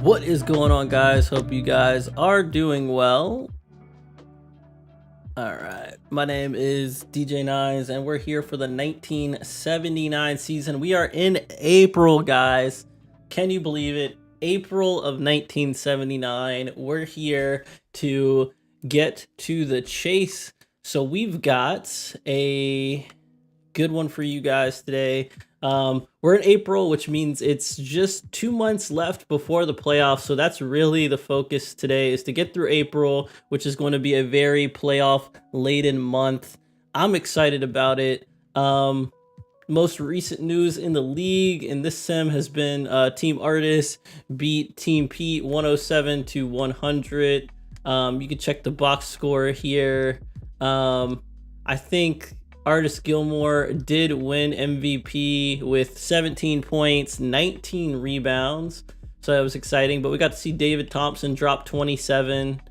What is going on, guys? Hope you guys are doing well. All right, my name is DJ Nines, and we're here for the 1979 season. We are in April, guys. Can you believe it? April of 1979. We're here to get to the chase. So we've got a good one for you guys today. We're in April, which means it's just 2 months left before the playoffs. So that's really the focus today, is to get through April, which is going to be a very playoff laden month. I'm excited about it. Most recent news in the league in this sim has been Team Artis beat Team Pete 107-100. You can check the box score here. I think Artis Gilmore did win MVP with 17 points, 19 rebounds. So that was exciting. But we got to see David Thompson drop 27.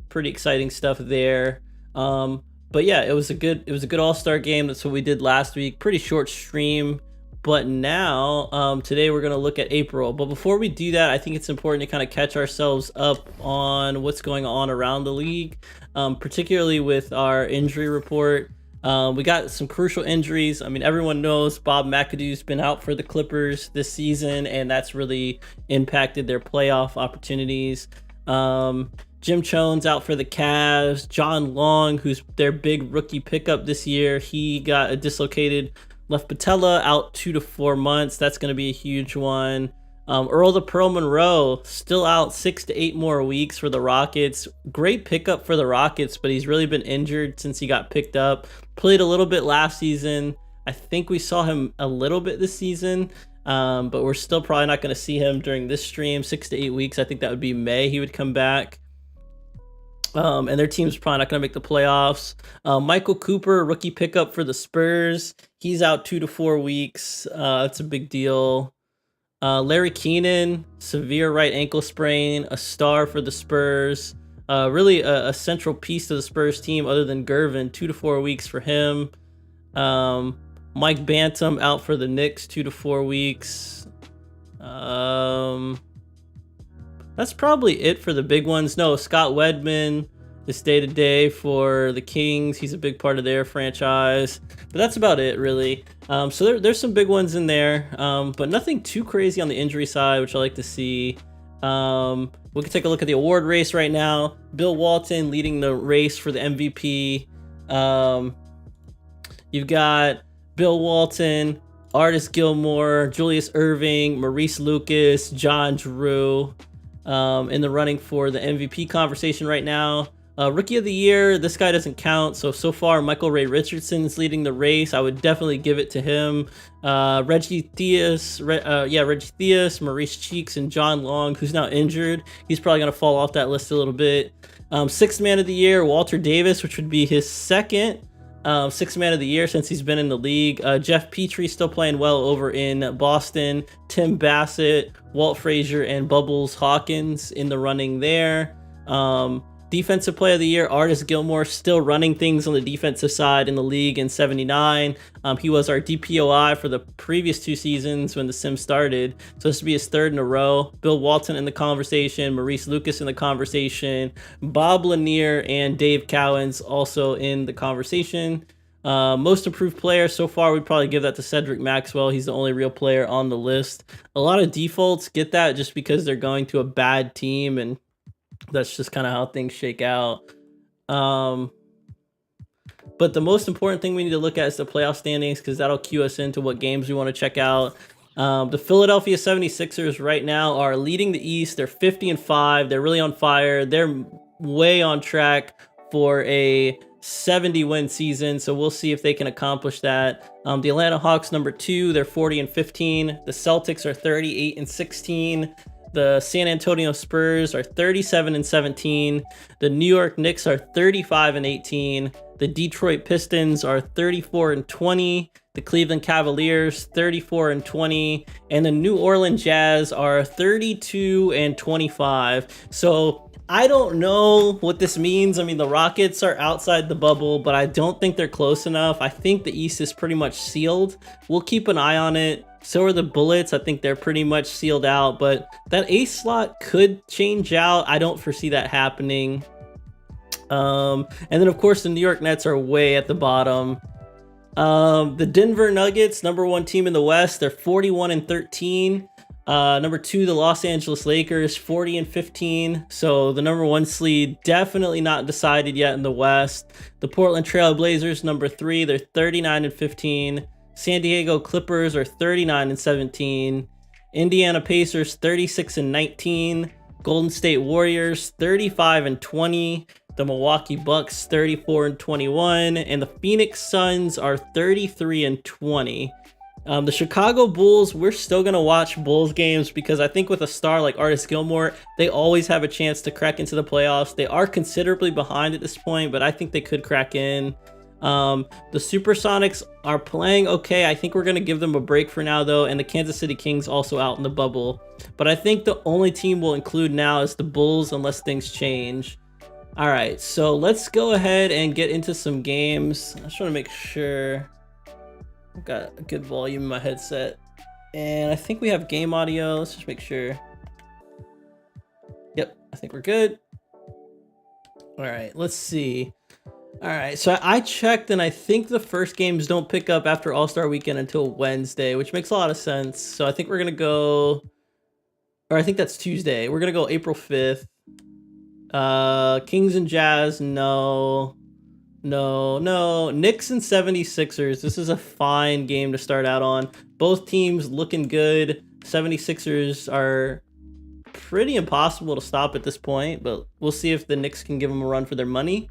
Pretty exciting stuff there. But yeah, it was a good All-Star game. That's what we did last week. Pretty short stream. But now, today we're going to look at April. But before we do that, I think it's important to kind of catch ourselves up on what's going on around the league, particularly with our injury report. We got some crucial injuries. I mean, everyone knows Bob McAdoo's been out for the Clippers this season, and that's really impacted their playoff opportunities. Jim Chone's out for the Cavs. John Long, who's their big rookie pickup this year, he got a dislocated left patella, out 2 to 4 months. That's going to be a huge one. Earl the Pearl Monroe still out 6 to 8 more weeks for the Rockets. Great pickup for the Rockets, but he's really been injured since he got picked up. Played a little bit last season. I think we saw him a little bit this season, but we're still probably not going to see him during this stream. 6 to 8 weeks. I think that would be May he would come back. And their team's probably not going to make the playoffs. Michael Cooper, rookie pickup for the Spurs. He's out 2 to 4 weeks. That's a big deal. Larry Keenan, severe right ankle sprain, a star for the Spurs. Really a central piece to the Spurs team other than Gervin, 2 to 4 weeks for him. Mike Bantam out for the Knicks, 2 to 4 weeks. That's probably it for the big ones. No, Scott Wedman is day-to-day for the Kings. He's a big part of their franchise. But that's about it, really. So there's some big ones in there, but nothing too crazy on the injury side, which I like to see. We can take a look at the award race right now. Bill Walton leading the race for the MVP. You've got Bill Walton, Artis Gilmore, Julius Erving, Maurice Lucas, John Drew in the running for the MVP conversation right now. Rookie of the year, this guy doesn't count. So far, Michael Ray Richardson is leading the race. I would definitely give it to him. Reggie Theus, Maurice Cheeks, and John Long, who's now injured. He's probably going to fall off that list a little bit. Sixth man of the year, Walter Davis, which would be his second sixth man of the year since he's been in the league. Jeff Petrie still playing well over in Boston. Tim Bassett, Walt Frazier, and Bubbles Hawkins in the running there. Defensive player of the year, Artis Gilmore, still running things on the defensive side in the league in 79. He was our DPOI for the previous 2 seasons when the sim started. So this would be his 3rd in a row. Bill Walton in the conversation, Maurice Lucas in the conversation, Bob Lanier and Dave Cowens also in the conversation. Most improved player so far, we'd probably give that to Cedric Maxwell. He's the only real player on the list. A lot of defaults get that just because they're going to a bad team, and that's just kind of how things shake out. But the most important thing we need to look at is the playoff standings, because that'll cue us into what games we want to check out. The Philadelphia 76ers right now are leading the East. They're 50-5. They're really on fire. They're way on track for a 70-win season, so we'll see if they can accomplish that. The Atlanta Hawks, number 2, they're 40-15. The Celtics are 38-16. The San Antonio Spurs are 37-17. The New York Knicks are 35-18. The Detroit Pistons are 34-20. The Cleveland Cavaliers 34-20. And the New Orleans Jazz are 32-25. So I don't know what this means. I mean, the Rockets are outside the bubble, but I don't think they're close enough. I think the East is pretty much sealed. We'll keep an eye on it. So are the Bullets. I think they're pretty much sealed out, but that ace slot could change out. I don't foresee that happening. And then of course the New York Nets are way at the bottom. The Denver Nuggets, number 1 team in the West, they're 41-13. Number 2, the Los Angeles Lakers, 40-15. So the number 1 seed definitely not decided yet in the West. The Portland Trail Blazers, number 3, they're 39-15. San Diego Clippers are 39-17. Indiana Pacers, 36-19. Golden State Warriors, 35-20. The Milwaukee Bucks, 34-21, and the Phoenix Suns are 33-20. The Chicago Bulls, we're still gonna watch Bulls games because I think with a star like Artis Gilmore, they always have a chance to crack into the playoffs. They are considerably behind at this point, but I think they could crack in. The Supersonics are playing okay. I think we're gonna give them a break for now though, and the Kansas City Kings also out in the bubble. But I think the only team we'll include now is the Bulls unless things change. All right, so let's go ahead and get into some games. I just want to make sure I've got a good volume in my headset. And I think we have game audio. Let's just make sure. Yep, I think we're good. All right, let's see. All right, so I checked and I think the first games don't pick up after All-Star Weekend until Wednesday, which makes a lot of sense. So I think we're going to go, or I think that's Tuesday. We're going to go April 5th. Kings and Jazz, no. Knicks and 76ers. This is a fine game to start out on. Both teams looking good. 76ers are pretty impossible to stop at this point, but we'll see if the Knicks can give them a run for their money.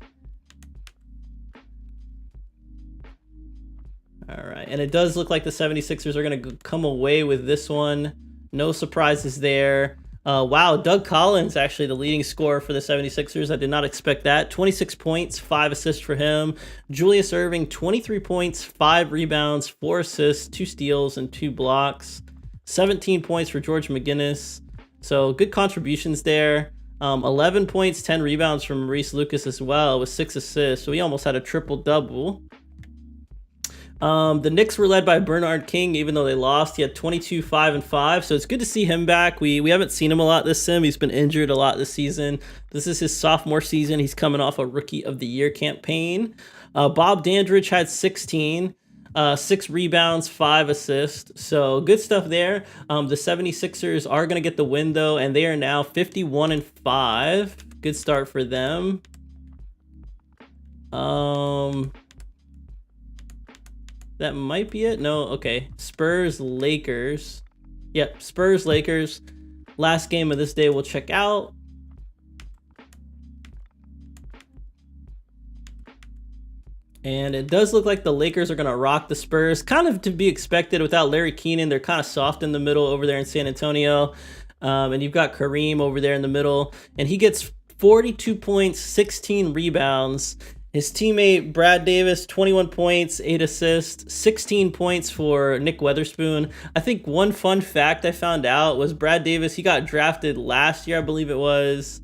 All right, and it does look like the 76ers are going to come away with this one. No surprises there. Wow, Doug Collins, actually the leading scorer for the 76ers. I did not expect that. 26 points, 5 assists for him. Julius Erving, 23 points, 5 rebounds, 4 assists, 2 steals, and 2 blocks. 17 points for George McGinnis. So good contributions there. 11 points, 10 rebounds from Maurice Lucas as well with 6 assists. So he almost had a triple-double. The Knicks were led by Bernard King, even though they lost. He had 22, 5, and 5, so it's good to see him back. We haven't seen him a lot this sim. He's been injured a lot this season. This is his sophomore season. He's coming off a Rookie of the Year campaign. Bob Dandridge had 16, 6 rebounds, 5 assists, so good stuff there. The 76ers are going to get the win, though, and they are now 51-5. Good start for them. That might be it. No, okay. Spurs, Lakers. Yep, Spurs, Lakers. Last game of this day we'll check out. And it does look like the Lakers are going to rock the Spurs. Kind of to be expected without Larry Keenan. They're kind of soft in the middle over there in San Antonio. And you've got Kareem over there in the middle. And he gets 42 points, 16 rebounds. His teammate, Brad Davis, 21 points, 8 assists, 16 points for Nick Weatherspoon. I think one fun fact I found out was Brad Davis, he got drafted last year, I believe it was.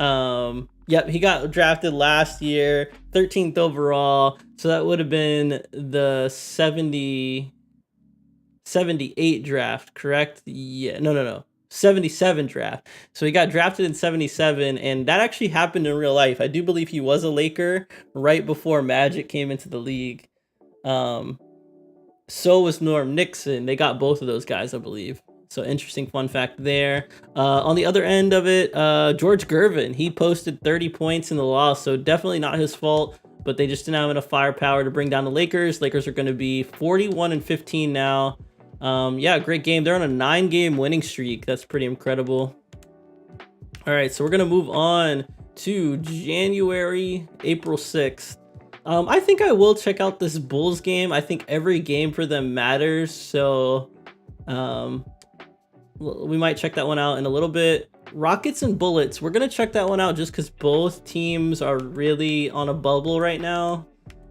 Yep, he got drafted last year, 13th overall. So that would have been the 78 draft, correct? Yeah, no. 77 draft. So he got drafted in 77, and that actually happened in real life. I do believe he was a Laker right before Magic came into the league. So was Norm Nixon. They got both of those guys, I believe. So interesting fun fact there. On the other end of it, George Gervin, he posted 30 points in the loss, so definitely not his fault, but they just didn't have enough firepower to bring down the Lakers. Lakers are going to be 41-15 now. Yeah, great game. They're on a 9-game winning streak. That's pretty incredible. All right, so we're going to move on to April 6th. I think I will check out this Bulls game. I think every game for them matters. So we might check that one out in a little bit. Rockets and Bullets. We're going to check that one out just because both teams are really on a bubble right now.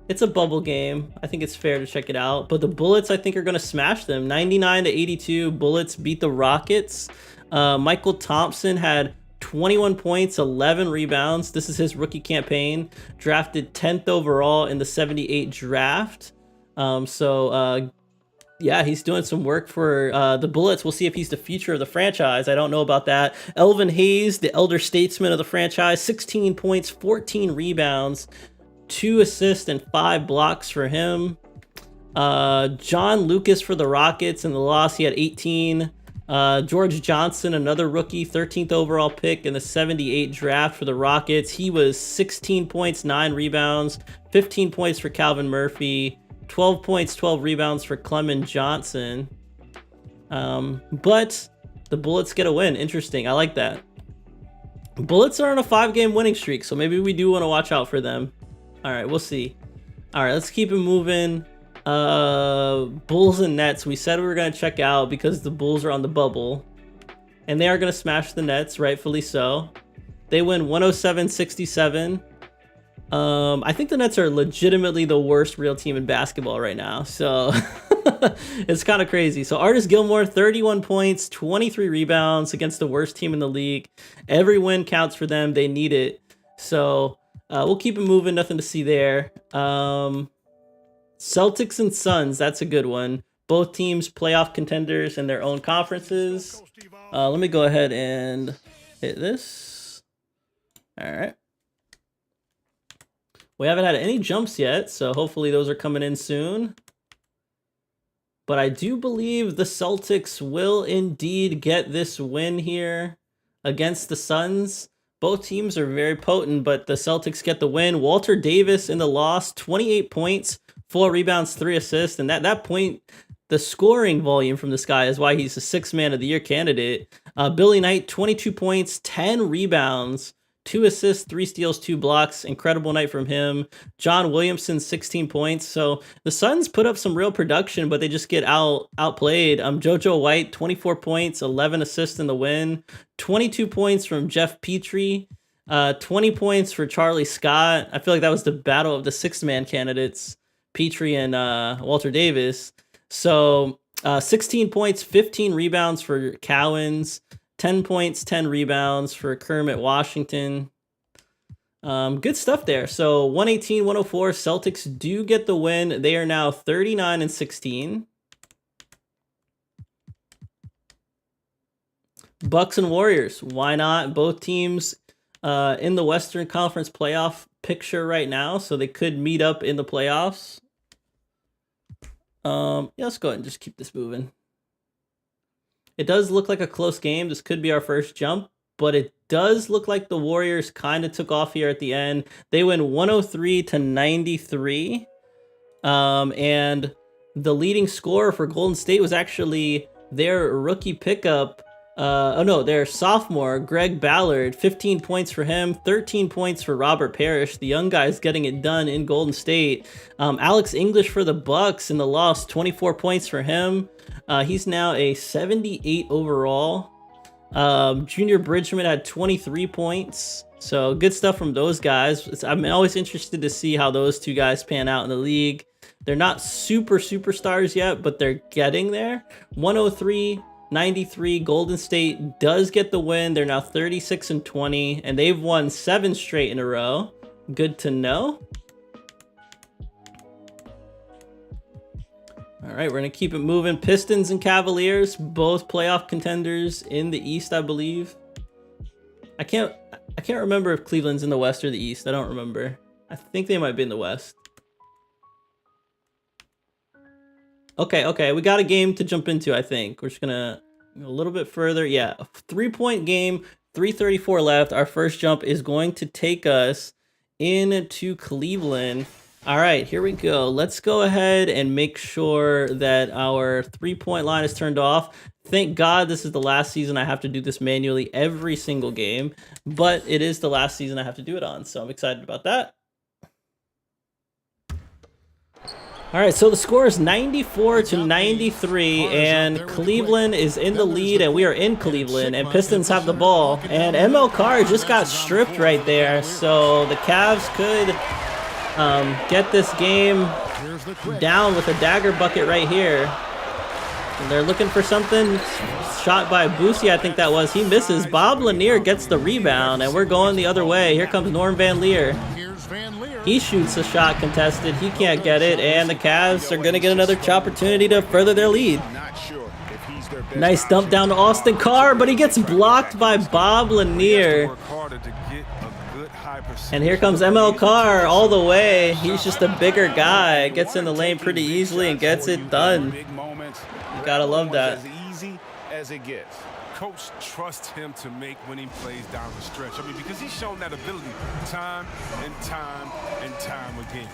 It's a bubble game. I think it's fair to check it out. But the Bullets, I think, are going to smash them. 99-82. Bullets beat the Rockets. Michael Thompson had 21 points, 11 rebounds. This is his rookie campaign. Drafted 10th overall in the 78 draft. Yeah, he's doing some work for the Bullets. We'll see if he's the future of the franchise. I don't know about that. Elvin Hayes, the elder statesman of the franchise, 16 points, 14 rebounds, 2 assists, and 5 blocks for him. John Lucas for the Rockets in the loss, he had 18. George Johnson, another rookie, 13th overall pick in the 78 draft for the Rockets. He was 16 points, 9 rebounds, 15 points for Calvin Murphy, 12 points, 12 rebounds for Clement Johnson. But the Bullets get a win. Interesting. I like that. Bullets are on a 5-game winning streak, so maybe we do want to watch out for them. All right, we'll see. All right, let's keep it moving. Bulls and Nets. We said we were going to check out because the Bulls are on the bubble. And they are going to smash the Nets, rightfully so. They win 107-67. I think the Nets are legitimately the worst real team in basketball right now. So it's kind of crazy. So Artis Gilmore, 31 points, 23 rebounds against the worst team in the league. Every win counts for them. They need it. So we'll keep it moving. Nothing to see there. Celtics and Suns. That's a good one. Both teams playoff contenders in their own conferences. Let me go ahead and hit this. All right. We haven't had any jumps yet, so hopefully those are coming in soon. But I do believe the Celtics will indeed get this win here against the Suns. Both teams are very potent, but the Celtics get the win. Walter Davis in the loss, 28 points, 4 rebounds, 3 assists. And that point, the scoring volume from this guy is why he's a 6th Man of the Year candidate. Billy Knight, 22 points, 10 rebounds, 2 assists, 3 steals, 2 blocks. Incredible night from him. John Williamson, 16 points. So the Suns put up some real production, but they just get outplayed. JoJo White, 24 points, 11 assists in the win. 22 points from Jeff Petrie. 20 points for Charlie Scott. I feel like that was the battle of the 6th Man candidates, Petrie and Walter Davis. So 16 points, 15 rebounds for Cowens. 10 points, 10 rebounds for Kermit Washington. Good stuff there. So 118-104, Celtics do get the win. They are now 39-16. Bucks and Warriors. Why not? Both teams in the Western Conference playoff picture right now, so they could meet up in the playoffs. Yeah, let's go ahead and just keep this moving. It does look like a close game. This could be our first jump, but it does look like the Warriors kind of took off here at the end. They win 103-93. And the leading scorer for Golden State was actually their rookie pickup. Their sophomore, Greg Ballard, 15 points for him, 13 points for Robert Parrish. The young guys getting it done in Golden State. Alex English for the Bucks in the loss, 24 points for him. He's now a 78 overall. Junior Bridgman had 23 points. So good stuff from those guys. I'm always interested to see how those two guys pan out in the league. They're not superstars yet, but they're getting there. 103-93, Golden State does get the win. They're now 36-20, and they've won 7 straight in a row. Good to know. All right, we're going to keep it moving. Pistons and Cavaliers, both playoff contenders in the East, I believe. I can't remember if Cleveland's in the West or the East. I don't remember. I think they might be in the West. Okay, we got a game to jump into, I think. We're just going to go a little bit further. Yeah, a 3-point game, 3:34 left. Our first jump is going to take us into Cleveland. All right, here we go. Let's go ahead and make sure that our 3-point line is turned off. Thank God this is the last season I have to do this manually every single game, but it is the last season I have to do it on, so I'm excited about that. All right, so the score is 94-93, and Cleveland is in the lead, and we are in Cleveland, and Pistons have the ball. And ML Carr just got stripped right there, so the Cavs could get this game down with a dagger bucket right here. And they're looking for something. Shot by Boosie, I think that was. He misses. Bob Lanier gets the rebound, and we're going the other way. Here comes Norm Van Leer. Here's Van Leer. He shoots a shot contested. He can't get it, and the Cavs are going to get another opportunity to further their lead. Nice dump down to Austin Carr, but he gets blocked by Bob Lanier. And here comes ML Carr all the way. He's just a bigger guy. Gets in the lane pretty easily and gets it done. You gotta love that. Coach trusts him to make winning plays down the stretch. I mean, because he's shown that ability time and time and time again.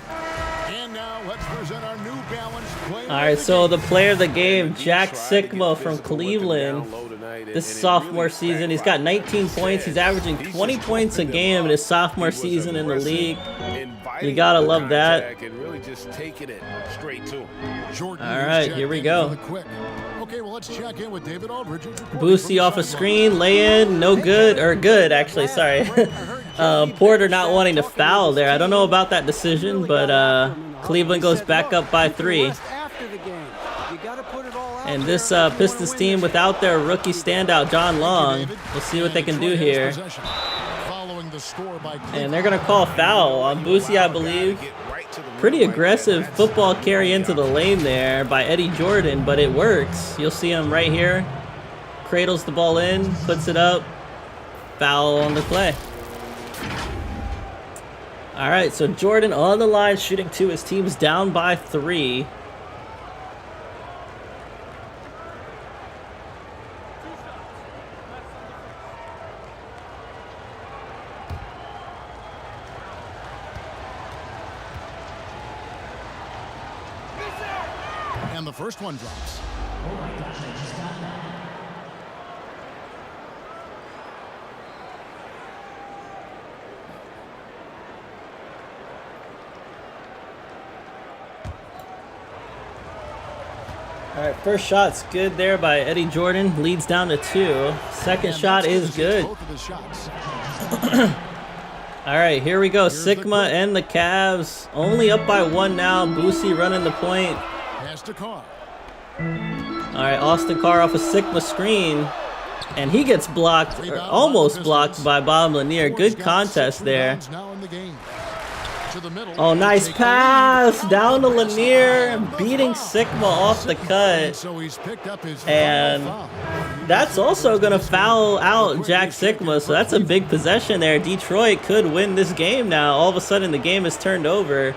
And now let's present our New Balance player. All right, so the player of the game, Jack Sikma from Cleveland. This sophomore season, he's got 19 points. He's averaging 20 points a game in his sophomore season in the league. You gotta love that. All right, here we go. Okay, well, let's check in with David Aldridge. Boosie off a screen, lay in, no good, or good actually, sorry. Porter not wanting to foul there. I don't know about that decision, but Cleveland goes back up by 3. And this Pistons team without their rookie standout, John Long, we'll see what they can do here. And they're going to call foul on Boosie, I believe. Pretty aggressive football carry into the lane there by Eddie Jordan, but it works. You'll see him right here. Cradles the ball in, puts it up. Foul on the play. All right, so Jordan on the line shooting 2. His team's down by 3. And the first one drops. Oh my gosh, I just got that. All right, first shot's good there by Eddie Jordan. Leads down to 2. Second shot is good. All right, here we go. Sikma and the Cavs only up by 1 now. Boosie running the point. Carr. All right, Austin Carr off a Sikma screen, and he gets blocked, or almost blocked by Bob Lanier. Good contest there. Oh, nice pass down to Lanier, beating Sikma off the cut. And that's also going to foul out Jack Sikma, so that's a big possession there. Detroit could win this game now. All of a sudden, the game is turned over.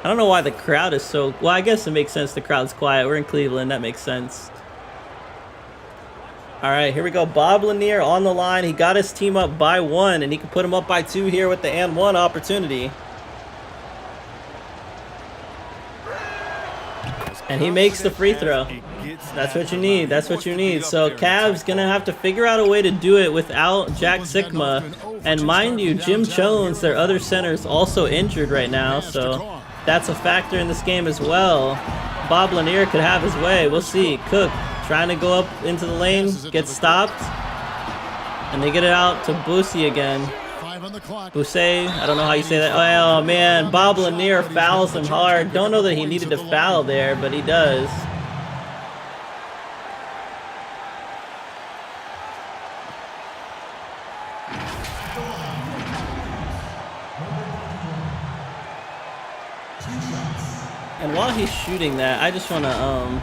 I don't know why the crowd is so... Well, I guess it makes sense. The crowd's quiet. We're in Cleveland. That makes sense. All right, here we go. Bob Lanier on the line. He got his team up by 1, and he can put him up by 2 here with the and 1 opportunity. And he makes the free throw. That's what you need. That's what you need. So Cavs going to have to figure out a way to do it without Jack Sikma. And mind you, Jim Jones, their other center, is also injured right now. So that's a factor in this game as well. Bob Lanier could have his way. We'll see. Cook trying to go up into the lane, gets stopped. And they get it out to Boosie again. Boosie, I don't know how you say that. Oh, man, Bob Lanier fouls him hard. Don't know that he needed to foul there, but he does. And while he's shooting that, I just want to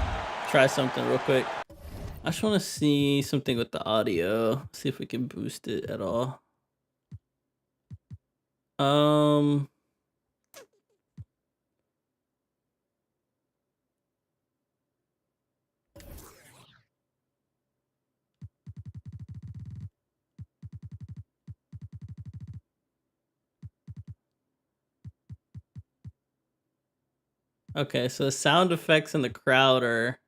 try something real quick. I just want to see something with the audio. See if we can boost it at all. Okay, so the sound effects in the crowd are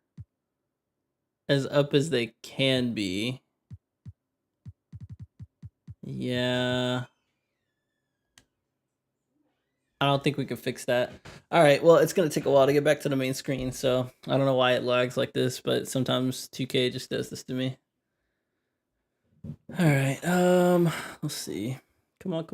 as up as they can be. Yeah. I don't think we can fix that. All right, well, it's going to take a while to get back to the main screen, so I don't know why it lags like this, but sometimes 2K just does this to me. All right, let's see. Come on.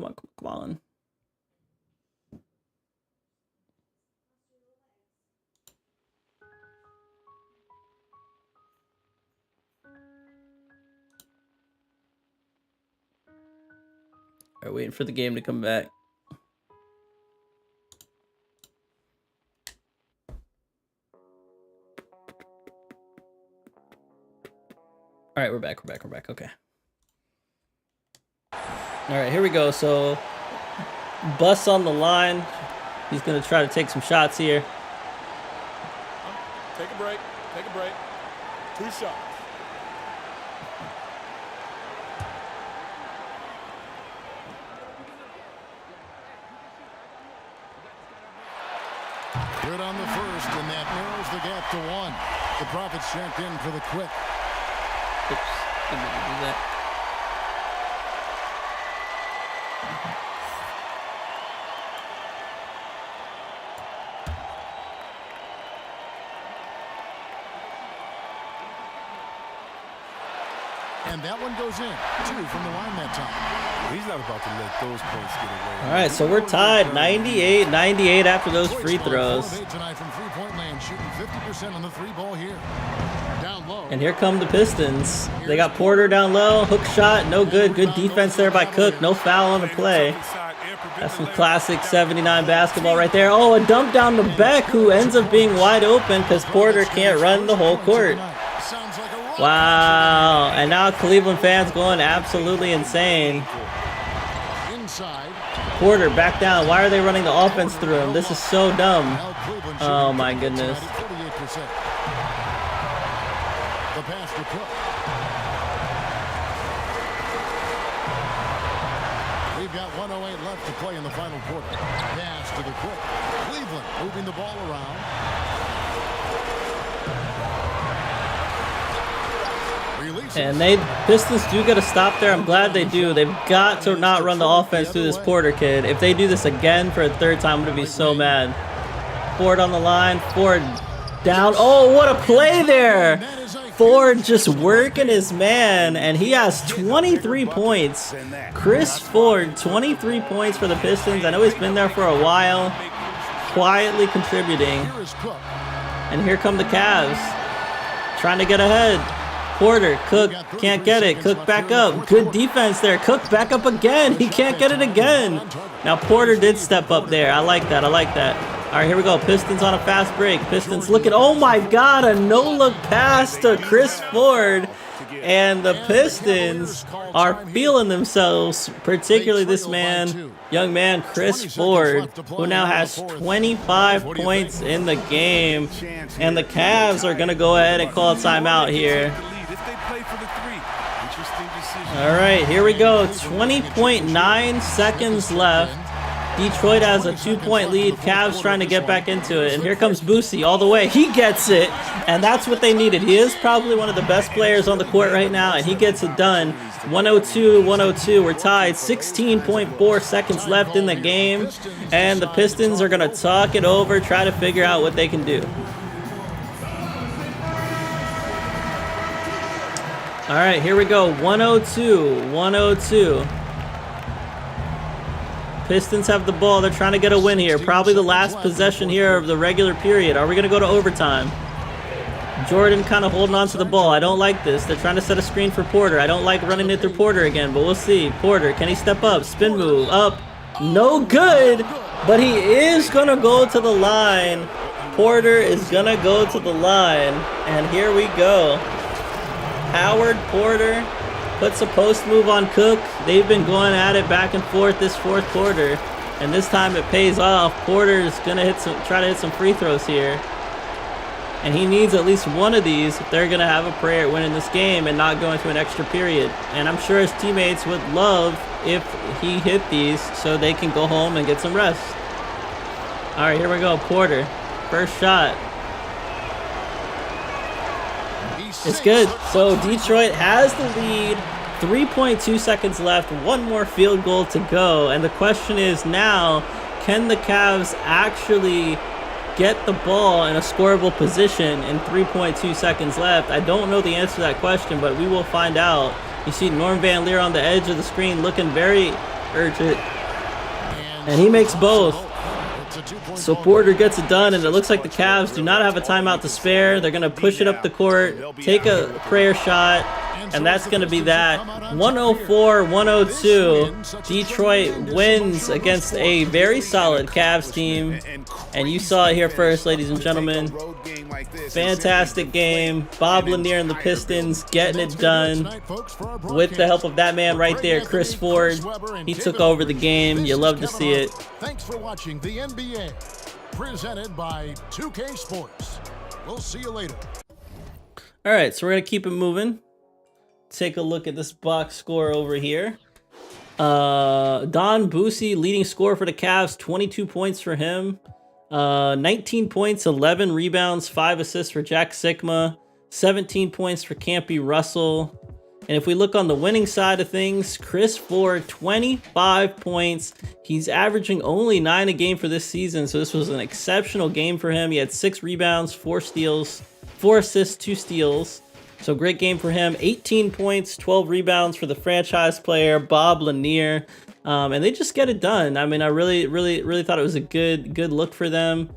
All right, waiting for the game to come back. All right, we're back. Okay. All right, here we go. So, Bus on the line. He's going to try to take some shots here. Take a break. 2 shots. Good on the first, and that narrows the gap to 1. The Profits checked in for the quick. Oops, didn't mean to do that. And that one goes in. 2 from the line that time. He's not about to let those points get away. All right, so we're tied 98-98 after those free throws. Tonight from three-point land, shooting 50% on the 3-ball here. Down low. And here come the Pistons. They got Porter down low, hook shot, no good. Good defense there by Cook, no foul on the play. That's some classic 79 basketball right there. Oh, a dump down to Beck, who ends up being wide open because Porter can't run the whole court. Wow, and now Cleveland fans going absolutely insane. Porter back down. Why are they running the offense through him? This is so dumb. Oh my goodness. The pass to Cook. We've got 1:08 left to play in the final quarter. Pass to the Cook. Cleveland moving the ball around. And Pistons do get a stop there. I'm glad they do. They've got to not run the offense through this Porter kid. If they do this again for a third time, I'm going to be so mad. Ford on the line. Ford down. Oh, what a play there. Ford just working his man, and he has 23 points. Chris Ford, 23 points for the Pistons. I know he's been there for a while, quietly contributing. And here come the Cavs, trying to get ahead. Porter, Cook can't get it. Cook back up. Good defense there. Cook back up again. He can't get it again. Now Porter did step up there. I like that. All right, here we go. Pistons on a fast break. Pistons looking. Oh my God, a no-look pass to Chris Ford. And the Pistons are feeling themselves, particularly this young man, Chris Ford, who now has 25 points in the game. And the Cavs are going to go ahead and call timeout here. All right, here we go. 20.9 seconds left. Detroit has a 2-point lead. Cavs trying to get back into it. And here comes Boosie all the way. He gets it. And that's what they needed. He is probably one of the best players on the court right now. And he gets it done. 102-102. We're tied. 16.4 seconds left in the game. And the Pistons are going to talk it over, try to figure out what they can do. All right, here we go. 102. Pistons have the ball. They're trying to get a win here. Probably the last possession here of the regular period. Are we going to go to overtime? Jordan kind of holding on to the ball. I don't like this. They're trying to set a screen for Porter. I don't like running it through Porter again, but we'll see. Porter, can he step up? Spin move. Up. No good, but he is going to go to the line. Porter is going to go to the line, and here we go. Howard Porter puts a post move on Cook. They've been going at it back and forth this fourth quarter, and this time it pays off. Porter is gonna try to hit some free throws here, and he needs at least one of these if they're gonna have a prayer at winning this game and not go into an extra period. And I'm sure his teammates would love if he hit these so they can go home and get some rest. All right, here we go. Porter, first shot. It's good. So Detroit has the lead. 3.2 seconds left. One more field goal to go. And the question is now, can the Cavs actually get the ball in a scoreable position in 3.2 seconds left? I don't know the answer to that question, but we will find out. You see Norm Van Leer on the edge of the screen looking very urgent. And he makes both. So Porter gets it done, and it looks like the Cavs do not have a timeout to spare. They're going to push it up the court, take a prayer shot, And that's going to be that. 104-102. Detroit wins against a very solid Cavs team. And you saw it here first, ladies and gentlemen. Fantastic game. Bob Lanier and the Pistons getting it done with the help of that man right there, Chris Ford. He took over the game. You love to see it. Thanks for watching the NBA, presented by 2K Sports. We'll see you later. All right, so we're going to keep it moving. Take a look at this box score over here. Don Boosie, leading scorer for the Cavs, 22 points for him. 19 points, 11 rebounds, 5 assists for Jack Sikma, 17 points for Campy Russell. And if we look on the winning side of things, Chris Ford, 25 points. He's averaging only 9 a game for this season, so this was an exceptional game for him. He had 6 rebounds, 4 steals, 4 assists, 2 steals. So great game for him. 18 points, 12 rebounds for the franchise player, Bob Lanier. And they just get it done. I mean, I really thought it was a good look for them.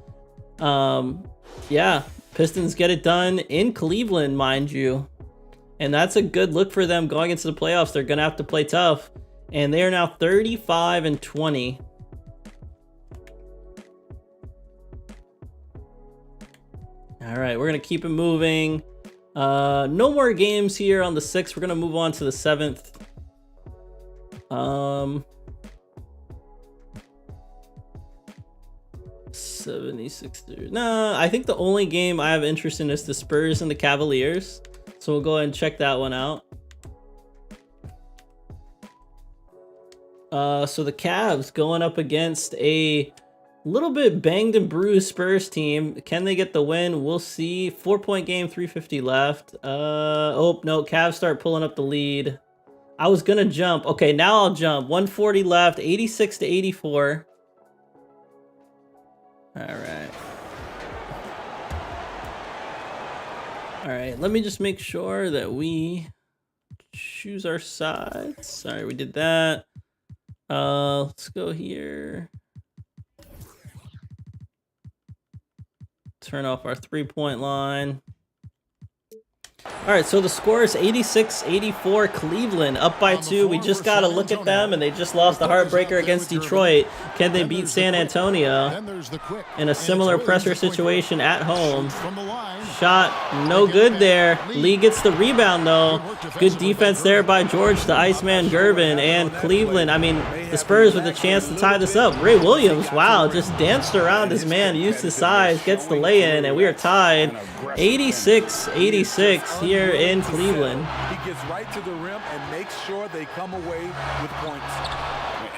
Yeah, Pistons get it done in Cleveland, mind you. And that's a good look for them going into the playoffs. They're going to have to play tough. And they are now 35-20. All right, we're going to keep it moving. No more games here on the 6th. We're going to move on to the 7th. 76ers. No, I think the only game I have interest in is the Spurs and the Cavaliers. So we'll go ahead and check that one out. So the Cavs going up against a little bit banged and bruised Spurs team. Can they get the win? We'll see. 4-point game, 3:50 left. Oh, no, Cavs start pulling up the lead. I was going to jump. Okay, now I'll jump. 140 left, 86-84. All right, let me just make sure that we choose our sides. Sorry, we did that. Let's go here. Turn off our 3-point line. All right, so the score is 86-84, Cleveland up by 2. We just got to look at them, and they just lost a heartbreaker against Detroit. Can they beat San Antonio in a similar pressure situation at home? Shot no good there. Lee gets the rebound, though. Good defense there by George, the Iceman Gervin, and Cleveland. I mean, the Spurs with a chance to tie this up. Ray Williams, wow, just danced around his man, used his size, gets the lay-in, and we are tied 86-86 here in Cleveland. He gets right to the rim and makes sure they come away with points.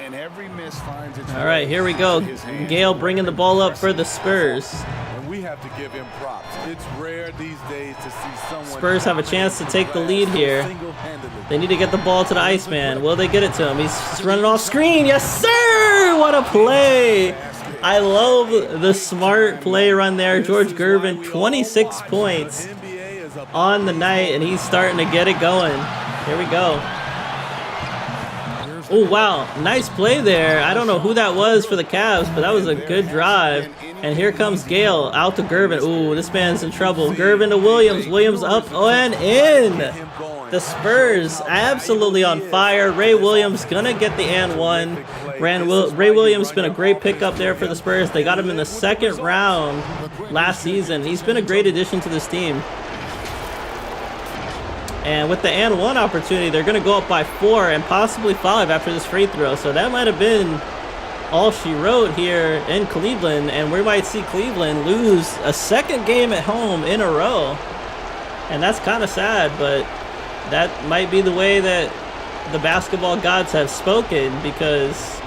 And every miss finds its. All right, here we go. Gale bringing the ball up for the Spurs. And we have to give him props. It's rare these days to see someone. Spurs have a chance to take the lead here. They need to get the ball to the Iceman. Will they get it to him? He's running off screen. Yes, sir! What a play! I love the smart play run there. George Gervin, 26 points on the night, and he's starting to get it going. Here we go. Oh, wow. Nice play there. I don't know who that was for the Cavs, but that was a good drive. And here comes Gale out to Gervin. Ooh, this man's in trouble. Gervin to Williams. Williams up and in. The Spurs absolutely on fire. Ray Williams gonna get the and one. Ray Williams been a great pickup there for the Spurs. They got him in the 2nd round last season. He's been a great addition to this team. And with the and one opportunity, they're going to go up by 4 and possibly 5 after this free throw. So that might have been all she wrote here in Cleveland. And we might see Cleveland lose a 2nd game at home in a row. And that's kind of sad, but that might be the way that the basketball gods have spoken, because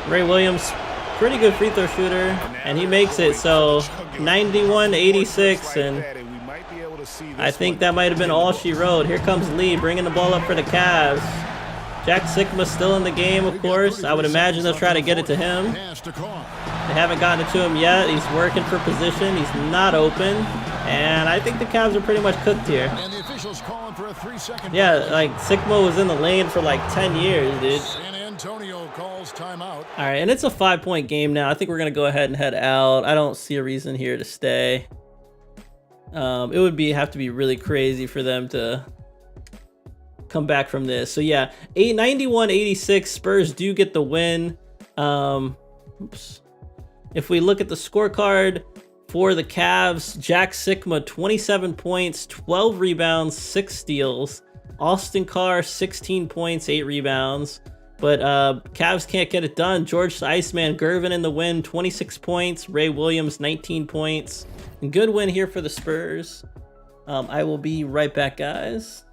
Ray Williams, pretty good free throw shooter, and he makes it. So 91-86, and I think that might have been all she wrote. Here comes Lee bringing the ball up for the Cavs. Jack Sikma still in the game, of course. I would imagine they'll try to get it to him. They haven't gotten it to him yet. He's working for position. He's not open. And I think the Cavs are pretty much cooked here. Yeah, like Sikma was in the lane for like 10 years, dude. San Antonio calls timeout. All right, and it's a 5-point game now. I think we're going to go ahead and head out. I don't see a reason here to stay. It would have to be really crazy for them to come back from this. So yeah, 91-86, Spurs do get the win. Oops. If we look at the scorecard for the Cavs, Jack Sikma, 27 points, 12 rebounds, 6 steals. Austin Carr, 16 points, 8 rebounds. But Cavs can't get it done. George the Iceman Gervin in the win, 26 points. Ray Williams, 19 points. Good win here for the Spurs. I will be right back, guys.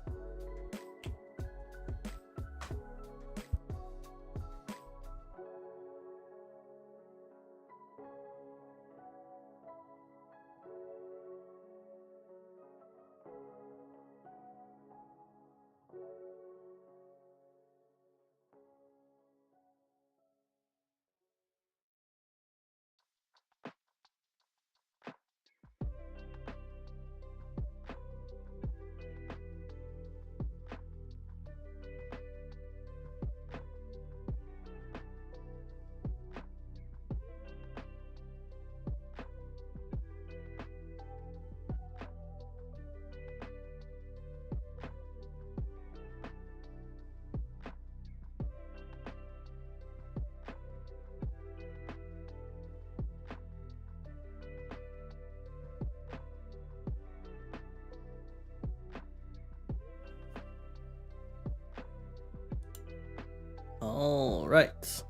All right.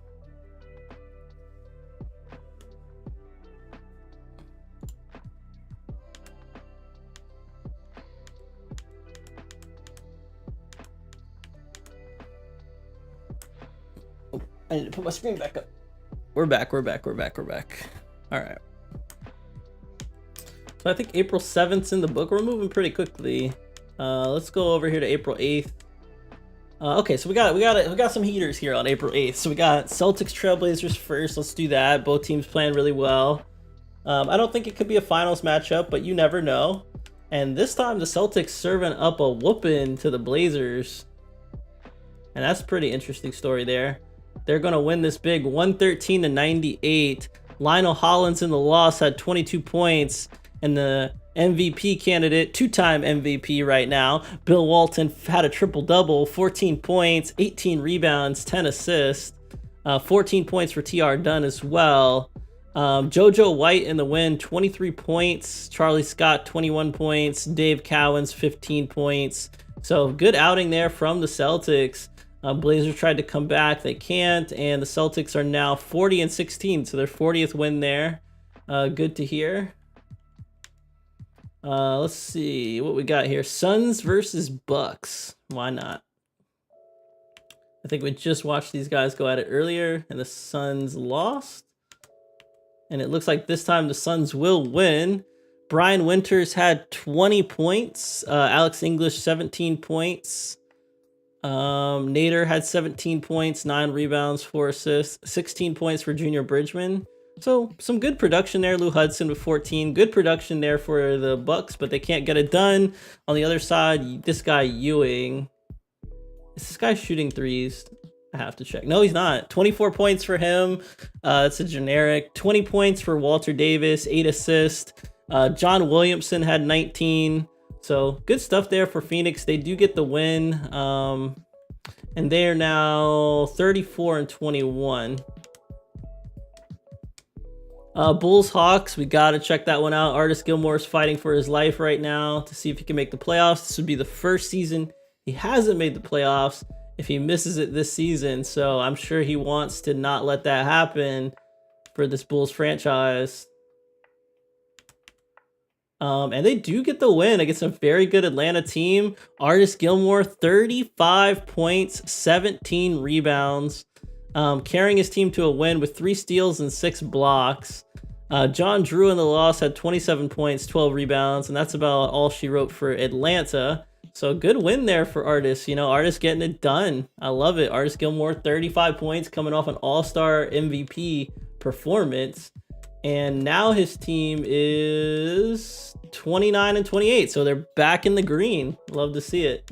Oh, I need to put my screen back up. We're back. All right. So I think April 7th's in the book. We're moving pretty quickly. Let's go over here to April 8th. Okay, so we got some heaters here on April 8th. So we got Celtics Trailblazers first. Let's do that. Both teams playing really well. I don't think it could be a finals matchup, but you never know. And this time the Celtics serving up a whooping to the Blazers. And that's a pretty interesting story there. They're going to win this big 113-98. Lionel Hollins in the loss had 22 points. And the MVP candidate, two-time MVP right now, Bill Walton, had a triple-double, 14 points, 18 rebounds, 10 assists, 14 points for TR Dunn as well. JoJo White in the win, 23 points, Charlie Scott, 21 points, Dave Cowens, 15 points. So good outing there from the Celtics. Blazers tried to come back, they can't, and the Celtics are now 40-16, so their 40th win there. Good to hear. Let's see what we got here. Suns versus Bucks. Why not? I think we just watched these guys go at it earlier, and the Suns lost. And it looks like this time the Suns will win. Brian Winters had 20 points. Alex English, 17 points. Nader had 17 points, 9 rebounds, 4 assists, 16 points for Junior Bridgman. So some good production there. Lou Hudson with 14. Good production there for the Bucks, but they can't get it done. On the other side, this guy Ewing. Is this guy shooting threes? I have to check. No, he's not. 24 points for him. It's a generic. 20 points for Walter Davis. 8 assists. John Williamson had 19. So good stuff there for Phoenix. They do get the win. And they are now 34-21. Bulls Hawks, we got to check that one out. Artis Gilmore's fighting for his life right now to see if he can make the playoffs. This would be the first season he hasn't made the playoffs if he misses it this season. So I'm sure he wants to not let that happen for this Bulls franchise. And they do get the win against a very good Atlanta team. Artis Gilmore, 35 points, 17 rebounds. Carrying his team to a win with 3 steals and 6 blocks. John Drew in the loss had 27 points, 12 rebounds, and that's about all she wrote for Atlanta. So good win there for Artis. You know, Artis getting it done. I love it. Artis Gilmore, 35 points, coming off an all-star MVP performance. And now his team is 29-28. So they're back in the green. Love to see it.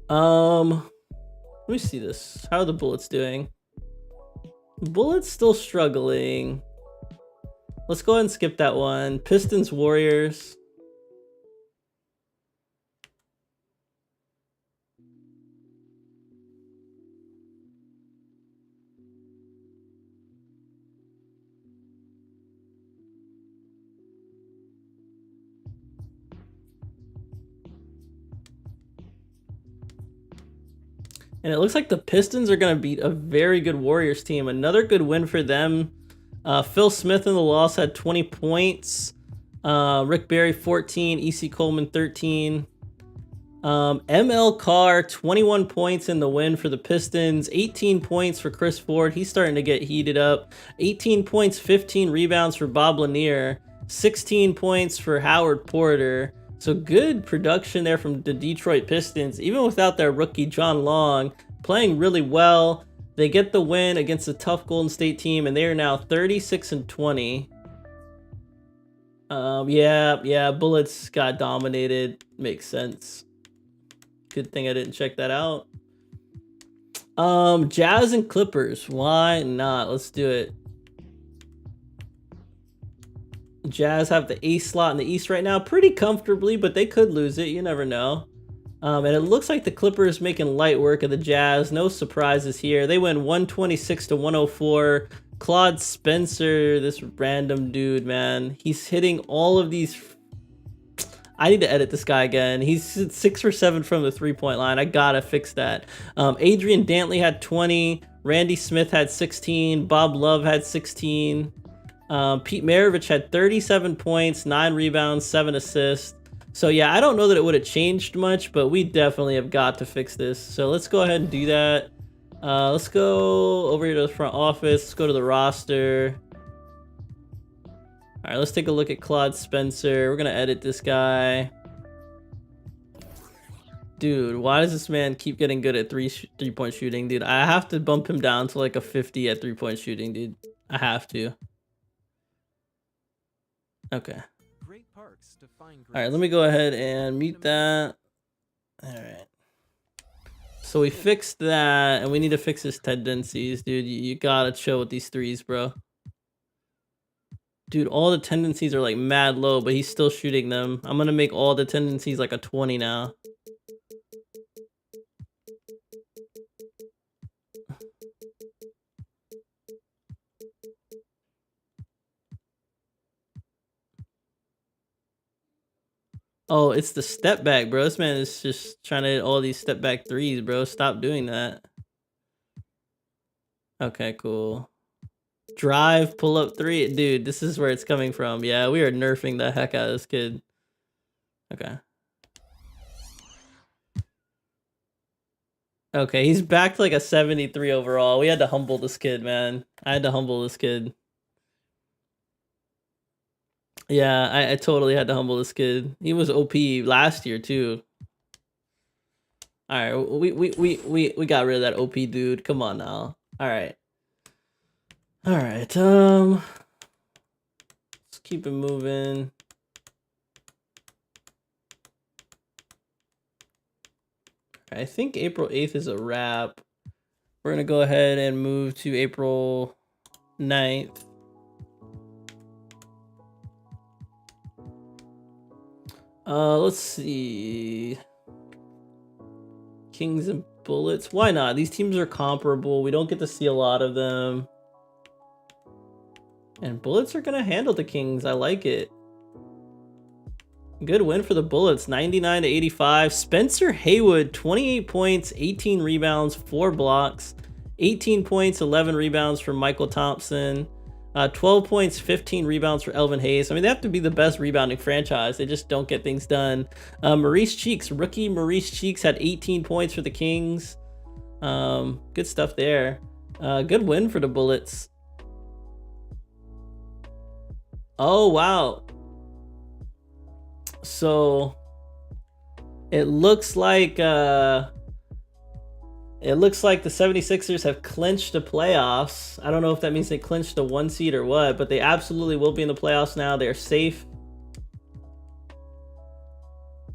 Let me see this. How are the Bullets doing? Bullets still struggling. Let's go ahead and skip that one. Pistons Warriors. And it looks like the Pistons are going to beat a very good Warriors team. Another good win for them. Phil Smith in the loss had 20 points. Rick Barry 14. E.C. Coleman 13. ML Carr 21 points in the win for the Pistons. 18 points for Chris Ford. He's starting to get heated up. 18 points, 15 rebounds for Bob Lanier. 16 points for Howard Porter. So good production there from the Detroit Pistons, even without their rookie John Long, playing really well. They get the win against a tough Golden State team, and they are now 36-20. Yeah, Bullets got dominated. Makes sense. Good thing I didn't check that out. Jazz and Clippers. Why not? Let's do it. Jazz have the ace slot in the East right now pretty comfortably, but they could lose it. You never know. And it looks like the Clippers making light work of the Jazz. No surprises here. They win 126-104. Claude Spencer, this random dude, man. He's hitting all of these. I need to edit this guy again. He's 6 for 7 from the three-point line. I gotta fix that. Adrian Dantley had 20. Randy Smith had 16. Bob Love had 16. Pete Maravich had 37 points, 9 rebounds, 7 assists. So yeah, I don't know that it would have changed much, but we definitely have got to fix this. So let's go ahead and do that. Let's go over here to the front office. Let's go to the roster. All right, let's take a look at Claude Spencer. We're going to edit this guy. Dude, why does this man keep getting good at three-point shooting, dude? I have to bump him down to like a 50 at three-point shooting, dude. I have to. Okay. All right, let me go ahead and mute that. All right. So we fixed that, and we need to fix his tendencies, dude. You gotta chill with these threes, bro. Dude, all the tendencies are like mad low, but he's still shooting them. I'm gonna make all the tendencies like a 20 now. Oh, it's the step back, bro. This man is just trying to hit all these step back threes, bro. Stop doing that. Okay, cool. Drive, pull up three. Dude, this is where it's coming from. Yeah, we are nerfing the heck out of this kid. Okay. Okay, he's back to like a 73 overall. We had to humble this kid, man. I had to humble this kid. Yeah, I totally had to humble this kid. He was OP last year too. All right, we got rid of that OP dude. Come on now. All right. All right. Let's keep it moving. I think April 8th is a wrap. We're gonna go ahead and move to April 9th. Let's see. Kings and Bullets. Why not? These teams are comparable. We don't get to see a lot of them. And Bullets are gonna handle the Kings. I like it. Good win for the Bullets. 99-85. Spencer Haywood, 28 points, 18 rebounds, 4 blocks. 18 points, 11 rebounds for Michael Thompson. 12 points, 15 rebounds for Elvin Hayes. I mean, they have to be the best rebounding franchise. They just don't get things done. Maurice Cheeks, rookie Maurice Cheeks had 18 points for the Kings. Good stuff there. Good win for the Bullets. Oh, wow. So it looks like the 76ers have clinched the playoffs. I don't know if that means they clinched the 1 seed or what, but they absolutely will be in the playoffs now. They're safe.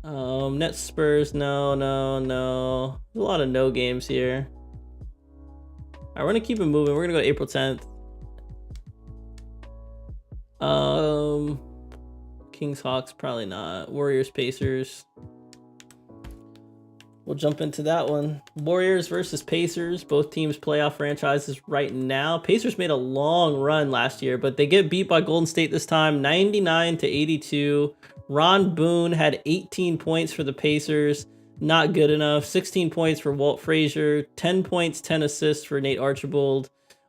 Nets Spurs, no. There's a lot of no games here. All right, we're gonna keep it moving. We're gonna go to April 10th. Kings Hawks, probably not. Warriors Pacers. We'll jump into that one. Warriors versus Pacers. Both teams playoff franchises right now. Pacers made a long run last year, but they get beat by Golden State this time, 99-82. Ron Boone had 18 points for the Pacers. not good enough. 16 points for Walt Frazier, 10 points, 10 assists for Nate Archibald,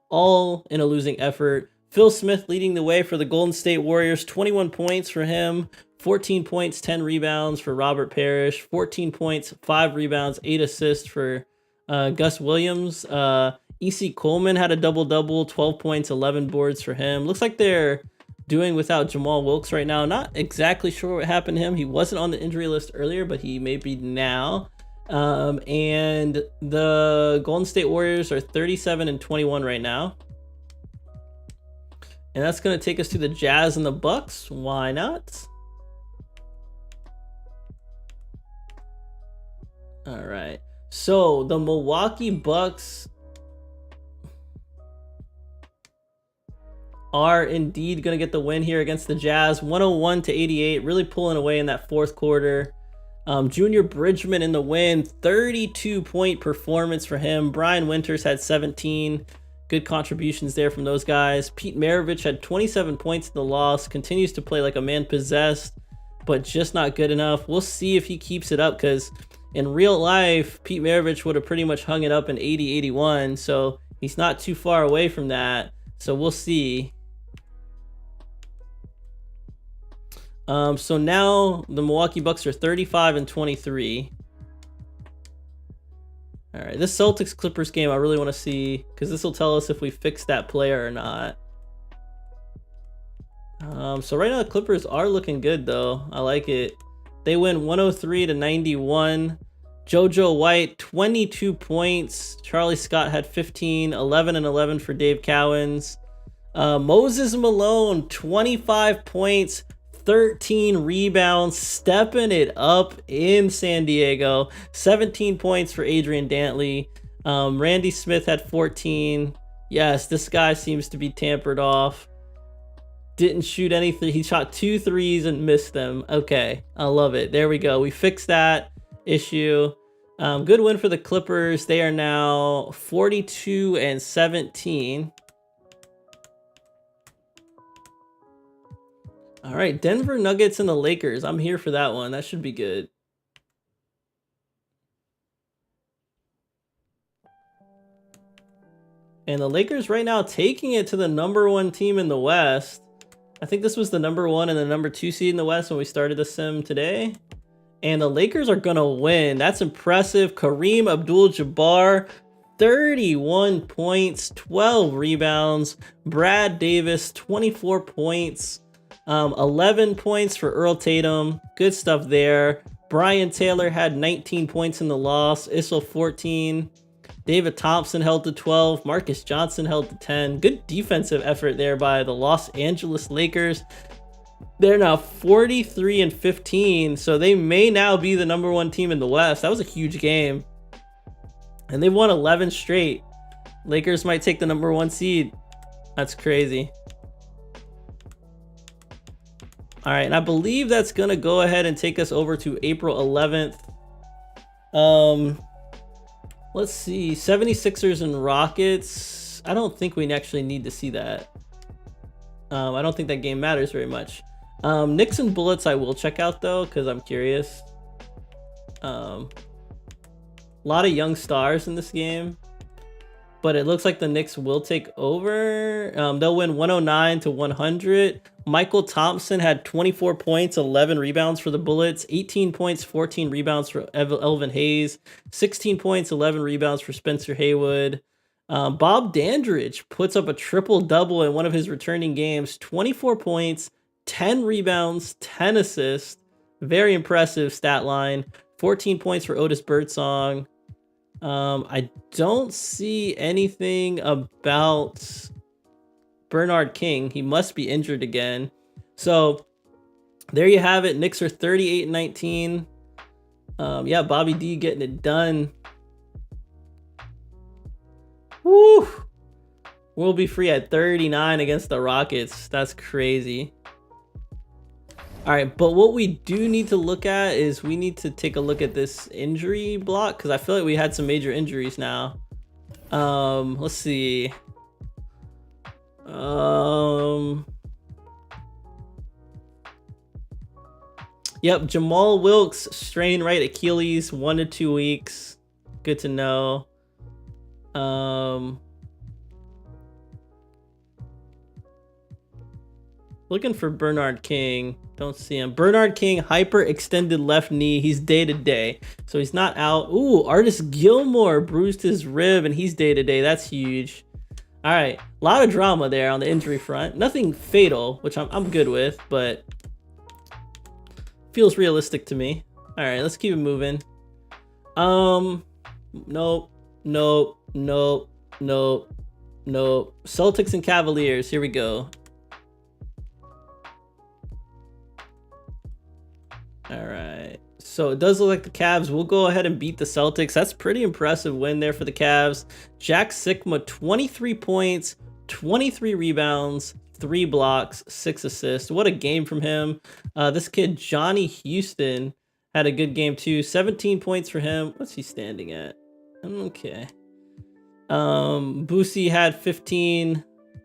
all in a losing effort. Phil Smith leading the way for the Golden State Warriors, 21 points for him, 14 points, 10 rebounds for Robert Parrish, 14 points, 5 rebounds, 8 assists for Gus Williams. E.C. Coleman had a double-double, 12 points, 11 boards for him. Looks like they're doing without Jamal Wilkes right now. Not exactly sure what happened to him. He wasn't on the injury list earlier, but he may be now. And the Golden State Warriors are 37-21 right now. And that's going to take us to the Jazz and the Bucks. Why not? All right. So the Milwaukee Bucks are indeed going to get the win here against the Jazz. 101-88, really pulling away in that fourth quarter. Junior Bridgman in the win, 32-point performance for him. Brian Winters had 17. Good contributions there from those guys. Pete Maravich had 27 points in the loss. Continues to play like a man possessed, but just not good enough. We'll see if he keeps it up, because in real life, Pete Maravich would have pretty much hung it up in 80-81, so he's not too far away from that. So we'll see. So now the Milwaukee Bucks are 35-23. All right, this Celtics Clippers game I really want to see, because this will tell us if we fixed that player or not. So right now the Clippers are looking good though. I like it. They win 103-91. JoJo White, 22 points. Charlie Scott had 15, 11 and 11 for Dave Cowens. Moses Malone, 25 points, 13 rebounds, stepping it up in San Diego. 17 points for Adrian Dantley. Randy Smith had 14. Yes, this guy seems to be tampered off. Didn't shoot anything. He shot 2 threes and missed them. Okay, I love it. There we go. We fixed that issue. Good win for the Clippers. They are now 42-17. All right, Denver Nuggets and the Lakers. I'm here for that one. That should be good. And the Lakers right now taking it to the #1 team in the West. I think this was the #1 and the #2 seed in the West when we started the sim today. And the Lakers are going to win. That's impressive. Kareem Abdul-Jabbar, 31 points, 12 rebounds. Brad Davis, 24 points. 11 points for Earl Tatum. Good stuff there. Brian Taylor had 19 points in the loss. Issel 14. David Thompson held to 12. Marcus Johnson held to 10. Good defensive effort there by the Los Angeles Lakers. They're now 43-15, so they may now be the #1 team in the West. That was a huge game. And they've won 11 straight. Lakers might take the #1 seed. That's crazy. All right, and I believe that's going to go ahead and take us over to April 11th. Let's see, 76ers and Rockets. I don't think we actually need to see that. I don't think that game matters very much. Knicks and Bullets I will check out though, because I'm curious. A lot of young stars in this game, but it looks like the Knicks will take over. They'll win 109-100. Michael Thompson had 24 points, 11 rebounds for the Bullets, 18 points, 14 rebounds for Elvin Hayes, 16 points, 11 rebounds for Spencer Haywood. Bob Dandridge puts up a triple-double in one of his returning games, 24 points, 10 rebounds, 10 assists. Very impressive stat line. 14 points for Otis Birdsong. I don't see anything about Bernard King. He must be injured again. So there you have it. Knicks are 38-19. Yeah, Bobby D getting it done. Woo! We'll be free at 39 against the Rockets. That's crazy. All right, but what we do need to look at is we need to take a look at this injury block, because I feel like we had some major injuries now. Let's see. Yep, Jamal Wilkes, strained right Achilles, 1 to 2 weeks. Good to know. Looking for Bernard King. Don't see him. Bernard King, hyperextended left knee. He's day-to-day, so he's not out. Ooh, Artis Gilmore bruised his rib, and he's day-to-day. That's huge. All right, a lot of drama there on the injury front. Nothing fatal, which I'm good with, but feels realistic to me. All right, let's keep it moving. Nope. Celtics and Cavaliers. Here we go. All right. So it does look like the Cavs will go ahead and beat the Celtics. That's pretty impressive win there for the Cavs. Jack Sikma, 23 points, 23 rebounds, 3 blocks, 6 assists. What a game from him. This kid, Johnny Houston, had a good game too. 17 points for him. What's he standing at? Okay. Boosie had 15.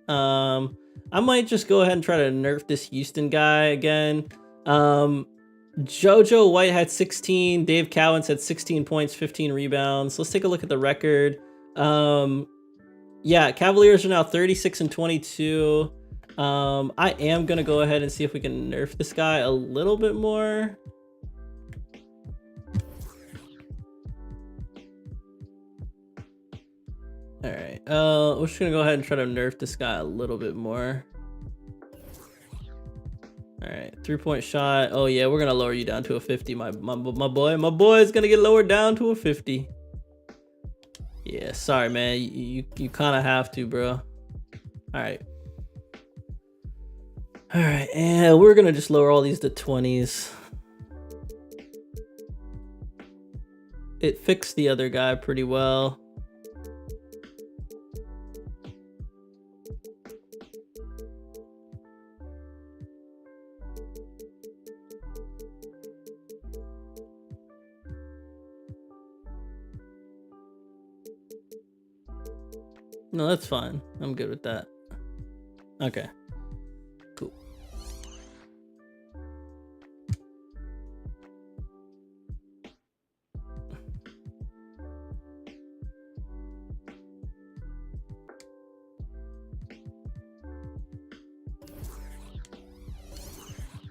I might just go ahead and try to nerf this Houston guy again. Jojo White had 16. Dave Cowens had 16 points, 15 rebounds. Let's take a look at the record. Yeah, Cavaliers are now 36 and 22. I am gonna go ahead and see if we can nerf this guy a little bit more. All right, we're just gonna go ahead and try to nerf this guy a little bit more. All right, 3-point shot. Oh yeah, we're gonna lower you down to a 50. My boy is gonna get lowered down to a 50. Yeah, sorry man, you kind of have to, bro. All right, and we're gonna just lower all these to 20s. It fixed the other guy pretty well. No, that's fine. I'm good with that. Okay. Cool.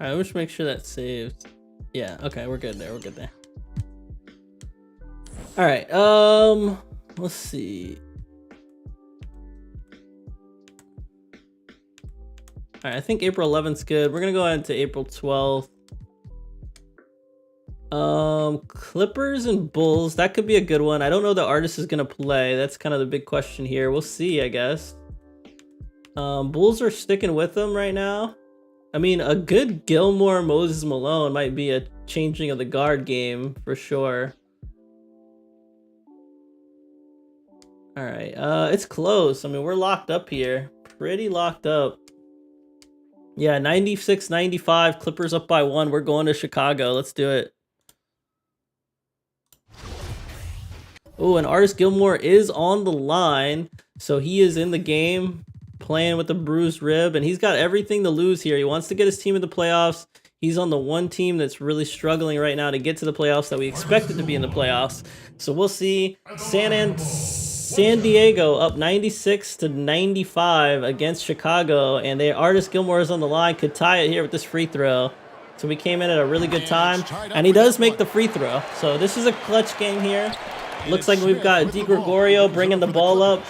All right, let's make sure that saves. Yeah, okay, we're good there. We're good there. All right, let's see. All right, I think April 11th's good. We're gonna go ahead to April 12th. Clippers and Bulls. That could be a good one. I don't know the Artis is gonna play. That's kind of the big question here. We'll see, I guess. Bulls are sticking with them right now. I mean, a good Gilmore Moses Malone might be a changing of the guard game for sure. All right, it's close. I mean, we're locked up here. Pretty locked up. Yeah, 96-95. Clippers up by 1. We're going to Chicago. Let's do it. Oh, and Artis Gilmore is on the line. So he is in the game playing with a bruised rib. And he's got everything to lose here. He wants to get his team in the playoffs. He's on the one team that's really struggling right now to get to the playoffs that we expected to be in the playoffs. So we'll see. San Diego up 96-95 against Chicago, and Artis Gilmore is on the line, could tie it here with this free throw. So we came in at a really good time, and he does make the free throw. So this is a clutch game here. Looks like we've got Di Gregorio bringing the ball up.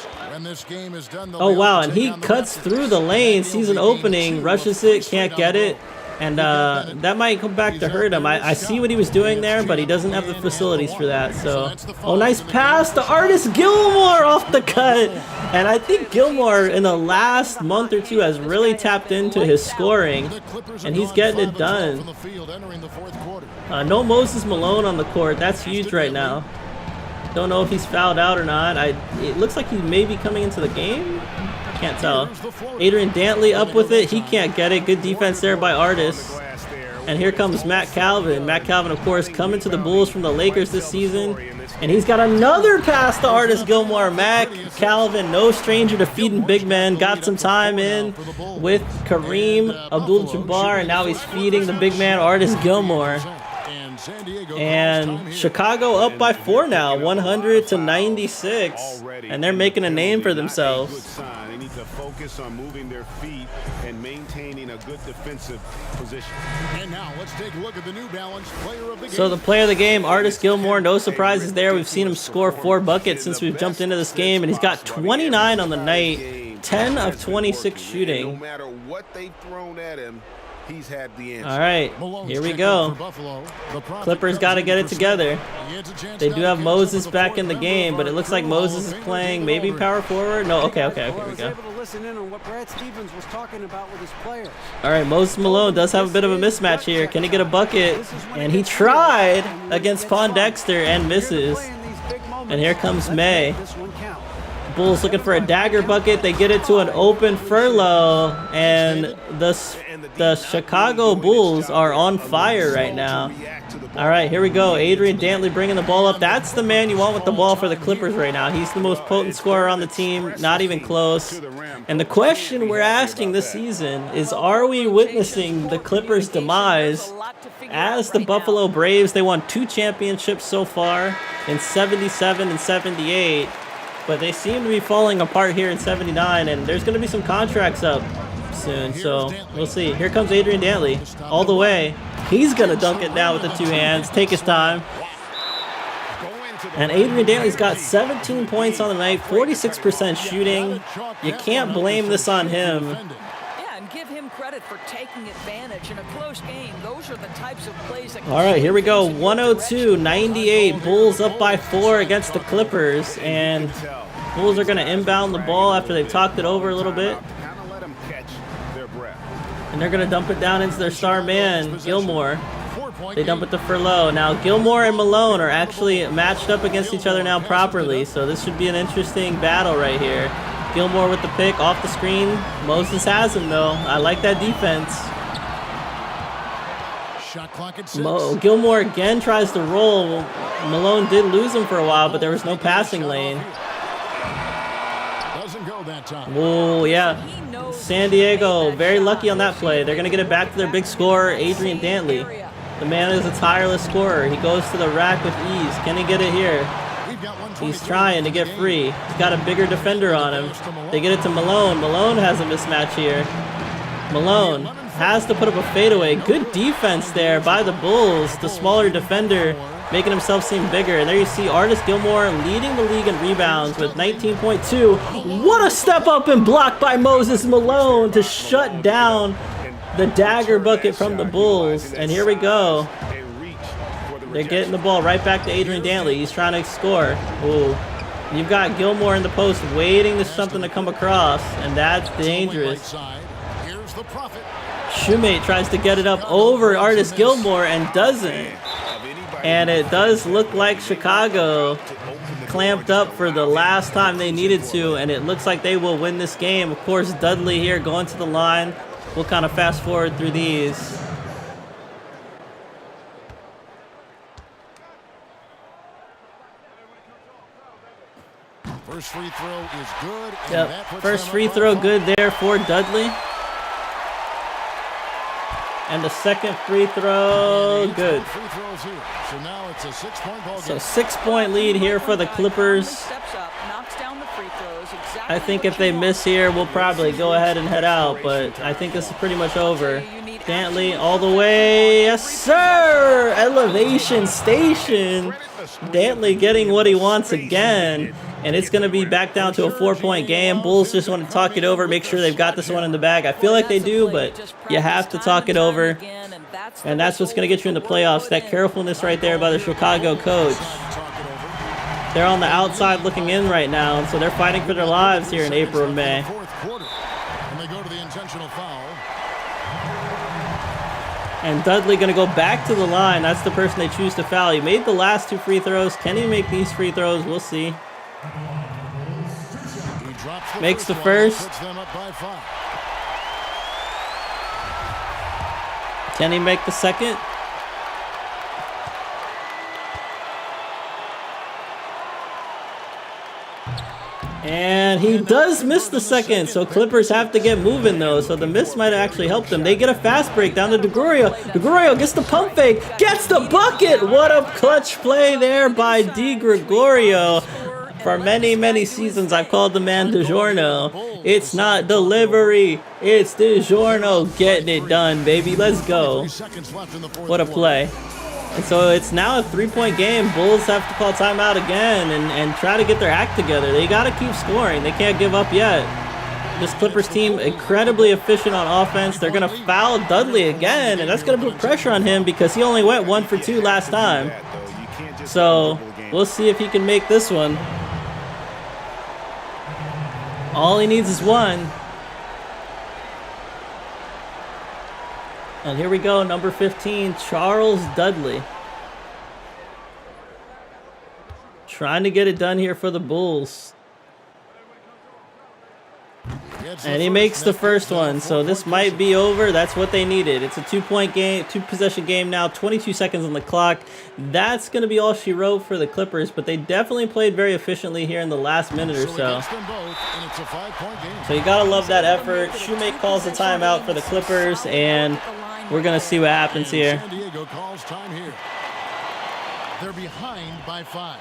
Oh wow, and he cuts through the lane, sees an opening, rushes it, can't get it. And that might come back to hurt him. I see what he was doing there, but he doesn't have the facilities for that. So, oh, nice pass to Artis Gilmore off the cut. And I think Gilmore in the last month or two has really tapped into his scoring, and he's getting it done. No Moses Malone on the court. That's huge right now. Don't know if he's fouled out or not. It looks like he may be coming into the game. Can't tell. Adrian Dantley up with it. He can't get it. Good defense there by Artis. And here comes Matt Calvin. Matt Calvin, of course, coming to the Bulls from the Lakers this season. And he's got another pass to Artis Gilmore. Matt Calvin, no stranger to feeding big men. Got some time in with Kareem Abdul-Jabbar. And now he's feeding the big man, Artis Gilmore. And Chicago up by 4 now, 100-96, and they're making a name for themselves. They need to focus on moving their feet and maintaining a good defensive position. And now let's take a look at the New Balance player of the game. So the player of the game, Artis Gilmore, no surprises there. We've seen him score 4 buckets since we've jumped into this game, and he's got 29 on the night, 10 of 26 shooting. No matter what they've thrown at him, he's had the answer. All right, here we go. Clippers got to get it together. They do have Moses back in the game, but it looks like Moses is playing maybe power forward. No, okay, here we go. All right, Moses Malone does have a bit of a mismatch here. Can he get a bucket? And he tried against Pondexter and misses. And here comes May. Bulls looking for a dagger bucket. They get it to an open Furlow, and the Chicago Bulls are on fire right now. All right, here we go. Adrian Dantley bringing the ball up. That's the man you want with the ball for the Clippers right now. He's the most potent scorer on the team, not even close. And the question we're asking this season is, are we witnessing the Clippers' demise? As the Buffalo Braves, they won 2 championships so far in 77 and 78. But they seem to be falling apart here in 79, and there's going to be some contracts up soon, so we'll see. Here comes Adrian Dantley all the way. He's going to dunk it now with the 2 hands. Take his time. And Adrian Dantley's got 17 points on the night, 46% shooting. You can't blame this on him. Yeah, and give him credit for taking advantage in a close game. Those are the types of plays that... All right, here we go. 102-98. Bulls up by 4 against the Clippers, and Bulls are going to inbound the ball after they've talked it over a little bit. And they're going to dump it down into their star man, Gilmore. They dump it to Furlow. Now, Gilmore and Malone are actually matched up against each other now properly, so this should be an interesting battle right here. Gilmore with the pick off the screen. Moses has him, though. I like that defense. Shot clock at 6. Gilmore again tries to roll. Malone did lose him for a while, but there was no passing lane. Doesn't go that time. Oh, yeah. San Diego, very lucky on that play. They're going to get it back to their big scorer, Adrian Dantley. The man is a tireless scorer. He goes to the rack with ease. Can he get it here? He's trying to get free. He's got a bigger defender on him. They get it to Malone. Malone has a mismatch here. Malone has to put up a fadeaway. Good defense there by the Bulls. The smaller defender making himself seem bigger. And there you see Artis Gilmore leading the league in rebounds with 19.2. What a step up and block by Moses Malone to shut down the dagger bucket from the Bulls. And here we go. They're getting the ball right back to Adrian Dantley. He's trying to score. Ooh. You've got Gilmore in the post waiting for something to come across, and that's dangerous. Shoemate tries to get it up over Artis Gilmore and doesn't. And it does look like Chicago clamped up for the last time they needed to, and it looks like they will win this game. Of course, Dudley here going to the line. We'll kind of fast forward through these. First free throw is good. Yep. First free throw good there for Dudley. And the second free throw, good. So now it's a 6-point ball game. So 6-point lead here for the Clippers. I think if they miss here, we'll probably go ahead and head out, but I think this is pretty much over. Dantley all the way. Yes, sir! Elevation station. Dantley getting what he wants again. And it's going to be back down to a 4-point game. Bulls just want to talk it over, make sure they've got this one in the bag. I feel like they do, but you have to talk it over. And that's what's going to get you in the playoffs. That carefulness right there by the Chicago coach. They're on the outside looking in right now, and so they're fighting for their lives here in April and May. And they go to the intentional foul. And Dudley going to go back to the line. That's the person they choose to foul. He made the last 2 free throws. Can he make these free throws? We'll see. Makes the first. Can he make the second? And he does miss the second, so Clippers have to get moving though, so the miss might actually help them. They get a fast break down to DeGregorio. DeGregorio gets the pump fake, gets the bucket! What a clutch play there by DeGregorio. For many, many seasons, I've called the man DiGiorno. It's not delivery, it's DiGiorno getting it done, baby. Let's go. What a play. And so it's now a 3-point game. Bulls have to call timeout again and try to get their act together. They got to keep scoring. They can't give up yet. This Clippers team incredibly efficient on offense. They're going to foul Dudley again, and that's going to put pressure on him because he only went 1 for 2 last time. So we'll see if he can make this one. All he needs is one. And here we go, number 15, Charles Dudley. Trying to get it done here for the Bulls. And he makes the first one, so this might be over. That's what they needed. It's a 2-point game, 2-possession game now, 22 seconds on the clock. That's going to be all she wrote for the Clippers, but they definitely played very efficiently here in the last minute or so. So you got to love that effort. Shoemake calls the timeout for the Clippers, and we're going to see what happens here. San Diego calls time here. They're behind by 5.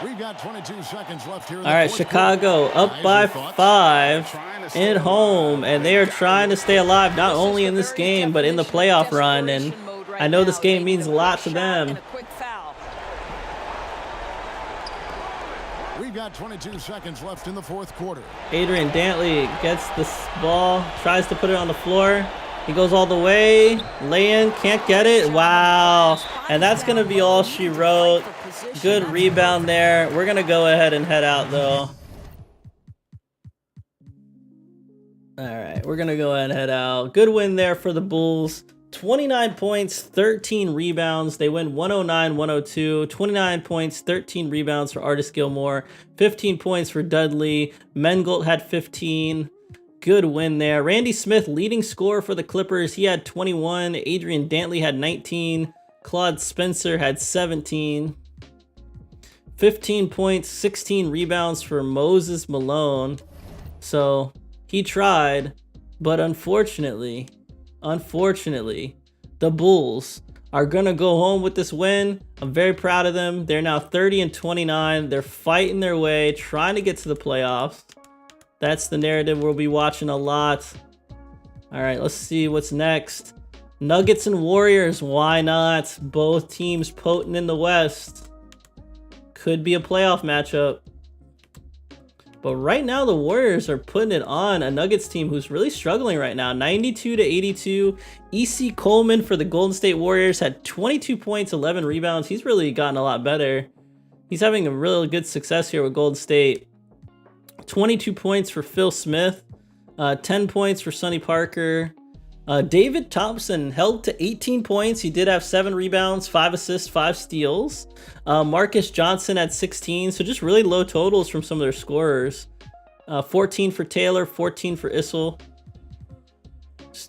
We've got 22 seconds left here. All right, Chicago up by 5 at home, and they are trying to stay alive not only in this game but in the playoff run. And I know this game means a lot to them. We've got 22 seconds left in the fourth quarter. Adrian Dantley gets this ball, tries to put it on the floor. He goes all the way. Lay-in, can't get it. Wow. And that's going to be all she wrote. Good rebound there. We're going to go ahead and head out, though. All right, we're going to go ahead and head out. Good win there for the Bulls. 29 points, 13 rebounds. They win 109-102. 29 points, 13 rebounds for Artis Gilmore. 15 points for Dudley. Mengold had 15. Good win there. Randy Smith, leading scorer for the Clippers. He had 21. Adrian Dantley had 19. Claude Spencer had 17. 15 points, 16 rebounds for Moses Malone. So he tried, but unfortunately, the Bulls are going to go home with this win. I'm very proud of them. They're now 30-29. They're fighting their way, trying to get to the playoffs. That's the narrative we'll be watching a lot. All right, let's see what's next. Nuggets and Warriors, why not? Both teams potent in the West. Could be a playoff matchup. But right now, the Warriors are putting it on a Nuggets team who's really struggling right now. 92-82. E.C. Coleman for the Golden State Warriors had 22 points, 11 rebounds. He's really gotten a lot better. He's having a really good success here with Golden State. 22 points for Phil Smith, 10 points for Sonny Parker. David Thompson held to 18 points. He did have 7 rebounds, 5 assists, 5 steals. Marcus Johnson had 16, so just really low totals from some of their scorers. 14 for Taylor, 14 for Issel.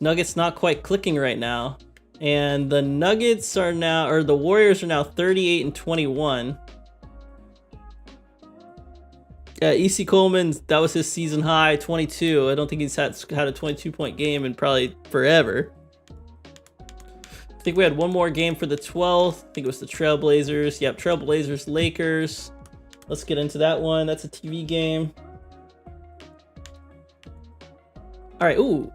Nuggets not quite clicking right now. And the Nuggets are now, or the Warriors are now 38-21. E.C. Coleman, that was his season high, 22. I don't think he's had a 22-point game in probably forever. I think we had one more game for the 12th. I think it was the Trailblazers. Yep, Trailblazers, Lakers. Let's get into that one. That's a TV game. All right, ooh,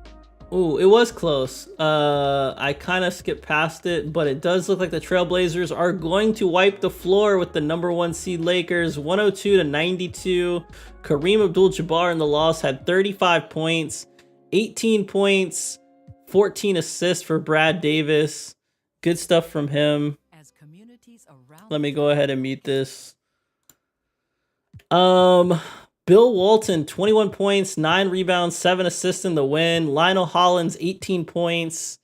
it was close. I kind of skipped past it, but it does look like the Trailblazers are going to wipe the floor with the number 1 seed Lakers, 102-92. Kareem Abdul-Jabbar in the loss had 35 points, 18 points, 14 assists for Brad Davis. Good stuff from him. Let me go ahead and mute this. Bill Walton, 21 points, 9 rebounds, 7 assists in the win. Lionel Hollins, 18 points.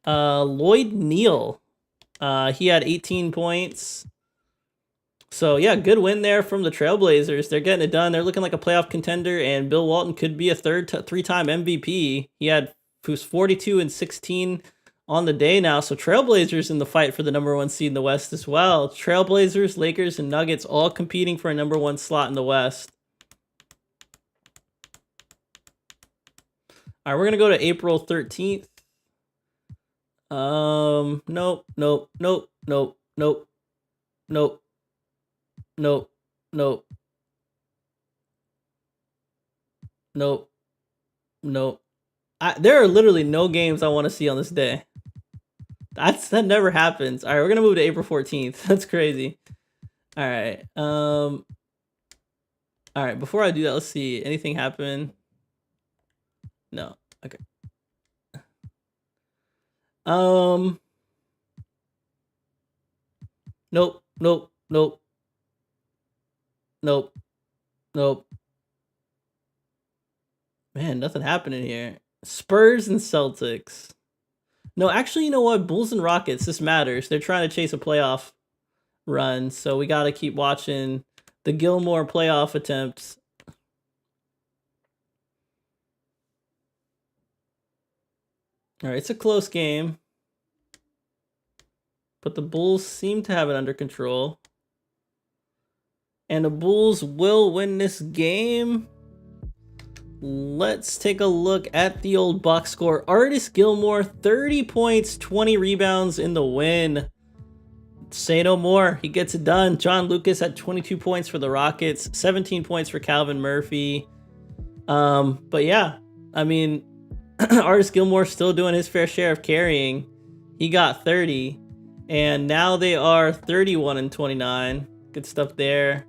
Lloyd Neal, he had 18 points. So, yeah, good win there from the Trailblazers. They're getting it done. They're looking like a playoff contender, and Bill Walton could be a three-time MVP. He was 42 and 16 on the day now. So Trailblazers in the fight for the #1 seed in the West as well. Trailblazers, Lakers, and Nuggets all competing for a #1 slot in the West. All right, we're going to go to April 13th. Nope, nope, nope, nope, nope, nope, nope, nope, nope, nope. There are literally no games I want to see on this day. That never happens. All right, we're going to move to April 14th. That's crazy. All right. All right, before I do that, let's see. Anything happen? No. Okay. Nope, nope, nope. Nope. Nope. Man, nothing happening here. Spurs and Celtics. No, actually, you know what? Bulls and Rockets, this matters. They're trying to chase a playoff run, so we got to keep watching the Gilmore playoff attempts. All right, it's a close game, but the Bulls seem to have it under control. And the Bulls will win this game. Let's take a look at the old box score. Artis Gilmore, 30 points, 20 rebounds in the win. Say no more. He gets it done. John Lucas had 22 points for the Rockets, 17 points for Calvin Murphy. But yeah, I mean, Artis Gilmore still doing his fair share of carrying. He got 30, and now they are 31 and 29. Good stuff there.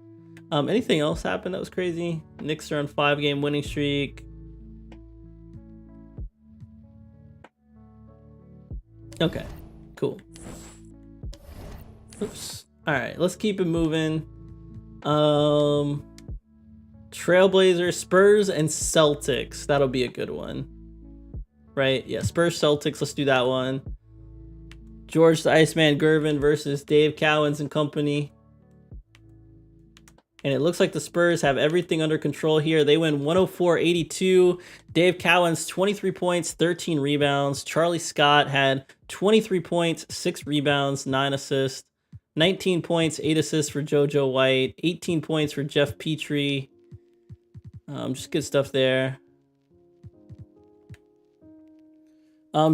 Anything else happened that was crazy? Knicks are on 5-game winning streak. Okay, cool. Oops. All right, let's keep it moving. Trailblazers, Spurs, and Celtics. That'll be a good one. Right? Yeah, Spurs, Celtics. Let's do that one. George the Iceman Gervin versus Dave Cowens and company. And it looks like the Spurs have everything under control here. They win 104-82. Dave Cowens, 23 points, 13 rebounds. Charlie Scott had 23 points, 6 rebounds, 9 assists. 19 points, 8 assists for JoJo White. 18 points for Jeff Petrie. Just good stuff there.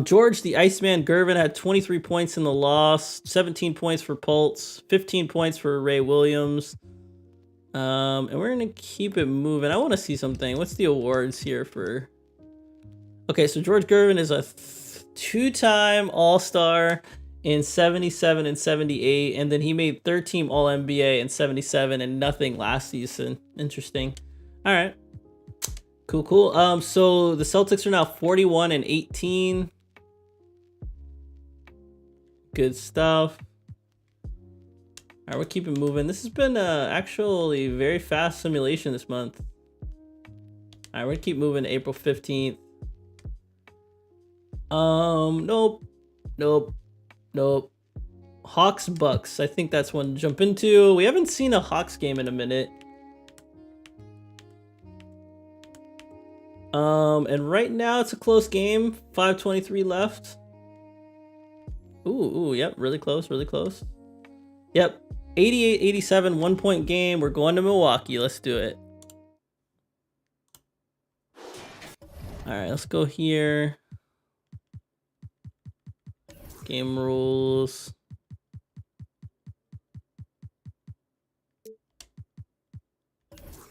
George the Iceman Gervin had 23 points in the loss. 17 points for Pultz. 15 points for Ray Williams. And we're going to keep it moving. I want to see something. What's the awards here for... Okay, so George Gervin is a 2-time All-Star in 77 and 78, and then he made 13 All-NBA in 77 and nothing last season. Interesting. All right. Cool, cool. So the Celtics are now 41 and 18. Good stuff. All right, we're keeping moving. This has been actually very fast simulation this month. All right, we're gonna keep moving to April 15th. Nope. Hawks Bucks. I think that's one to jump into. We haven't seen a Hawks game in a minute. And right now it's a close game. 5:23 left. Ooh, yep, really close, really close. Yep, 88-87, 1-point game. We're going to Milwaukee. Let's do it. All right, let's go here. Game rules.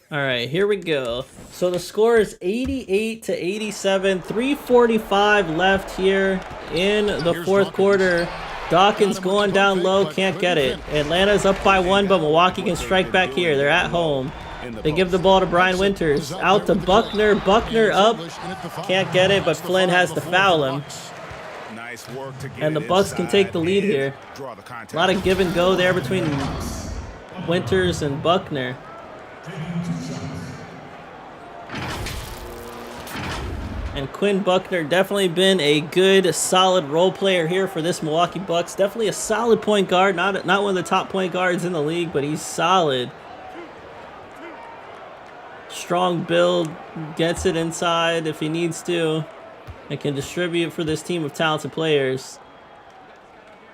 All right, here we go. So the score is 88-87, 3:45 left here in the fourth quarter. Dawkins going down low, can't get it. Atlanta's up by 1, but Milwaukee can strike back here. They're at home. They give the ball to Brian Winters. Out to Buckner. Buckner up. Can't get it, but Flynn has to foul him. And the Bucks can take the lead here. A lot of give and go there between Winters and Buckner. And Quinn Buckner definitely been a good, solid role player here for this Milwaukee Bucks. Definitely a solid point guard. Not one of the top point guards in the league, but he's solid. Strong build, gets it inside if he needs to, and can distribute for this team of talented players.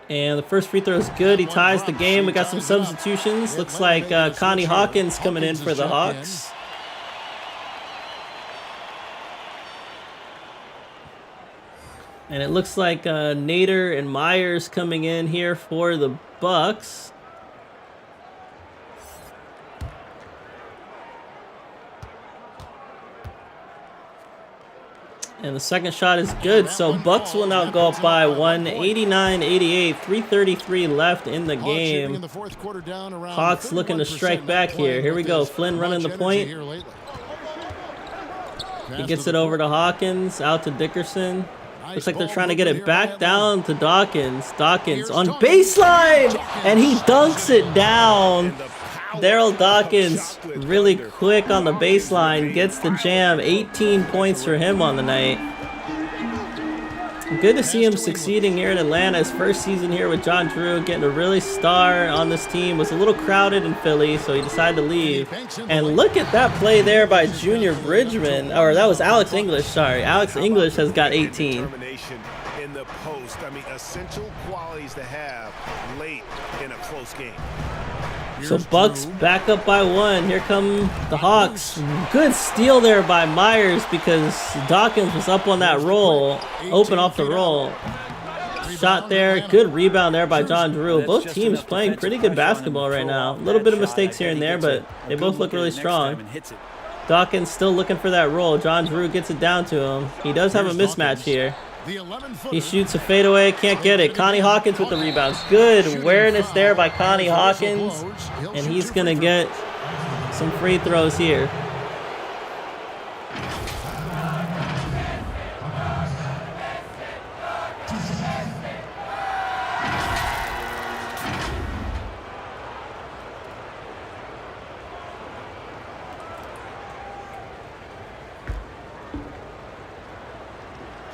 And the first free throw is good. He ties the game. We got some substitutions. Looks like Connie Hawkins coming in for the Hawks. And it looks like Nader and Myers coming in here for the Bucks. And the second shot is good, so Bucks will now go up by 189-88, 3:33 left in the game. Hawks looking to strike back here. Here we go, Flynn running the point. He gets it over to Hawkins, out to Dickerson. Looks like they're trying to get it back down to Dawkins. Dawkins on baseline, and he dunks it down. Daryl Dawkins really quick on the baseline, gets the jam. 18 points for him on the night. Good to see him succeeding here in Atlanta. His first season here with John Drew, getting a really star on this team. Was a little crowded in Philly, so he decided to leave. And look at that play there by Junior Bridgman. Or that was Alex English, sorry. Alex English has got 18. In the post, I mean, essential qualities to have late in a close game. So Bucks back up by 1. Here come the Hawks. Good steal there by Myers because Dawkins was up on that roll. Open off the roll. Shot there. Good rebound there by John Drew. Both teams playing pretty good basketball right now. A little bit of mistakes here and there, but they both look really strong. Dawkins still looking for that roll. John Drew gets it down to him. He does have a mismatch here. He shoots a fadeaway, can't get it. Connie Hawkins with the rebounds. Good awareness there by Connie Hawkins. And he's going to get some free throws here.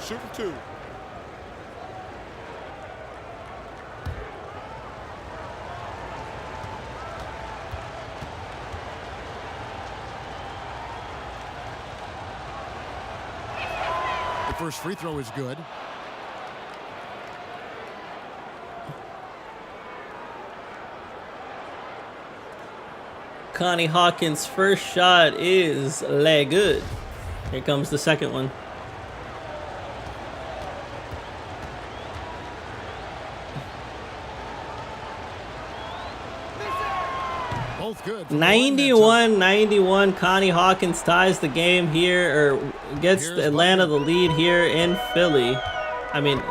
Shoot for 2. The first free throw is good. Connie Hawkins' first shot is good. Here comes the second one. Both good. 91-91. Connie Hawkins ties the game here, or gets Atlanta the lead here in Philly. I mean,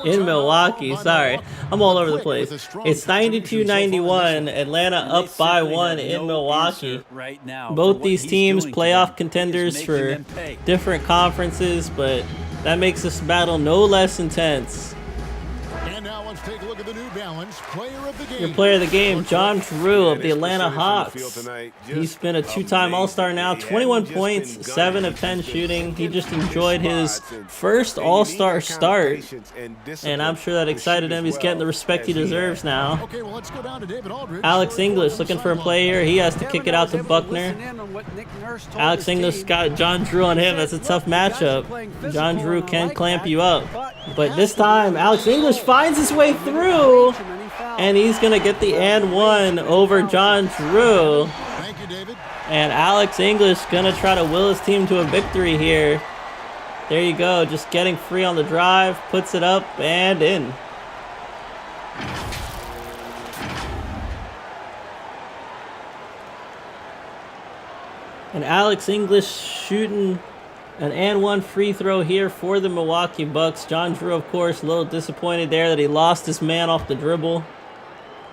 in Milwaukee. Sorry, I'm all over the place. It's 92-91. Atlanta up by 1 in Milwaukee. Both these teams playoff contenders for different conferences, but that makes this battle no less intense. And now let's take a look at the New Balance player of the game. Your player of the game, John Drew of the Atlanta Hawks. He's been a 2-time All-Star now, 21 points, 7 of 10 shooting. He just enjoyed his first All-Star start, and I'm sure that excited him. He's getting the respect he deserves now. Okay, well, let's go down to David Aldridge. Alex English looking for a play here. He has to kick it out to Buckner. Alex English got John Drew on him. That's a tough matchup. John Drew can clamp you up. But this time, Alex English finds his way through, and he's going to get the and 1 over John Drew. Thank you, David. And Alex English going to try to will his team to a victory here. There you go, just getting free on the drive, puts it up and in. And Alex English shooting an and 1 free throw here for the Milwaukee Bucks. John Drew, of course, a little disappointed there that he lost his man off the dribble.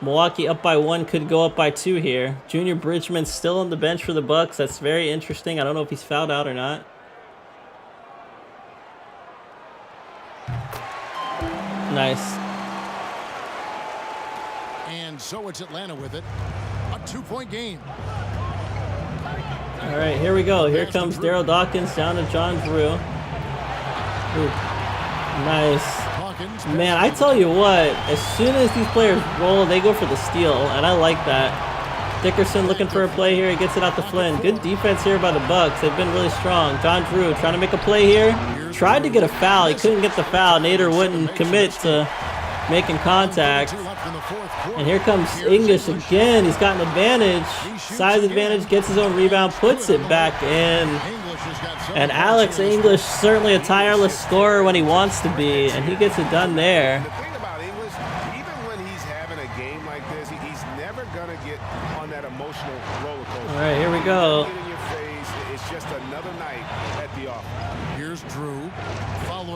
Milwaukee up by 1, could go up by 2 here. Junior Bridgman still on the bench for the Bucks. That's very interesting. I don't know if he's fouled out or not. Nice. And so it's Atlanta with it. A 2-point game. All right, here we go. Here comes Daryl Dawkins down to John Drew. Ooh, nice. Man, I tell you what, as soon as these players roll, they go for the steal, and I like that. Dickerson looking for a play here. He gets it out to Flynn. Good defense here by the Bucks. They've been really strong. John Drew trying to make a play here. Tried to get a foul. He couldn't get the foul. Nader wouldn't commit to making contact. And here comes English again. He's got an advantage. Size advantage, gets his own rebound, puts it back in. And Alex English, certainly a tireless scorer when he wants to be, and he gets it done there. The thing about English, even when he's having a game like this, he's never going to get on that emotional roller coaster. All right, here we go. Get in your face. It's just another night at the office. Here's Drew.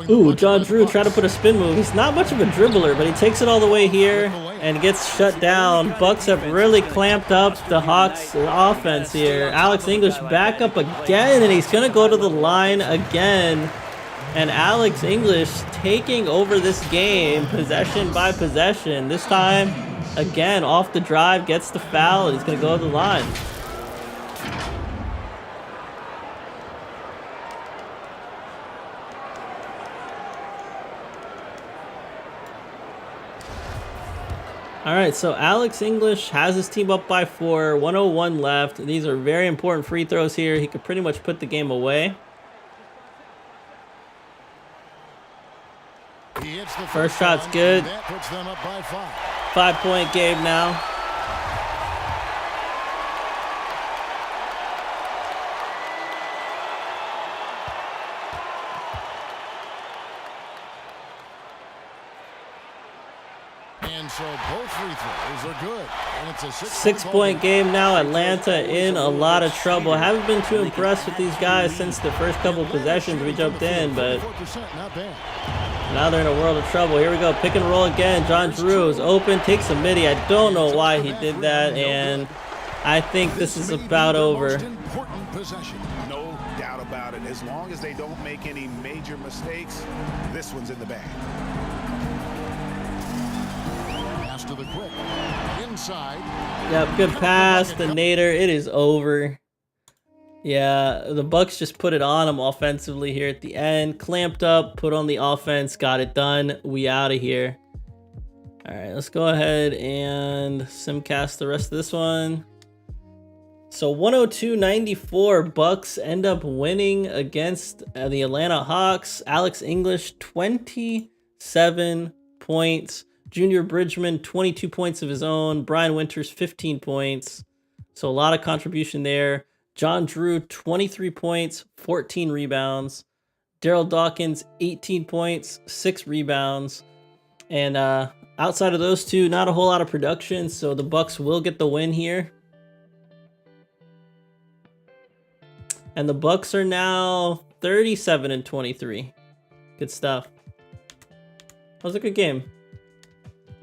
Ooh, John Drew trying to put a spin move. He's not much of a dribbler, but he takes it all the way here and gets shut down. Bucks have really clamped up the Hawks offense here. Alex English back up again, and he's going to go to the line again. And Alex English taking over this game, possession by possession. This time, again, off the drive, gets the foul, and he's going to go to the line. All right, so Alex English has his team up by 4, 1:01 left. These are very important free throws here. He could pretty much put the game away. First shot's good. 5-point game now. So both free throws are good. And it's a 6-point game now. Atlanta in a lot of trouble. Haven't been too impressed with these guys since the first couple possessions we jumped in, but now they're in a world of trouble. Here we go. Pick and roll again. John Drew is open. Takes a midi. I don't know why he did that, and I think this is about over. No doubt about it. As long as they don't make any major mistakes, this one's in the bag. To the quick inside. Yep, good pass to Nader. It is over. Yeah, the Bucks just put it on him offensively here at the end. Clamped up, put on the offense, got it done. We out of here. All right, let's go ahead and simcast the rest of this one. So 102-94, Bucks end up winning against the Atlanta Hawks. Alex English, 27 points. Junior Bridgman, 22 points of his own. Brian Winters, 15 points. So a lot of contribution there. John Drew, 23 points, 14 rebounds. Daryl Dawkins, 18 points, 6 rebounds. And outside of those two, not a whole lot of production. So the Bucks will get the win here. And the Bucks are now 37-23. Good stuff. That was a good game.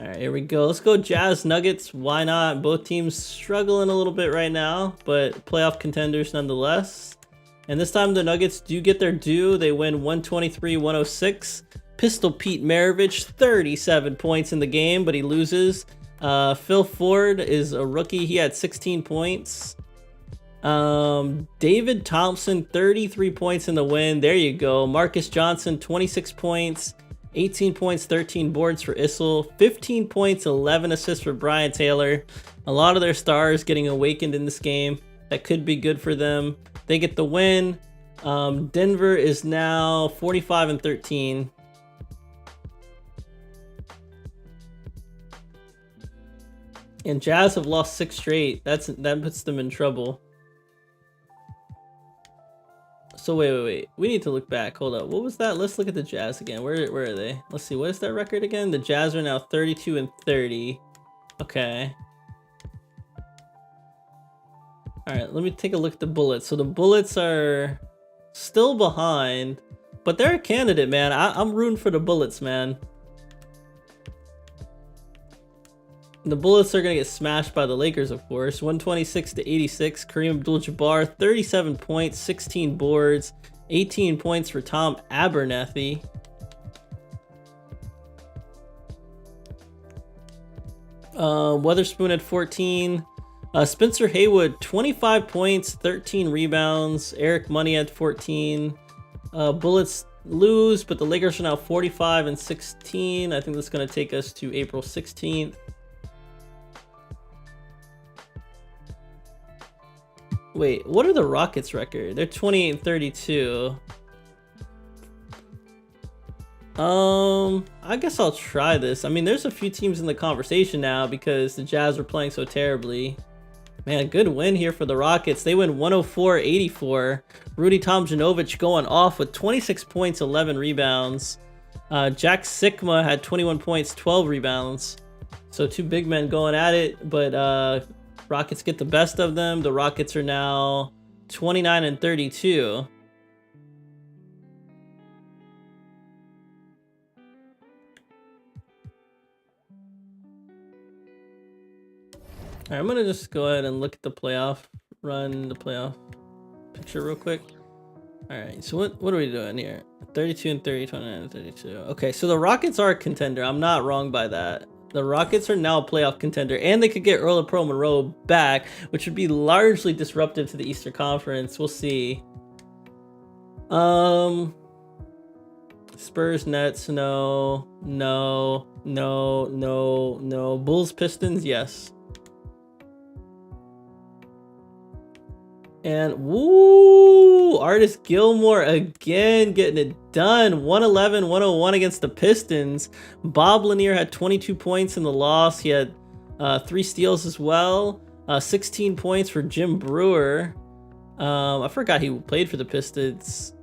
All right, here we go. Let's go Jazz Nuggets. Why not? Both teams struggling a little bit right now, but playoff contenders nonetheless. And this time the Nuggets do get their due. They win 123-106. Pistol Pete Maravich, 37 points in the game, but he loses. Phil Ford is a rookie. He had 16 points. David Thompson, 33 points in the win. There you go. Marcus Johnson, 26 points. 18 points, 13 boards for Issel, 15 points, 11 assists for Brian Taylor. A lot of their stars getting awakened in this game. That could be good for them. They get the win. Denver is now 45-13. And Jazz have lost 6 straight. That puts them in trouble. So wait. We need to look back. Hold up. What was that? Let's look at the Jazz again. Where are they? Let's see. What is their record again? The Jazz are now 32-30. Okay. All right. Let me take a look at the Bullets. So the Bullets are still behind, but they're a candidate, man. I'm rooting for the Bullets, man. The Bullets are going to get smashed by the Lakers, of course. 126-86. Kareem Abdul-Jabbar, 37 points, 16 boards, 18 points for Tom Abernathy. Weatherspoon had 14. Spencer Haywood, 25 points, 13 rebounds. Eric Money had 14. Bullets lose, but the Lakers are now 45-16. I think that's going to take us to April 16th. Wait, what are the Rockets' record? They're 28-32. I guess I'll try this. I mean, there's a few teams in the conversation now because the Jazz were playing so terribly. Man, good win here for the Rockets. They win 104-84. Rudy Tomjanovich going off with 26 points, 11 rebounds. Jack Sikma had 21 points, 12 rebounds. So two big men going at it, but Rockets get the best of them. The Rockets are now 29-32. All right, I'm gonna just go ahead and look at the playoff picture real quick. All right, so what are we doing here? 32-30, 29-32. Okay, so the Rockets are a contender. I'm not wrong by that. The Rockets are now a playoff contender, and they could get Earl Pro Monroe back, which would be largely disruptive to the Eastern Conference. We'll see. Spurs, Nets, no. Bulls, Pistons, yes. And woo, Artis Gilmore again getting it done. 111-101 against the Pistons. Bob Lanier had 22 points in the loss. He had 3 steals as well. 16 points for Jim Brewer. I forgot he played for the Pistons.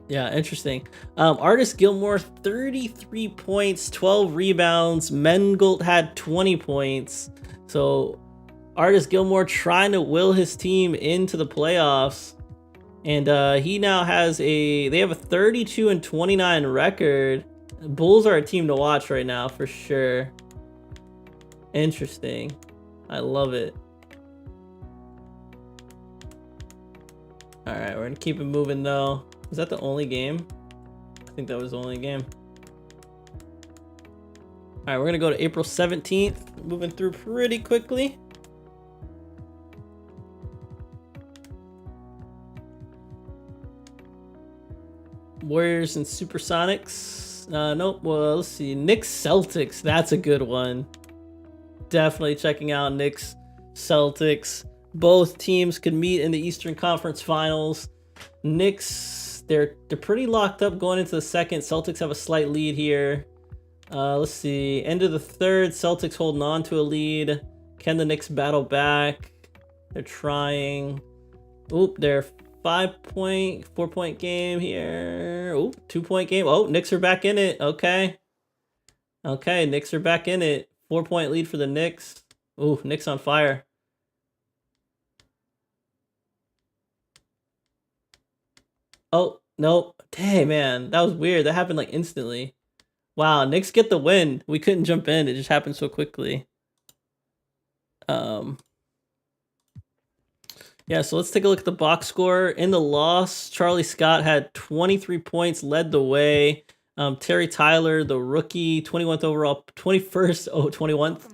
Yeah, interesting. Artis Gilmore, 33 points, 12 rebounds. Mengold had 20 points. So Artis Gilmore trying to will his team into the playoffs. And he now has they have a 32-29 record. Bulls are a team to watch right now for sure. Interesting. I love it. All right, we're gonna keep it moving though. Was that the only game? I think that was the only game. All right, we're gonna go to April 17th. Moving through pretty quickly. Warriors and Supersonics. Nope. Well, let's see. Knicks Celtics. That's a good one. Definitely checking out Knicks Celtics. Both teams could meet in the Eastern Conference Finals. Knicks, they're pretty locked up going into the second. Celtics have a slight lead here. Let's see. End of the third. Celtics holding on to a lead. Can the Knicks battle back? They're trying. Oop, they're 4-point game here. Oh, 2-point game. Oh, Knicks are back in it. Okay. Okay, Knicks are back in it. 4-point lead for the Knicks. Ooh, Knicks on fire. Oh, no. Dang, man. That was weird. That happened like instantly. Wow, Knicks get the win. We couldn't jump in. It just happened so quickly. Yeah, so let's take a look at the box score. In the loss, Charlie Scott had 23 points, led the way. Terry Tyler, the rookie, 21st overall, 21st, oh, 21th.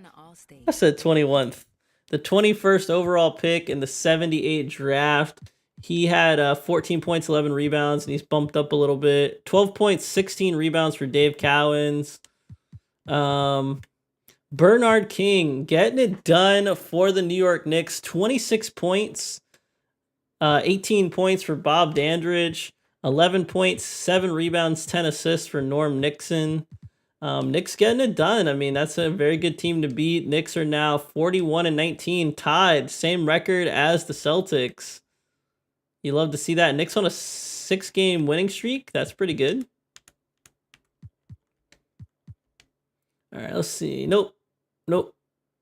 I said 21st. The 21st overall pick in the 78 draft. He had 14 points, 11 rebounds, and he's bumped up a little bit. 12 points, 16 rebounds for Dave Cowens. Bernard King getting it done for the New York Knicks. 26 points, 18 points for Bob Dandridge, 11 points, 7 rebounds, 10 assists for Norm Nixon. Knicks getting it done. I mean, that's a very good team to beat. Knicks are now 41-19, tied, same record as the Celtics. You love to see that. Knicks on a 6-game winning streak. That's pretty good. All right, let's see. Nope.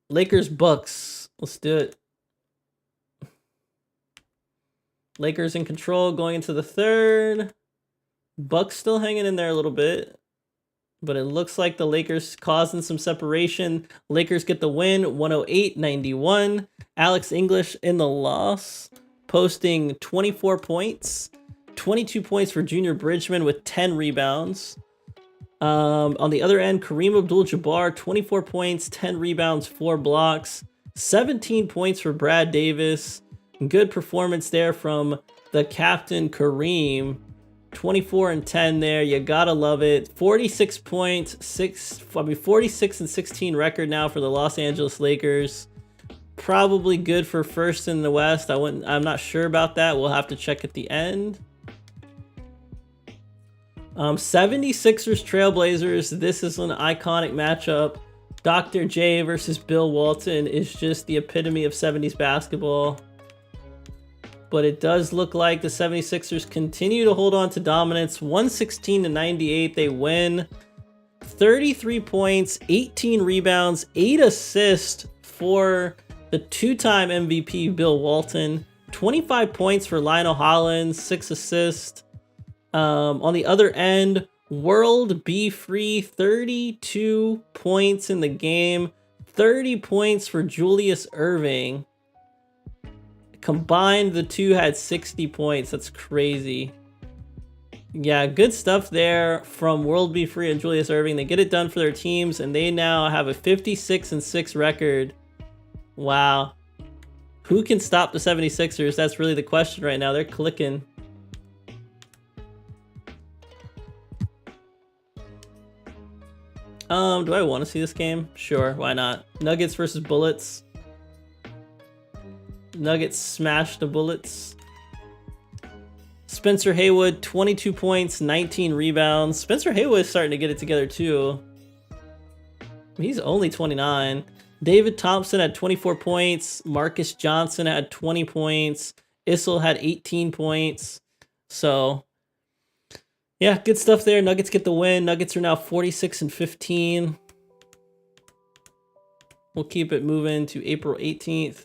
Lakers, Bucks. Let's do it. Lakers in control going into the third. Bucks still hanging in there a little bit. But it looks like the Lakers causing some separation. Lakers get the win, 108-91. Alex English in the loss, posting 24 points. 22 points for Junior Bridgman with 10 rebounds. On the other end, Kareem Abdul-Jabbar, 24 points, 10 rebounds, 4 blocks, 17 points for Brad Davis. Good performance there from the captain, Kareem. 24 and 10 there. You gotta love it. 46 points, 46 and 16 record now for the Los Angeles Lakers. Probably good for first in the West. I'm not sure about that. We'll have to check at the end. 76ers Trailblazers. This is an iconic matchup. Dr. J versus Bill Walton is just the epitome of 70s basketball. But it does look like the 76ers continue to hold on to dominance. 116-98, they win. 33 points, 18 rebounds, 8 assists for the two-time MVP Bill Walton. 25 points for Lionel Hollins, 6 assists. On the other end, World B. Free, 32 points in the game. 30 points for Julius Erving. Combined, the two had 60 points. That's crazy. Yeah, good stuff there from World B. Free and Julius Erving. They get it done for their teams, and they now have a 56-6 record. Wow. Who can stop the 76ers? That's really the question right now. They're clicking. Do I want to see this game? Sure, why not? Nuggets versus Bullets. Nuggets smash the Bullets. Spencer Haywood, 22 points, 19 rebounds. Spencer Haywood is starting to get it together too. He's only 29. David Thompson had 24 points. Marcus Johnson had 20 points. Issel had 18 points. So, yeah, good stuff there. Nuggets get the win. Nuggets are now 46-15. We'll keep it moving to April 18th.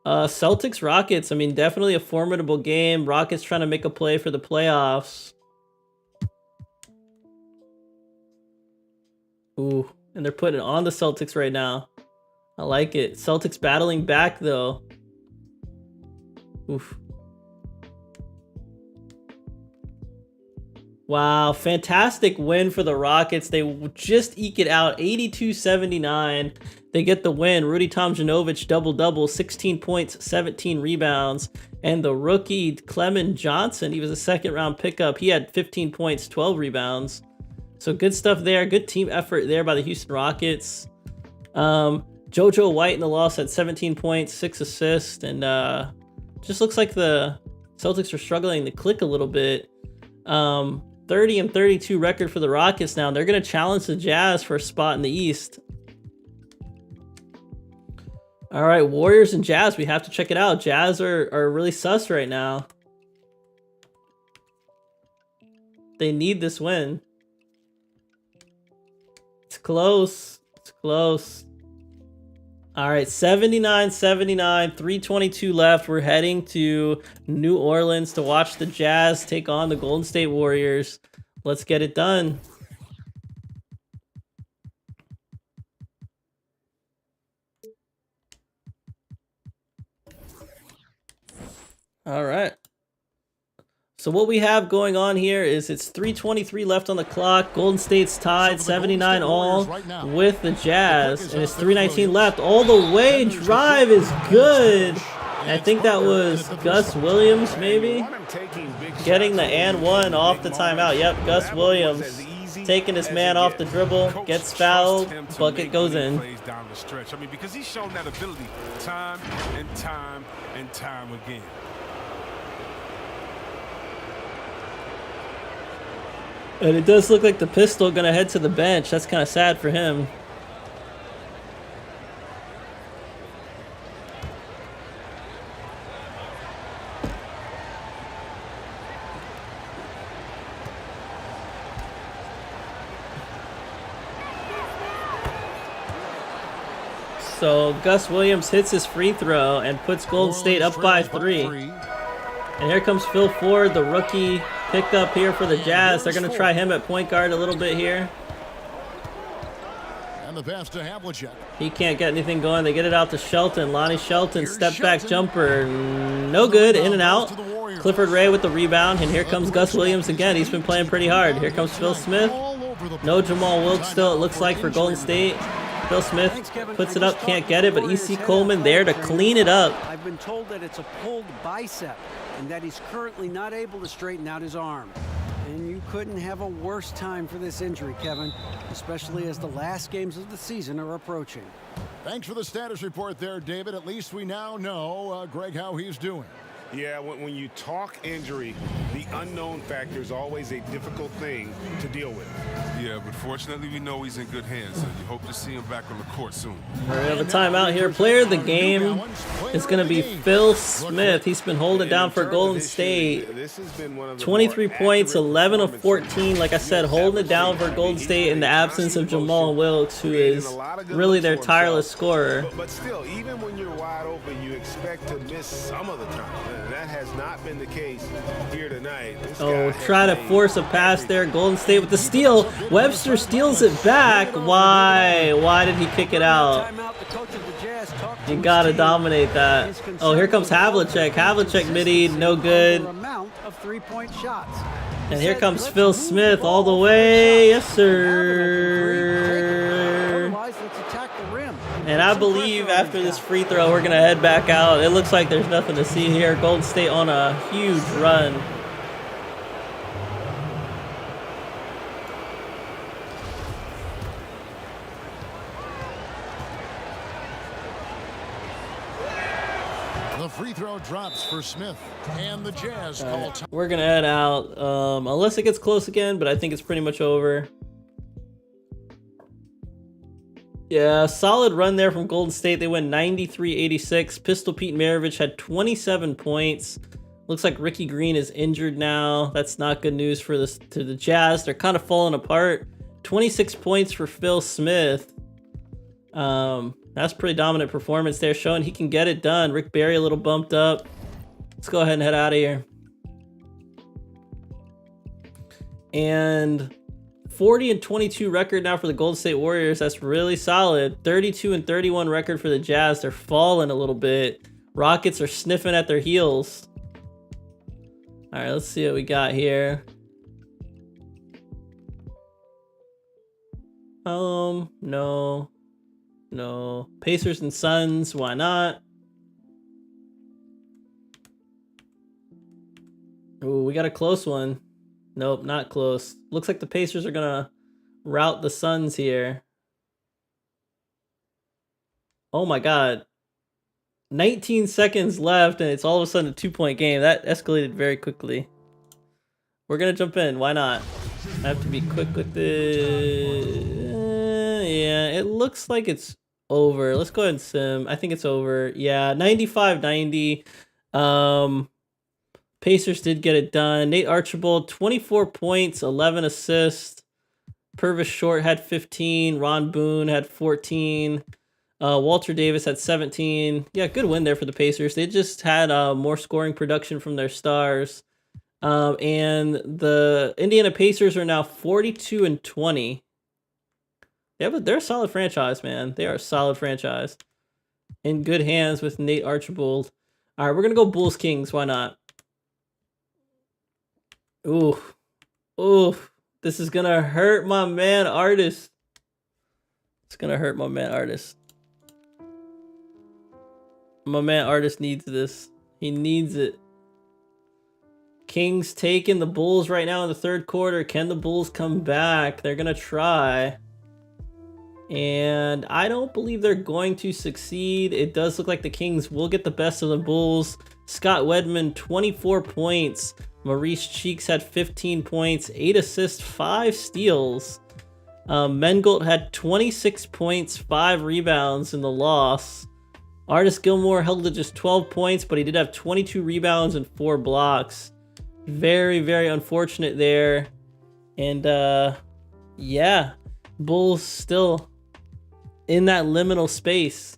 Celtics Rockets. I mean, definitely a formidable game. Rockets trying to make a play for the playoffs. Ooh, and they're putting it on the Celtics right now. I like it. Celtics battling back though. Oof. Wow, fantastic win for the Rockets. They just eke it out, 82-79. They get the win. Rudy Tomjanovich double-double, 16 points, 17 rebounds. And the rookie, Clement Johnson, he was a second-round pickup. He had 15 points, 12 rebounds. So good stuff there. Good team effort there by the Houston Rockets. JoJo White in the loss had 17 points, 6 assists. And just looks like the Celtics are struggling to click a little bit. 30-32 record for the Rockets now. They're going to challenge the Jazz for a spot in the East. All right, Warriors and Jazz. We have to check it out. Jazz are really sus right now. They need this win. It's close. It's close. All right, 79-79, 3:22 left. We're heading to New Orleans to watch the Jazz take on the Golden State Warriors. Let's get it done. All right. So what we have going on here is it's 3:23 left on the clock. Golden State's tied 79 all with the Jazz. And it's 3:19 left. All the way drive is good. I think that was Gus Williams maybe. Getting the and one off the timeout. Yep, Gus Williams taking his man off the dribble. Gets fouled. Bucket goes in. I mean, because he's shown that ability time and time and time again. And it does look like the Pistol gonna head to the bench. That's kind of sad for him. So Gus Williams hits his free throw and puts Golden State up by 3. And here comes Phil Ford, the rookie pickup here for the Jazz. They're going to try him at point guard a little bit here. And the pass to Havlicek. He can't get anything going. They get it out to Shelton. Lonnie Shelton, step back jumper. No good, in and out. Clifford Ray with the rebound. And here comes Gus Williams again. He's been playing pretty hard. Here comes Phil Smith. No Jamal Wilkes still, it looks like, for Golden State. Phil Smith puts it up, can't get it, but E.C. Coleman there to clean it up. I've been told that it's a pulled bicep and that he's currently not able to straighten out his arm. And you couldn't have a worse time for this injury, Kevin, especially as the last games of the season are approaching. Thanks for the status report there, David. At least we now know, Greg, how he's doing. Yeah, when you talk injury, the unknown factor is always a difficult thing to deal with. Yeah, but fortunately we know he's in good hands, so you hope to see him back on the court soon. All right, we have a timeout here. Player of the game is going to be Phil Smith. He's been holding down for Golden State. 23 points, 11 of 14. Like I said, holding it down for Golden State in the absence of Jamal Wilkes, who is really their tireless scorer. But still, even when you're wide open, you expect to miss some of the time. That has not been the case here tonight. Oh, try to force a pass there. Golden State with the steal. Webster steals it back. Why? Why did he kick it out? You gotta dominate that. Oh, here comes Havlicek. Havlicek midi, no good. And here comes Phil Smith all the way. Yes, sir. And I believe after this free throw, we're gonna head back out. It looks like there's nothing to see here. Golden State on a huge run. The free throw drops for Smith, and the Jazz call time. We're gonna head out, unless it gets close again, but I think it's pretty much over. Yeah, solid run there from Golden State. They went 93-86. Pistol Pete Maravich had 27 points. Looks like Ricky Green is injured now. That's not good news for the Jazz. They're kind of falling apart. 26 points for Phil Smith. That's pretty dominant performance there, showing he can get it done. Rick Barry a little bumped up. Let's go ahead and head out of here. And 40-22 record now for the Golden State Warriors. That's really solid. 32-31 record for the Jazz. They're falling a little bit. Rockets are sniffing at their heels. All right, let's see what we got here. No. Pacers and Suns, why not? Ooh, we got a close one. Nope, not close. Looks like the Pacers are gonna rout the Suns here. Oh my god. 19 seconds left and it's all of a sudden a 2-point game. That escalated very quickly. We're gonna jump in, why not? I have to be quick with this. Yeah, it looks like it's over. Let's go ahead and sim. I think it's over. Yeah, 95-90. Pacers did get it done. Nate Archibald, 24 points, 11 assists. Purvis Short had 15. Ron Boone had 14. Walter Davis had 17. Yeah, good win there for the Pacers. They just had more scoring production from their stars. And the Indiana Pacers are now 42-20. Yeah, but they're a solid franchise, man. They are a solid franchise. In good hands with Nate Archibald. All right, we're going to go Bulls Kings. Why not? Ooh. This is going to hurt my man Artis. It's going to hurt my man Artis. My man Artis needs this. He needs it. Kings taking the Bulls right now in the third quarter. Can the Bulls come back? They're going to try. And I don't believe they're going to succeed. It does look like the Kings will get the best of the Bulls. Scott Wedman, 24 points. Maurice Cheeks had 15 points, 8 assists, 5 steals. Mengold had 26 points, 5 rebounds in the loss. Artis Gilmore held to just 12 points, but he did have 22 rebounds and 4 blocks. Very, very unfortunate there. And yeah, Bulls still in that liminal space.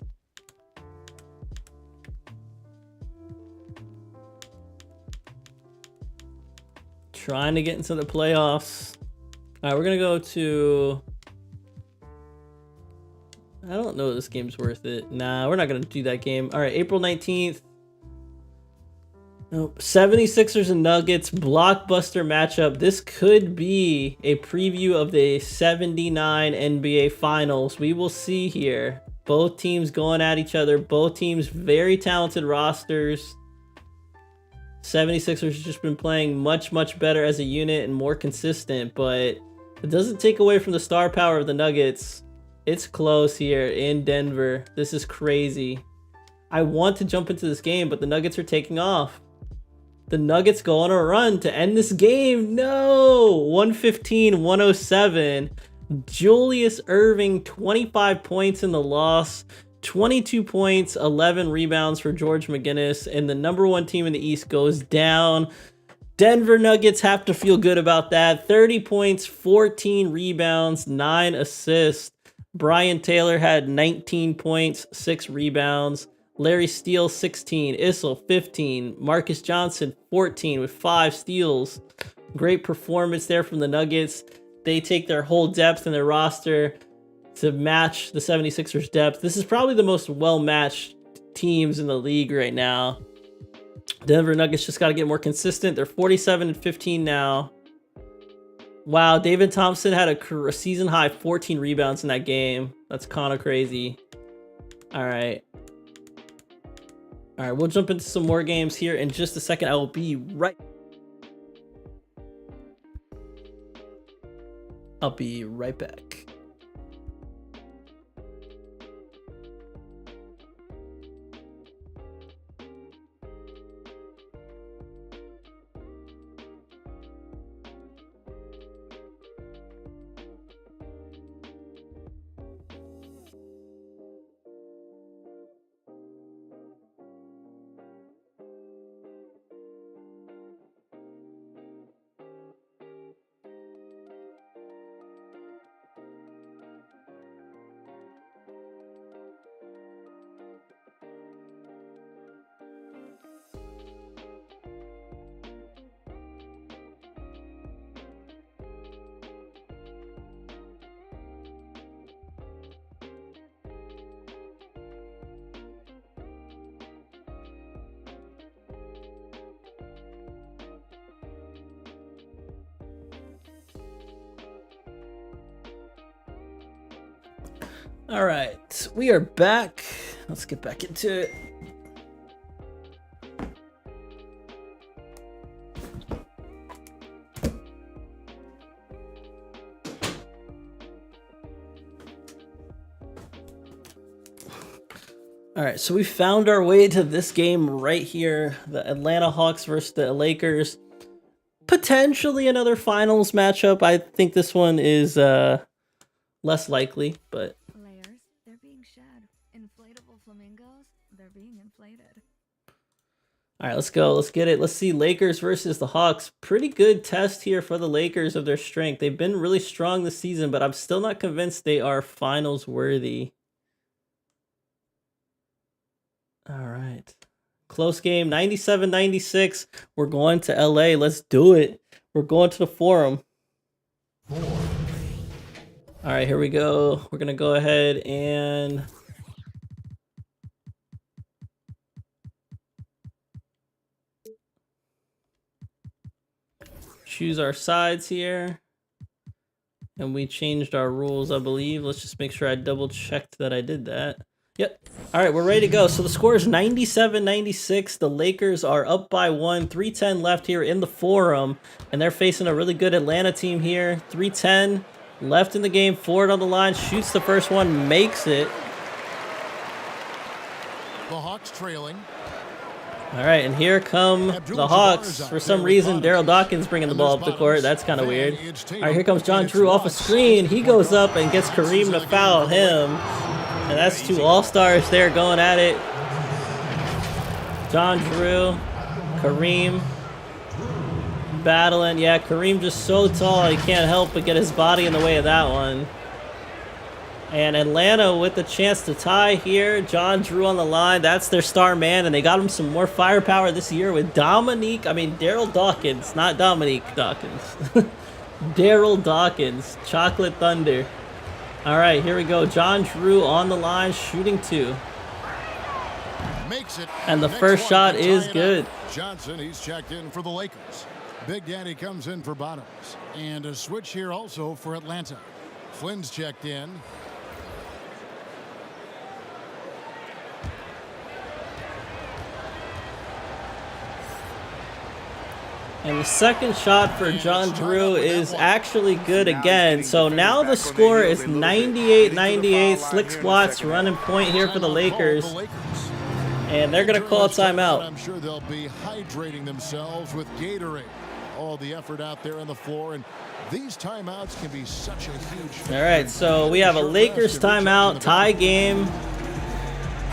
Trying to get into the playoffs. All right, we're going to go to... I don't know if this game's worth it. Nah, we're not going to do that game. All right, April 19th. Nope. 76ers and Nuggets, blockbuster matchup. This could be a preview of the 79 NBA Finals. We will see here. Both teams going at each other. Both teams very talented rosters. 76ers have just been playing much, much better as a unit and more consistent, but it doesn't take away from the star power of the Nuggets. It's close here in Denver. This is crazy. I want to jump into this game, but the Nuggets are taking off. The Nuggets go on a run to end this game. No! 115-107. Julius Erving, 25 points in the loss. 22 points, 11 rebounds for George McGinnis. And the #1 team in the East goes down. Denver Nuggets have to feel good about that. 30 points, 14 rebounds, 9 assists. Brian Taylor had 19 points, 6 rebounds. Larry Steele, 16. Issel, 15. Marcus Johnson, 14 with 5 steals. Great performance there from the Nuggets. They take their whole depth in their roster to match the 76ers depth. This is probably the most well-matched teams in the league right now. Denver Nuggets just got to get more consistent. They're 47-15 now. Wow, David Thompson had a season high 14 rebounds in that game. That's kind of crazy. All right, we'll jump into some more games here in just a second. I will be right back. All right, we are back. Let's get back into it. All right, so we found our way to this game right here, the Atlanta Hawks versus the Lakers. Potentially another finals matchup. I think this one is less likely, but They're being shed. Inflatable flamingos, they're being inflated. all right, let's go. Let's get it. Let's see Lakers versus the Hawks. Pretty good test here for the Lakers of their strength. They've been really strong this season, but I'm still not convinced they are finals worthy. All right. Close game, 97-96. We're going to LA. Let's do it. We're going to the Forum. All right, here we go. We're going to go ahead and choose our sides here. And we changed our rules, I believe. Let's just make sure I double checked that I did that. Yep. All right, we're ready to go. So the score is 97-96. The Lakers are up by 1. 3:10 left here in the Forum. And they're facing a really good Atlanta team here. 3:10 left in the game. Ford on the line. Shoots the first one. Makes it. The Hawks trailing. All right, and here come the Hawks. For some reason, Daryl Dawkins bringing the ball up the court. That's kind of weird. All right, here comes John Drew off a screen. He goes up and gets Kareem to foul him. And that's two all-stars there going at it. John Drew, Kareem battling. Yeah, Kareem just so tall, he can't help but get his body in the way of that one. And Atlanta with the chance to tie here. John Drew on the line. That's their star man, and they got him some more firepower this year with Daryl Dawkins, not Dominique Dawkins. Daryl Dawkins, Chocolate Thunder. All right, here we go. John Drew on the line, shooting 2. Makes it. And the first shot is good. Johnson, he's checked in for the Lakers. Big Daddy comes in for Bottoms. And a switch here also for Atlanta. Flynn's checked in. And the second shot for John Drew is actually good again. So now the score is 98-98. Slick Squats running point here for the Lakers. And they're going to call a timeout. I'm sure they'll be hydrating themselves with Gatorade. All the effort out there on the floor, and these timeouts can be such a huge. All right, so we have a Lakers timeout, tie game.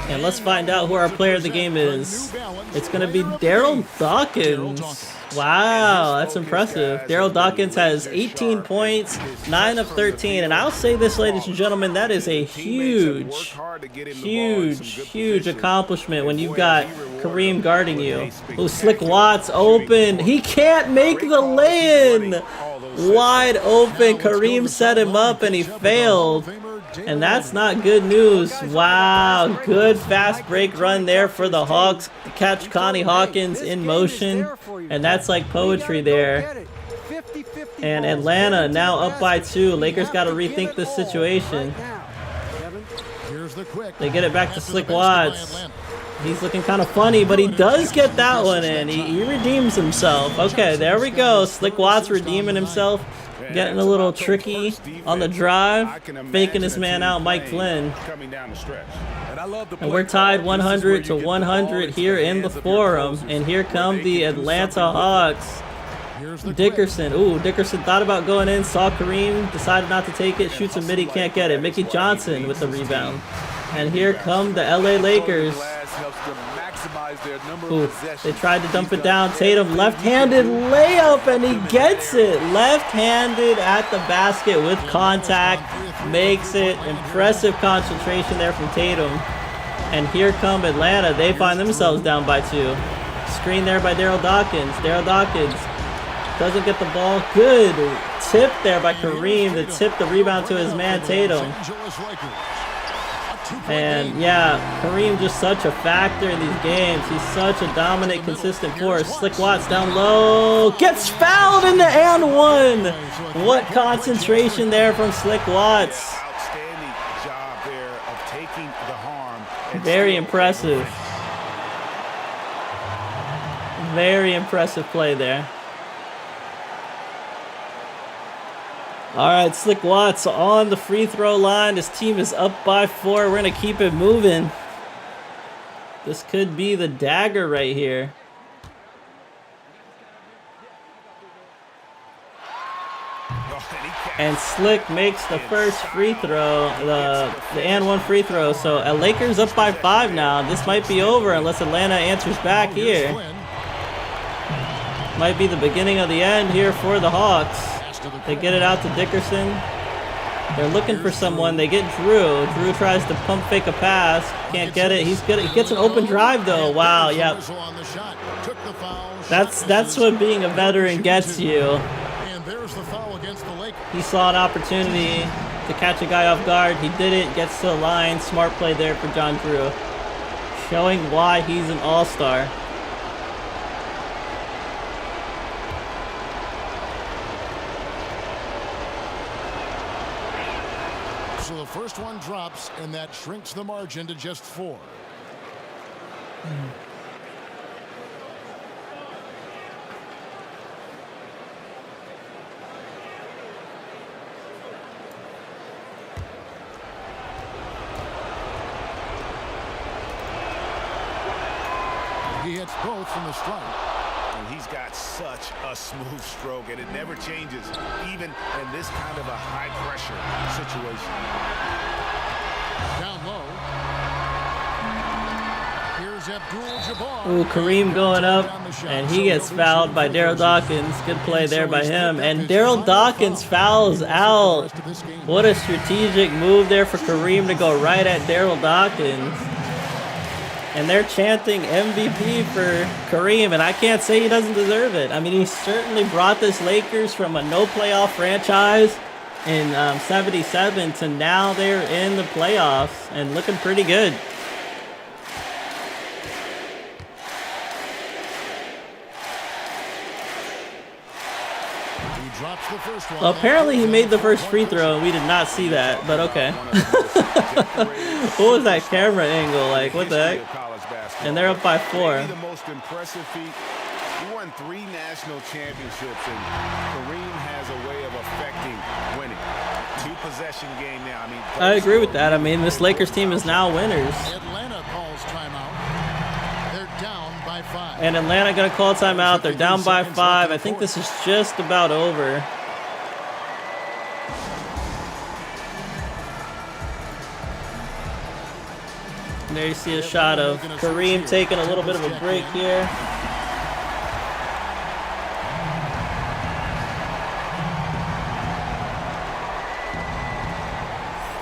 And let's find out who our player of the game is. It's going to be Daryl Dawkins. Wow, that's impressive. Daryl Dawkins has 18 points, 9 of 13. And I'll say this, ladies and gentlemen, that is a huge accomplishment when you've got Kareem guarding you. Oh, Slick Watts open. He can't make the lay-in. Wide open. Kareem set him up and he failed. And that's not good news. Wow, good fast break run there for the Hawks to catch Connie Hawkins in motion. And that's like poetry there. And Atlanta now up by 2. Lakers got to rethink this situation. They get it back to Slick Watts. He's looking kind of funny, but he does get that one in. He redeems himself. Okay, there we go. Slick Watts redeeming himself. Getting a little tricky on the drive, faking his man out, Mike Flynn. And we're tied 100 to 100 here in the Forum. And here come the Atlanta Hawks. Dickerson. Ooh, Dickerson thought about going in, saw Kareem, decided not to take it, shoots a midi, can't get it. Mickey Johnson with the rebound. And here come the LA Lakers. Ooh, they tried to dump it down. Tatum left-handed layup and he gets it. Left-handed at the basket with contact. Makes it. Impressive concentration there from Tatum. And here come Atlanta. They find themselves down by 2. Screen there by Daryl Dawkins. Daryl Dawkins doesn't get the ball. Good tip there by Kareem to tip the rebound to his man Tatum. And yeah, Kareem just such a factor in these games. He's such a dominant, consistent force. Slick Watts down low. Gets fouled in the and one. What concentration there from Slick Watts. Outstanding job there of taking the harm. Very impressive. Very impressive play there. All right, Slick Watts on the free throw line. His team is up by 4. We're going to keep it moving. This could be the dagger right here. And Slick makes the first free throw, the and one free throw. So Lakers up by 5 now. This might be over unless Atlanta answers back here. Might be the beginning of the end here for the Hawks. They get it out to Dickerson. They're looking for someone. They get Drew. Drew tries to pump fake a pass. Can't get it. He's good. He gets an open drive though. Wow. Yep. That's what being a veteran gets you. He saw an opportunity to catch a guy off guard. He did it. Gets to the line. Smart play there for John Drew. Showing why he's an all-star. So the first one drops, and that shrinks the margin to just 4. He hits both from the strike. And he's got such a smooth stroke, and it never changes, even in this kind of a high-pressure situation. Down low. Here's Abdul-Jabbar. Ooh, Kareem going up, and he gets fouled by Daryl Dawkins. Good play there by him. And Daryl Dawkins fouls out. What a strategic move there for Kareem to go right at Daryl Dawkins. And they're chanting MVP for Kareem, and I can't say he doesn't deserve it. I mean, he certainly brought this Lakers from a no-playoff franchise in 77 to now they're in the playoffs and looking pretty good. Well, apparently he made the first free throw, and we did not see that, but okay. What was that camera angle? Like, what the heck? And they're up by 4. Maybe the most impressive feat. He won 3 national championships, and Kareem has a way of affecting winning. 2-possession game now. I agree with that. I mean, this Lakers team is now winners. Atlanta calls timeout. by 5. And Atlanta going to call timeout. They're down by 5. I think this is just about over. And there you see a shot of Kareem taking a little bit of a break here.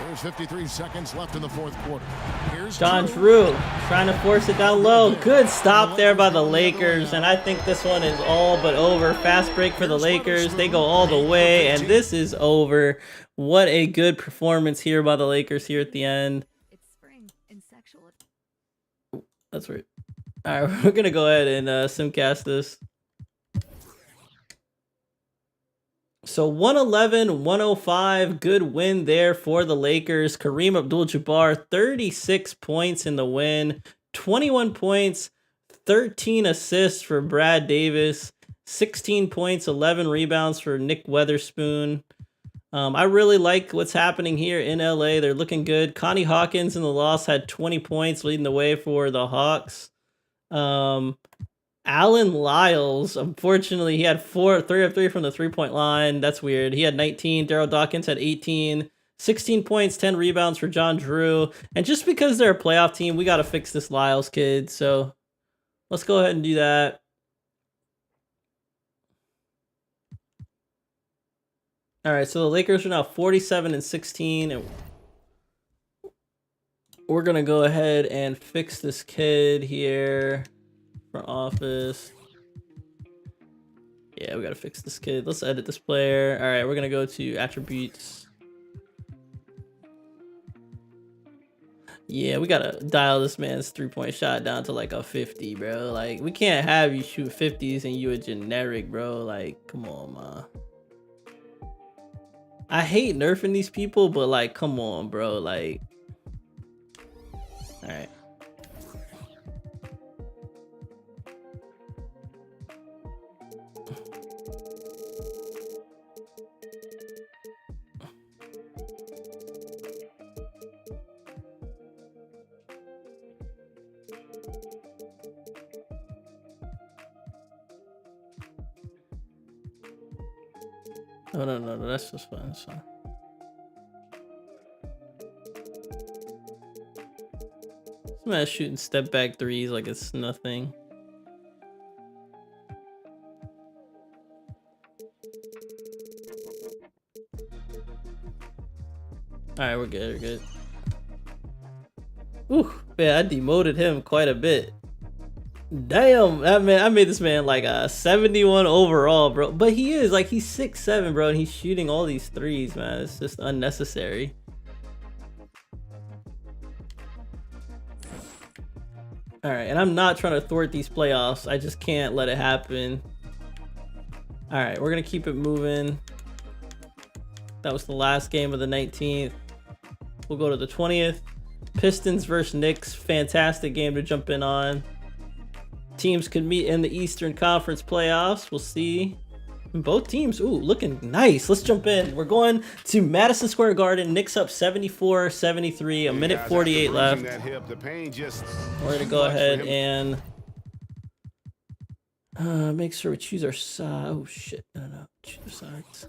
There's 53 seconds left in the fourth quarter. Here's John Drew trying to force it down low. Good stop there by the Lakers. And I think this one is all but over. Fast break for the Lakers. They go all the way. And this is over. What a good performance here by the Lakers here at the end. It's spring and sexual. That's right. All right, we're going to go ahead and simcast this. So 111-105, good win there for the Lakers. Kareem Abdul-Jabbar, 36 points in the win, 21 points, 13 assists for Brad Davis, 16 points, 11 rebounds for Nick Weatherspoon. I really like what's happening here in LA. They're looking good. Connie Hawkins in the loss had 20 points, leading the way for the Hawks. Alan Lyles, unfortunately, he had 3 of 3 from the three-point line. That's weird. He had 19. Daryl Dawkins had 18. 16 points, 10 rebounds for John Drew. And just because they're a playoff team, we got to fix this Lyles kid. So let's go ahead and do that. All right, so the Lakers are now 47-16. And we're going to go ahead and fix this kid here. Front office. Yeah, we gotta fix this kid. Let's edit this player. All right, we're gonna go to attributes. Yeah, we gotta dial this man's three-point shot down to like a 50, bro. Like, we can't have you shoot 50s and you a generic, bro. Like, come on, man. I hate nerfing these people, but like, come on, bro. Like, all right. Oh, no, that's just fine. That's fine. This man's shooting step back threes like it's nothing. Alright, we're good, we're good. Ooh, man, I demoted him quite a bit. Damn, that man, I made this man like a 71 overall, bro. But he is like, he's 6'7", bro, and he's shooting all these threes, man. It's just unnecessary. All right, and I'm not trying to thwart these playoffs. I just can't let it happen. All right, we're gonna keep it moving. That was the last game of the 19th. We'll go to the 20th. Pistons versus Knicks. Fantastic game to jump in on. Teams could meet in the Eastern Conference playoffs. We'll see. Both teams, ooh, looking nice. Let's jump in. We're going to Madison Square Garden. Knicks up 74-73. A minute 48 left. We're going to go ahead and make sure we choose our side. Oh, shit. No. Choose our sides.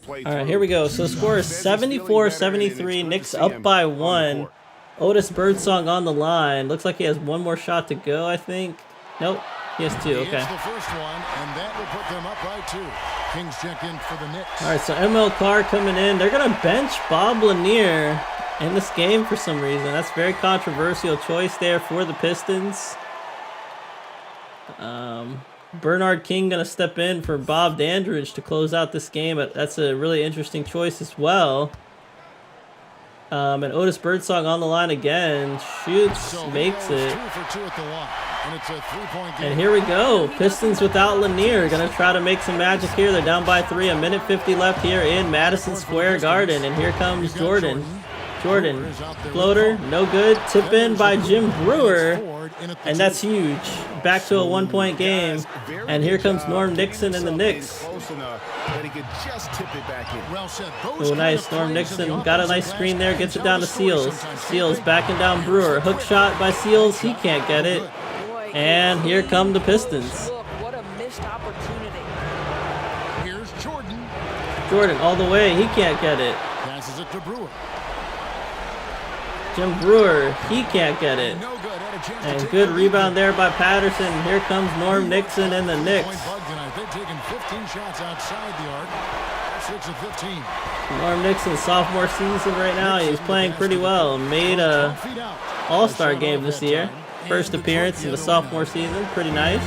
All right, here we go. So the score is 74-73. Knicks up by 1. Otis Birdsong on the line. Looks like he has one more shot to go, I think. Nope, he has 2. Okay. The first one, and that will put them up by 2. Kings check in for the Knicks. All right, so ML Carr coming in. They're going to bench Bob Lanier in this game for some reason. That's a very controversial choice there for the Pistons. Bernard King going to step in for Bob Dandridge to close out this game. That's a really interesting choice as well. And Otis Birdsong on the line again. Shoots, makes it. 2 for 2 at the line, and it's a 3-point game. And here we go. Pistons without Lanier. Going to try to make some magic here. They're down by 3. A minute 50 left here in Madison Square Garden. And here comes Jordan. Floater, no good. Tip in by Jim Brewer. board in at the And that's huge. Back to a 1-point game. And here comes Norm Nixon and the Knicks. Close enough that he could just tip it back in. Well said. Oh, nice. Norm Nixon got a nice screen there. Gets it down to Seals. Seals backing down Brewer. Hook shot by Seals. He can't get it. And here come the Pistons. Look, what a missed opportunity. Here's Jordan. Jordan all the way. He can't get it. Passes it to Brewer. Jim Brewer, he can't get it. No good. Had a chance to And take good the rebound lead. there by Patterson. Here comes Norm Nixon and the Knicks. Point bug tonight. They've taken 15 shots outside the arc. 6 of 15. Norm Nixon, sophomore season right now. He's playing pretty well. Made a All-Star game this year. First appearance in the sophomore season. Pretty nice.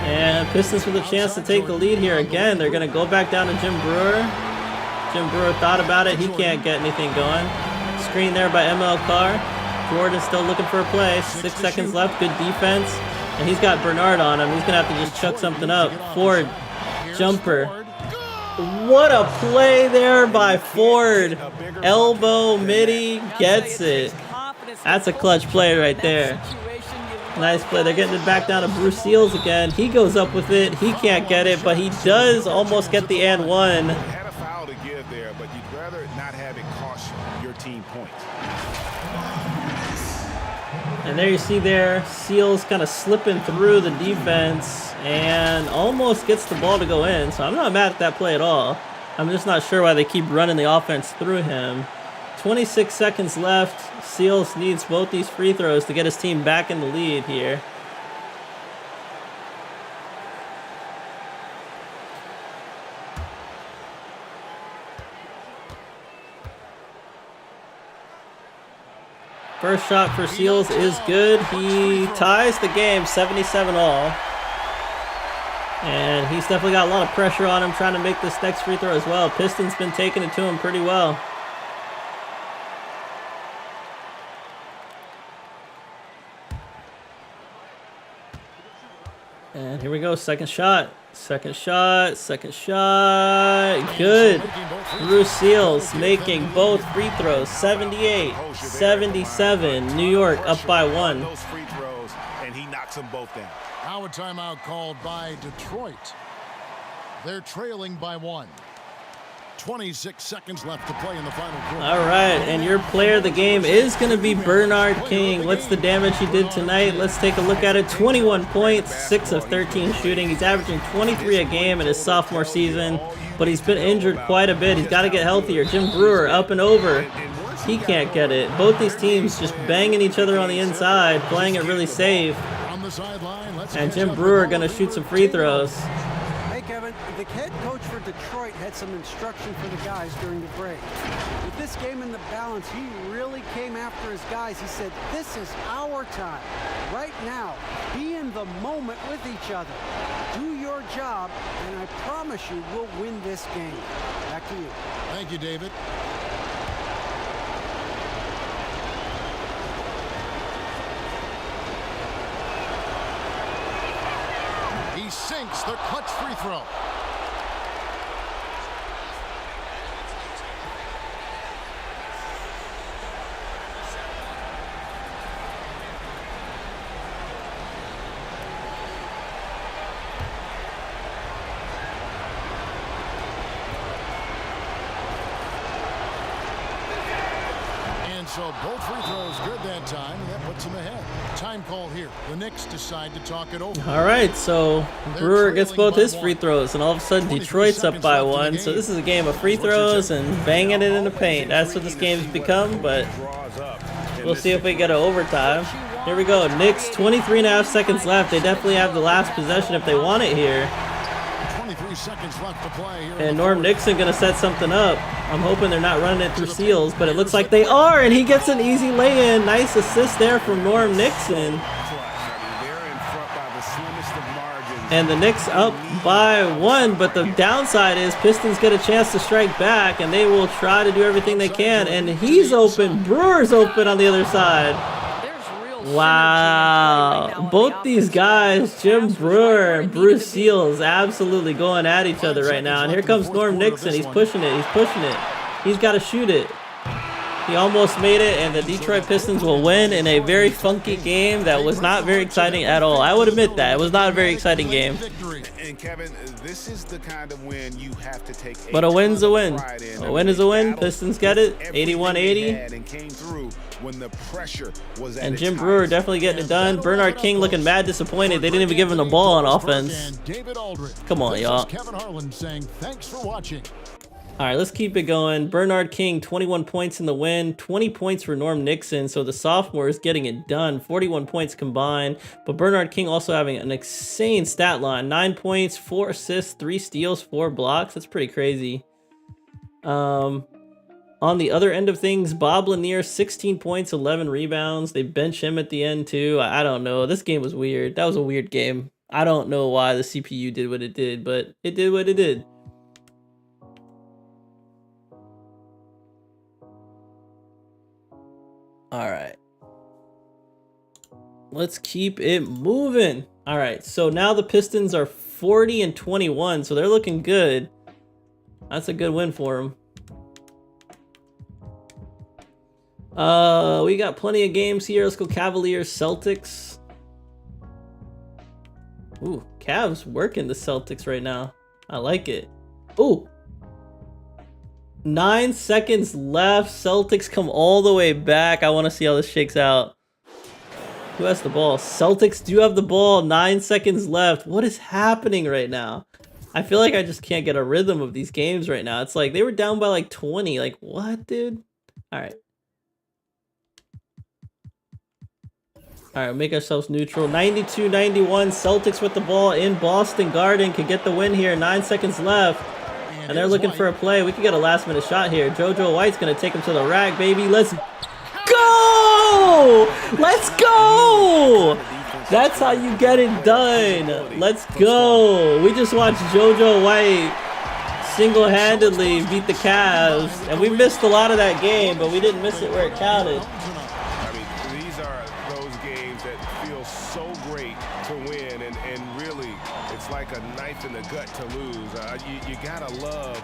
And Pistons with a chance to take the lead here again. They're going to go back down to Jim Brewer. Jim Brewer thought about it. He can't get anything going. Screen there by ML Carr. Jordan still looking for a play. 6 seconds left. Good defense. And he's got Bernard on him. He's going to have to just chuck something up. Ford, jumper. What a play there by Ford. Elbow, midi, gets it. That's a clutch play right there. Nice play. They're getting it back down to Bruce Seals again. He goes up with it. He can't get it, but he does almost get the and one. Had a foul to give there, but you'd rather not have it cost your team points. And there you see there, Seals kind of slipping through the defense and almost gets the ball to go in. So I'm not mad at that play at all. I'm just not sure why they keep running the offense through him. 26 seconds left. Seals needs both these free throws to get his team back in the lead here. First shot for Seals is good. He ties the game 77 all. And he's definitely got a lot of pressure on him trying to make this next free throw as well. Pistons been taking it to him pretty well. And here we go, second shot. Second shot, second shot. Good. Bruce Seals making both free throws. 78-77. New York up by 1. Those free throws, and he knocks them both down. Now a timeout called by Detroit. They're trailing by 1. 26 seconds left to play in the final quarter. All right, and your player of the game is going to be Bernard King. What's the damage he did tonight? Let's take a look at it. 21 points, 6 of 13 shooting. He's averaging 23 a game in his sophomore season, but he's been injured quite a bit. He's got to get healthier. Jim Brewer up and over. He can't get it. Both these teams just banging each other on the inside, playing it really safe. And Jim Brewer going to shoot some free throws. Kevin, the head coach for Detroit had some instruction for the guys during the break. With this game in the balance, he really came after his guys. He said, this is our time. Right now, be in the moment with each other. Do your job, and I promise you we'll win this game. Back to you. Thank you, David. He sinks the clutch free throw. So both free throws good that time, and that puts him ahead. Time call here. The Knicks decide to talk it over. All right, so Brewer gets both his free throws, and all of a sudden Detroit's up by 1. So this is a game of free throws and banging it in the paint. That's what this game's become, but we'll see if we get an overtime. Here we go. Knicks, 23.5 seconds left. They definitely have the last possession if they want it here. 23 seconds left to play here. And Norm Nixon going to set something up. I'm hoping they're not running it through Seals, but it looks like they are, and he gets an easy lay-in. Nice assist there from Norm Nixon. And the Knicks up by 1, but the downside is Pistons get a chance to strike back, and they will try to do everything they can. And he's open. Brewer's open on the other side. Wow. Both these guys, Jim Brewer and Bruce Seals, absolutely going at each other right now. And here comes Norm Nixon. He's pushing it. He's pushing it. He's got to shoot it. He almost made it, and the Detroit Pistons will win in a very funky game that was not very exciting at all. I would admit that. It was not a very exciting game. And Kevin, this is the kind of win you have to take. But a win's a win. A win is a win. Pistons get it. 81-80. And Jim Brewer definitely getting it done. Bernard King looking mad disappointed. They didn't even give him the ball on offense. Come on, y'all. Kevin Harlan saying thanks for watching. All right, let's keep it going. Bernard King, 21 points in the win, 20 points for Norm Nixon. So the sophomore is getting it done, 41 points combined. But Bernard King also having an insane stat line, 9 points, 4 assists, 3 steals, 4 blocks. That's pretty crazy. On the other end of things, Bob Lanier, 16 points, 11 rebounds. They bench him at the end too. I don't know. This game was weird. That was a weird game. I don't know why the CPU did what it did, but it did what it did. All right, let's keep it moving. All right, so now the Pistons are 40-21, so they're looking good. That's a good win for them. We got plenty of games here. Let's go Cavaliers, Celtics. Ooh, Cavs working the Celtics right now. I like it. Ooh. 9 seconds left. Celtics come all the way back. I want to see how this shakes out. Who has the ball? Celtics do have the ball. 9 seconds left. What is happening right now? I feel like I just can't get a rhythm of these games right now. It's like they were down by like 20. Like, what, dude? All right. All right, make ourselves neutral. 92-91. Celtics with the ball in Boston Garden. Could get the win here. 9 seconds left. And they're looking for a play. We could get a last-minute shot here. JoJo White's going to take him to the rack, baby. Let's go! Let's go! That's how you get it done. Let's go. We just watched JoJo White single-handedly beat the Cavs. And we missed a lot of that game, but we didn't miss it where it counted. I mean, these are those games that feel so great to win, and really, it's like a knife in the gut to lose. You gotta love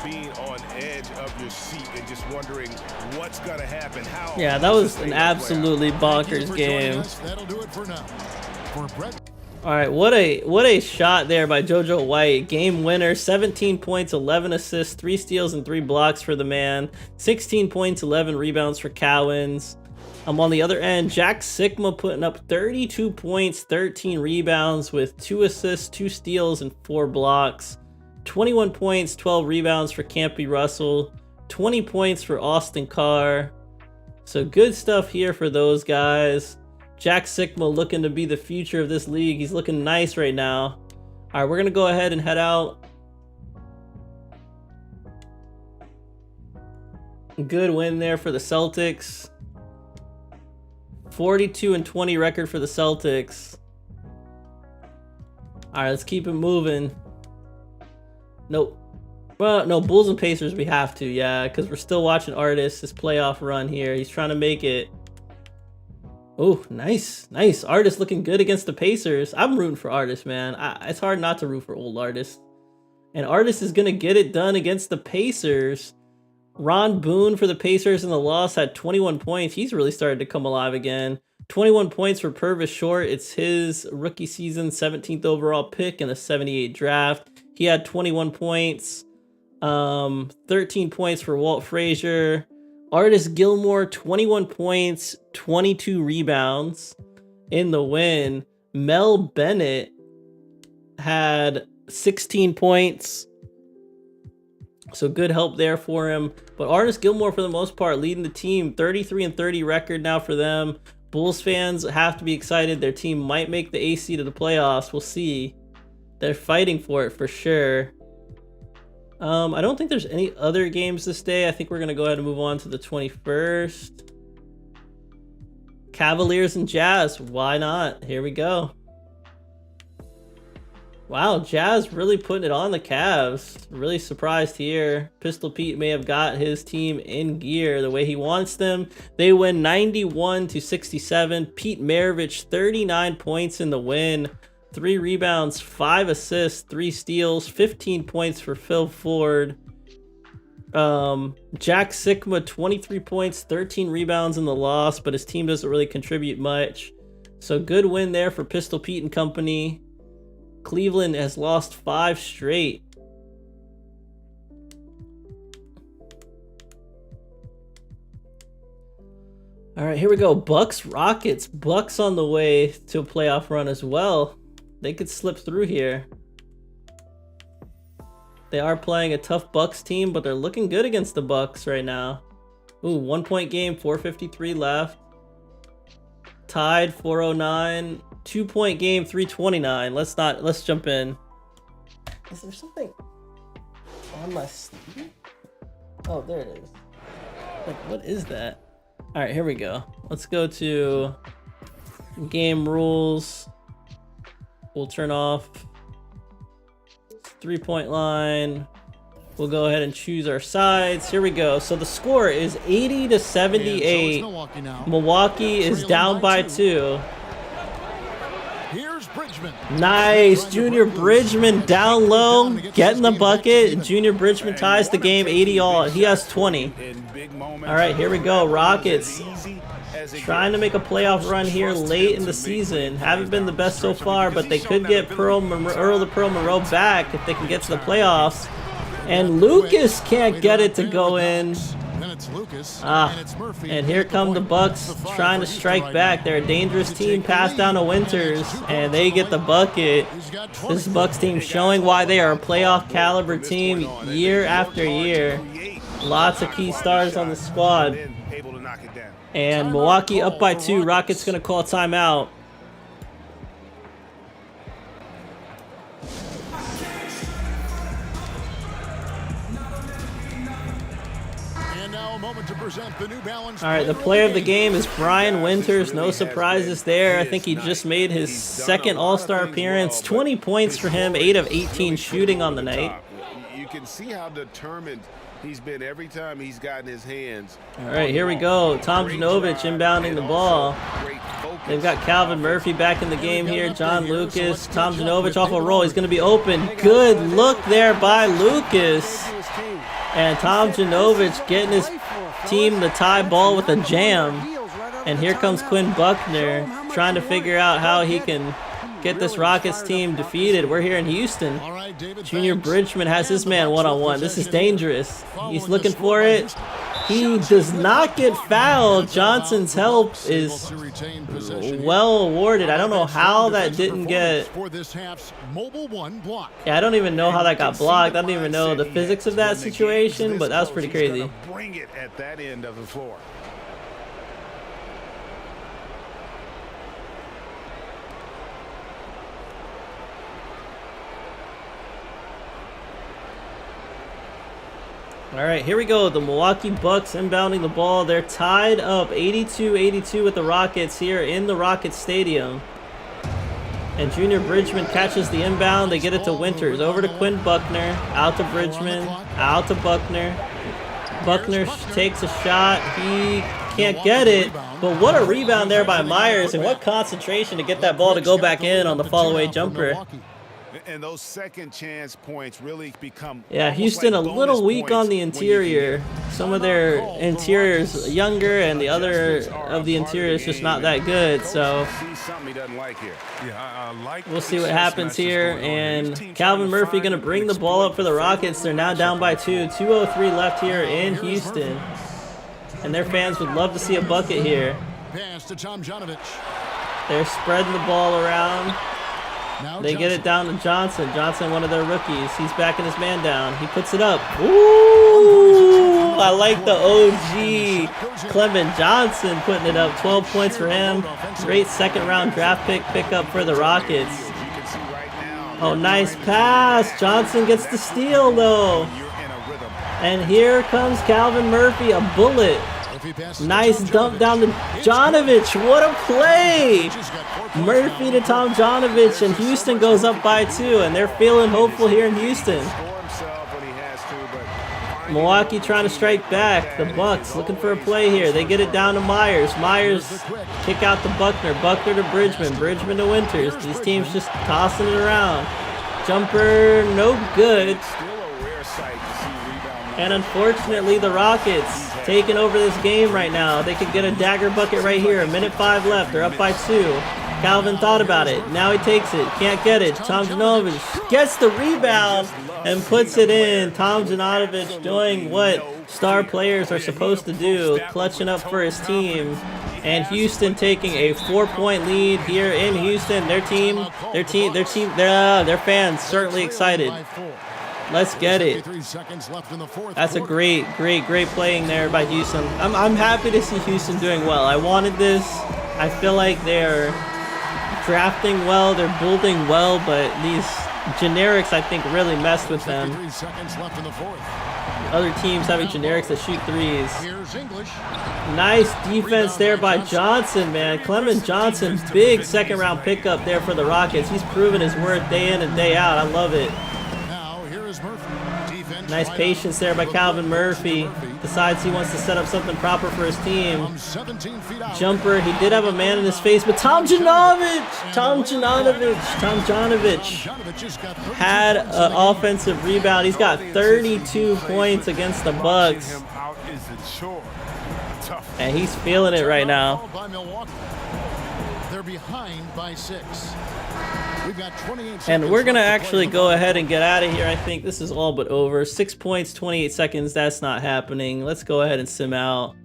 being on edge of your seat and just wondering what's gonna happen. Yeah, that was an absolutely bonkers game. That'll do it for now. For Brett. All right, what a shot there by JoJo White. Game winner, 17 points, 11 assists, 3 steals, and 3 blocks for the man. 16 points, 11 rebounds for Cowens. On the other end, Jack Sikma putting up 32 points, 13 rebounds with 2 assists, 2 steals, and 4 blocks. 21 points, 12 rebounds for Campy Russell. 20 points for Austin Carr. So good stuff here for those guys. Jack Sikma looking to be the future of this league. He's looking nice right now. All right, we're going to go ahead and head out. Good win there for the Celtics. 42-20 record for the Celtics. All right, let's keep it moving. Nope. Well, no, Bulls and Pacers we have to, yeah, because we're still watching Artis, his playoff run here. He's trying to make it. Oh, nice. Nice. Artis looking good against the Pacers. I'm rooting for Artis, man. It's hard not to root for old Artis. And Artis is going to get it done against the Pacers. Ron Boone for the Pacers in the loss had 21 points. He's really started to come alive again. 21 points for Purvis Short. It's his rookie season 17th overall pick in the 78 draft. He had 21 points. 13 points for Walt Frazier. Artis Gilmore, 21 points, 22 rebounds in the win. Mel Bennett had 16 points. So good help there for him. But Artis Gilmore, for the most part, leading the team. 33-30 record now for them. Bulls fans have to be excited. Their team might make the AC to the playoffs. We'll see. They're fighting for it for sure. I don't think there's any other games this day. I think we're going to go ahead and move on to the 21st. Cavaliers and Jazz. Why not? Here we go. Wow, Jazz really putting it on the Cavs. Really surprised here. Pistol Pete may have got his team in gear the way he wants them. They win 91-67. Pete Maravich, 39 points in the win. 3 rebounds, 5 assists, 3 steals, 15 points for Phil Ford. Jack Sikma, 23 points, 13 rebounds in the loss, but his team doesn't really contribute much. So good win there for Pistol Pete and company. Cleveland has lost 5 straight. All right, here we go. Bucks, Rockets. Bucks on the way to a playoff run as well. They could slip through here. They are playing a tough Bucks team, but they're looking good against the Bucks right now. Ooh, 1-point game, 4:53 left. Tied, 409. 2-point game, 3:29. Let's jump in. Is there something on my sleeve? Oh, there it is. Like, what is that? All right, here we go. Let's go to game rules. We'll turn off 3-point line. We'll go ahead and choose our sides. Here we go. So the score is 80-78. Milwaukee is down by 2. Here's Bridgman. Nice. Junior Bridgman down low, getting the bucket. Junior Bridgman ties the game 80-all. He has 20. All right, here we go. Rockets trying to make a playoff run here late in the season. Haven't been the best so far, but they could get Earl the Pearl Monroe back if they can get to the playoffs. And Lucas can't get it to go in. And here come the Bucks trying to strike back. They're a dangerous team. Pass down to Winters, and they get the bucket. This Bucks team showing why they are a playoff caliber team year after year. Lots of key stars on the squad. And Milwaukee up by 2. Rockets gonna call timeout. All right, the player of the game is Brian Winters. No surprises there. I think he just made his second All-Star appearance. 20 points for him, 8 of 18 shooting on the night. You can see how determined he's been every time he's gotten his hands. All right, here we go. Tom Janovich inbounding the ball. They've got Calvin Murphy back in the game here. John Lucas. Tom Janovich off a roll. He's going to be open. Good look there by Lucas. And Tom Janovich getting his team the tie ball with a jam. And here comes Quinn Buckner trying to figure out how he can get this Rockets team defeated. We're here in Houston. Junior Bridgman has his man one-on-one. This is dangerous. He's looking for it. He does not get fouled. Johnson's help is well awarded. I don't know how that didn't get... Yeah, I don't even know how that got blocked. I don't even know the physics of that situation, but that was pretty crazy. Bring it at that end of the floor. All right, here we go. The Milwaukee Bucks inbounding the ball. They're tied up 82-82 with the Rockets here in the Rockets Stadium. And Junior Bridgman catches the inbound. They get it to Winters. Over to Quinn Buckner. Out to Bridgman. Out to Buckner. Buckner takes a shot. He can't get it. But what a rebound there by Myers. And what concentration to get that ball to go back in on the fall-away jumper. And those second chance points really become... Yeah, Houston a little weak on the interior. Some of their interiors younger, and the other of the interiors just not that good. So we'll see what happens here. And Calvin Murphy going to bring the ball up for the Rockets. They're now down by 2. 2:03 left here in Houston. And their fans would love to see a bucket here. They're spreading the ball around. They get it down to Johnson. Johnson, one of their rookies. He's backing his man down. He puts it up. Ooh, I like the OG Clement Johnson putting it up. 12 points for him. Great second-round draft pickup for the Rockets. Oh, nice pass. Johnson gets the steal, though. And here comes Calvin Murphy, a bullet. Nice dump down to Jonovich. What a play! Murphy to Tom Jonovich, and Houston goes up by 2, and they're feeling hopeful here in Houston. Milwaukee trying to strike back. The Bucks looking for a play here. They get it down to Myers. Myers kick out to Buckner. Buckner to Bridgman. Bridgman to Winters. These teams just tossing it around. Jumper, no good. And unfortunately, the Rockets taking over this game right now. They could get a dagger bucket right here. A minute 5 left. They're up by 2. Calvin thought about it. Now he takes it. Can't get it. Tom Janovic gets the rebound and puts it in. Tom Janovic doing what star players are supposed to do, clutching up for his team. And Houston taking a 4-point lead here in Houston. Their fans certainly excited. Let's get it. That's a great playing there by Houston. I'm happy to see Houston doing well. I wanted this. I feel like they're drafting well, they're building well, but these generics I think really messed with them. Other teams having generics that shoot threes. Nice defense there by Johnson, man. Clement Johnson, big second round pickup there for the Rockets. He's proven his worth day in and day out. I love it. Nice patience there by Calvin Murphy. Decides he wants to set up something proper for his team. Jumper, he did have a man in his face, but Tom Janovic had an offensive rebound. He's got 32 points against the Bucks. And he's feeling it right now. They're behind by 6. We've got 28 and we're going to actually go ahead and get out of here. I think this is all but over. 6 points, 28 seconds. That's not happening. Let's go ahead and sim out.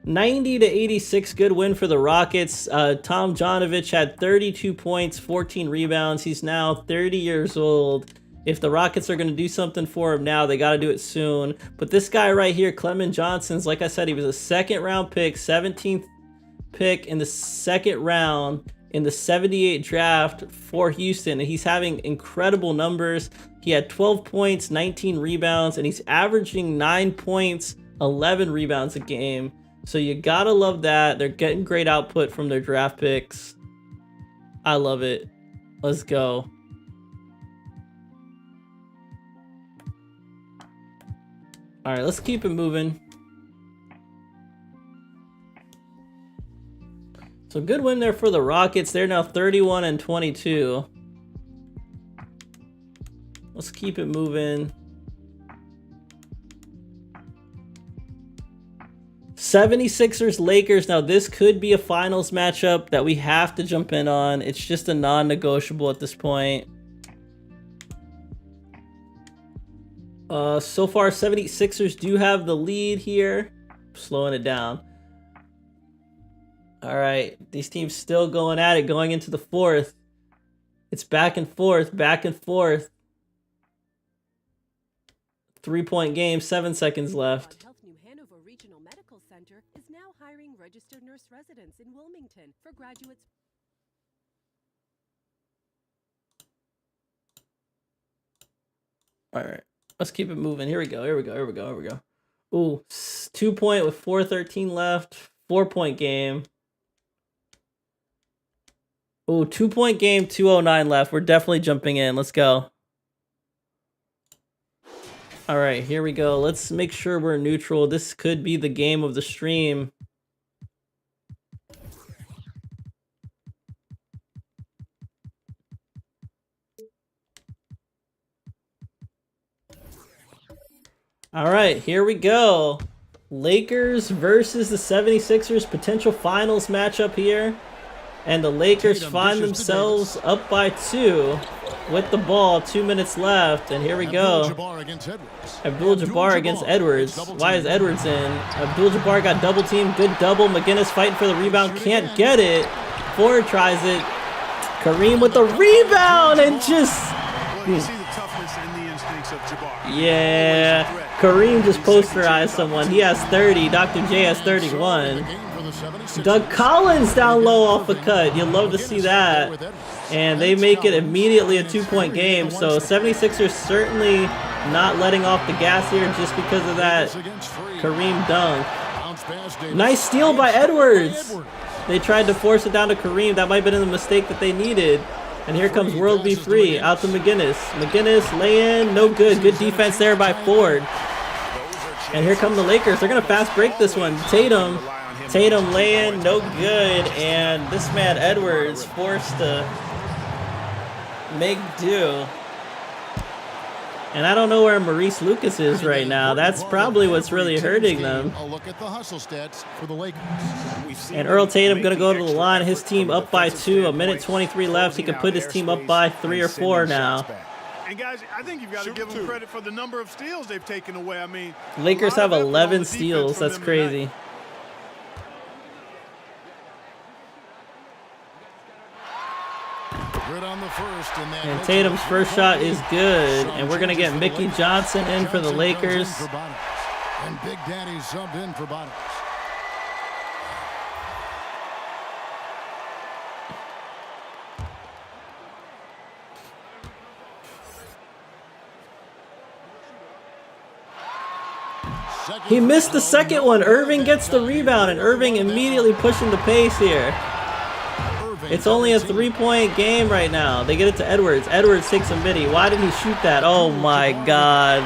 90-86, good win for the Rockets. Tom Janovic had 32 points, 14 rebounds. He's now 30 years old. If the Rockets are going to do something for him now, they got to do it soon. But this guy right here, Clement Johnson's, like I said, he was a second-round pick, 17th pick in the second round in the 78 draft for Houston, and he's having incredible numbers. He had 12 points, 19 rebounds, and he's averaging 9 points, 11 rebounds a game. So you gotta love that. They're getting great output from their draft picks. I love it. Let's go. All right, let's keep it moving. So good win there for the Rockets. They're now 31-22. Let's keep it moving. 76ers Lakers. Now this could be a finals matchup that we have to jump in on. It's just a non-negotiable at this point. So far 76ers do have the lead here. Slowing it down. All right, these teams still going at it going into the fourth. It's back and forth, back and forth. 3-point game, 7 seconds left. Health New Hanover Regional Medical Center is now hiring registered nurse residents in Wilmington for graduates. All right, let's keep it moving. Here we go. Ooh, 2-point with 4:13 left. 4-point game. Ooh, 2-point game, 2:09 left. We're definitely jumping in. Let's go. All right, here we go. Let's make sure we're neutral. This could be the game of the stream. All right, here we go. Lakers versus the 76ers, potential finals matchup here. And the Lakers find themselves up by 2 with the ball, 2 minutes left. And here we go. Abdul-Jabbar against Edwards. Why is Edwards in? Abdul-Jabbar got double teamed. Good double. McGinnis fighting for the rebound. Can't get it. Ford tries it. Kareem with the rebound and just... Yeah. Kareem just posterized someone. He has 30. Dr. J has 31. Doug Collins down low off the cut. You'll love to see that. And they make it immediately a 2-point game. So 76ers certainly not letting off the gas here just because of that Kareem dunk. Nice steal by Edwards. They tried to force it down to Kareem. That might have been the mistake that they needed. And here comes World B3 out to McGinnis. McGinnis lay in, no good. Good defense there by Ford. And here come the Lakers. They're going to fast break this one. Tatum lay in, no good. And this man Edwards forced to make do. And I don't know where Maurice Lucas is right now. That's probably what's really hurting them. A look at the hustle stats for the Lakers. And Earl Tatum going to go to the line. His team up by 2. A minute 23 left. He could put his team up by 3 or 4 now. And guys, I think you've got to give them credit for the number of steals they've taken away. I mean, Lakers have 11 steals. That's crazy. Good on the first, and Tatum's first shot is good. And we're going to get Mickey Johnson in for the Lakers. And Big Daddy subbed in for Bottoms. He missed the second one. Irving gets the rebound, and Irving immediately pushing the pace here. It's only a 3-point game right now. They get it to Edwards. Edwards takes a midi. Why did he shoot that? Oh my God.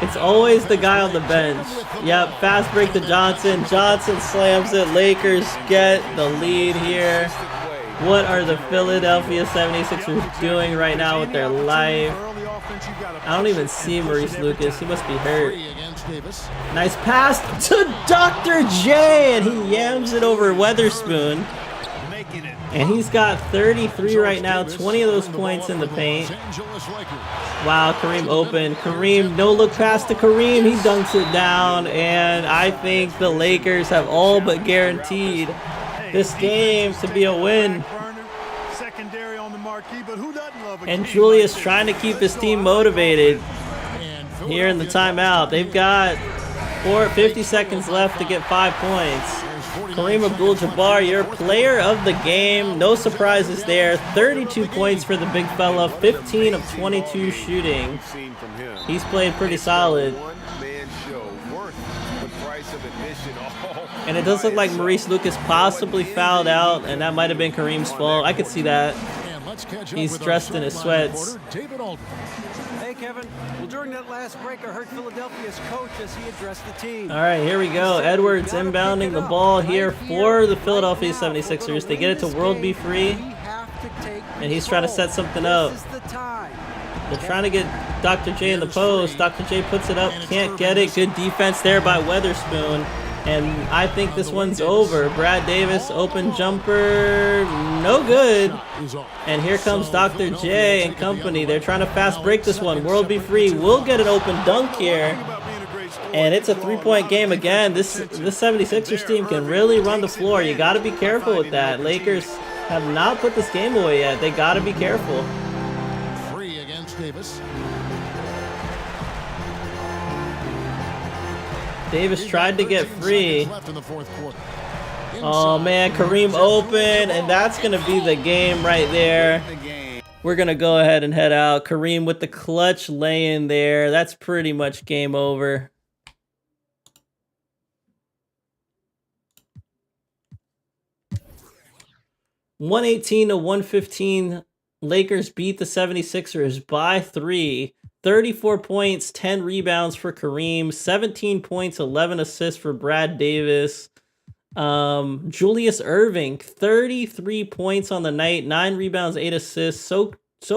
It's always the guy on the bench. Yep, fast break to Johnson. Johnson slams it. Lakers get the lead here. What are the Philadelphia 76ers doing right now with their life? I don't even see Maurice Lucas. He must be hurt. Nice pass to Dr. J, and he yams it over Weatherspoon. And he's got 33 right now, 20 of those points in the paint. Wow, Kareem open. Kareem, no look pass to Kareem. He dunks it down, and I think the Lakers have all but guaranteed this game to be a win. And Julius trying to keep his team motivated here in the timeout. They've got 50 seconds left to get 5 points. Kareem Abdul-Jabbar, your player of the game. No surprises there. 32 points for the big fella. 15 of 22 shooting. He's played pretty solid. And it does look like Maurice Lucas possibly fouled out, and that might have been Kareem's fault. I could see that. He's dressed in his sweats. Hey, Kevin. Well, during that last break, I heard Philadelphia's coach as he addressed the team. All right, here we go. Edwards inbounding the ball here for the Philadelphia 76ers. They get it to World Be Free, and he's trying to set something up. They're trying to get Dr. J in the post. Dr. J puts it up, can't get it. Good defense there by Weatherspoon. And I think this one's over. Brad Davis, open jumper, no good. And here comes Dr. J and company. They're trying to fast break this one. World Be Free will get an open dunk here. And it's a 3-point game again. This 76ers team can really run the floor. You got to be careful with that. Lakers have not put this game away yet. They got to be careful. Free against Davis. Davis tried to get free. Oh man, Kareem open, and that's going to be the game right there. We're going to go ahead and head out. Kareem with the clutch lay-in there. That's pretty much game over. $118 to 115. Lakers beat the 76ers by 3. 34 points, 10 rebounds for Kareem, 17 points, 11 assists for Brad Davis. Julius Irving, 33 points on the night, 9 rebounds, 8 assists, so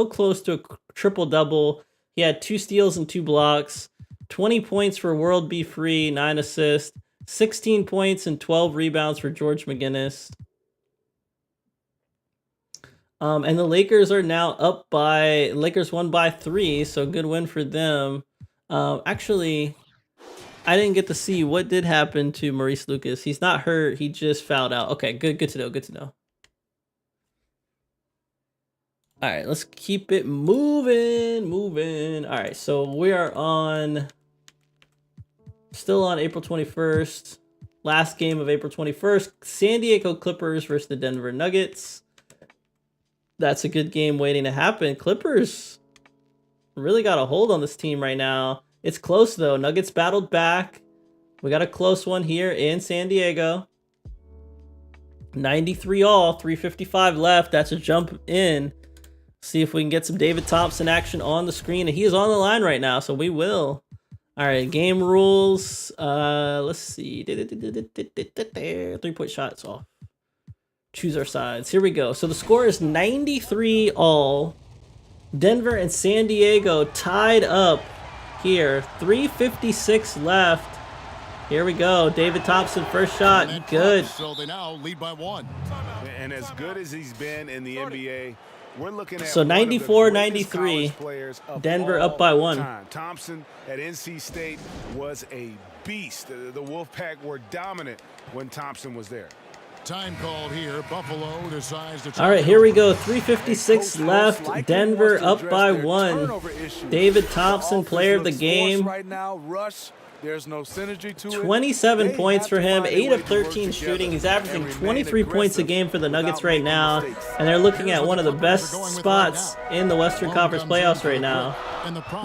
close to a triple-double. He had 2 steals and 2 blocks, 20 points for World Be Free, 9 assists, 16 points and 12 rebounds for George McGinnis. And the Lakers are now up by, Lakers won by 3, so good win for them. Actually, I didn't get to see what did happen to Maurice Lucas. He's not hurt, he just fouled out. Okay, good to know. All right, let's keep it moving. All right, so we are still on April 21st. Last game of April 21st, San Diego Clippers versus the Denver Nuggets. That's a good game waiting to happen. Clippers really got a hold on this team right now. It's close, though. Nuggets battled back. We got a close one here in San Diego. 93 all, 3:55 left. That's a jump in. See if we can get some David Thompson action on the screen. And he is on the line right now, so we will. All right, game rules. Let's see. 3-point shots off. Choose our sides. Here we go. So the score is 93 all. Denver and San Diego tied up here. 3:56 left. Here we go. David Thompson, first shot. Good. So they now lead by 1. And as good as he's been in the NBA, we're looking at So 94-93. Denver up by 1. Thompson at NC State was a beast. The Wolfpack were dominant when Thompson was there. Time called here. Buffalo decides to. All right, here we go. 3:56 left. Denver up by 1. David Thompson, player of the game. Right now, rush. There's no synergy to 27 points for him, 8 of 13 shooting. He's averaging 23 points a game for the Nuggets right now, and they're looking at one of the best spots in the Western Conference playoffs right now.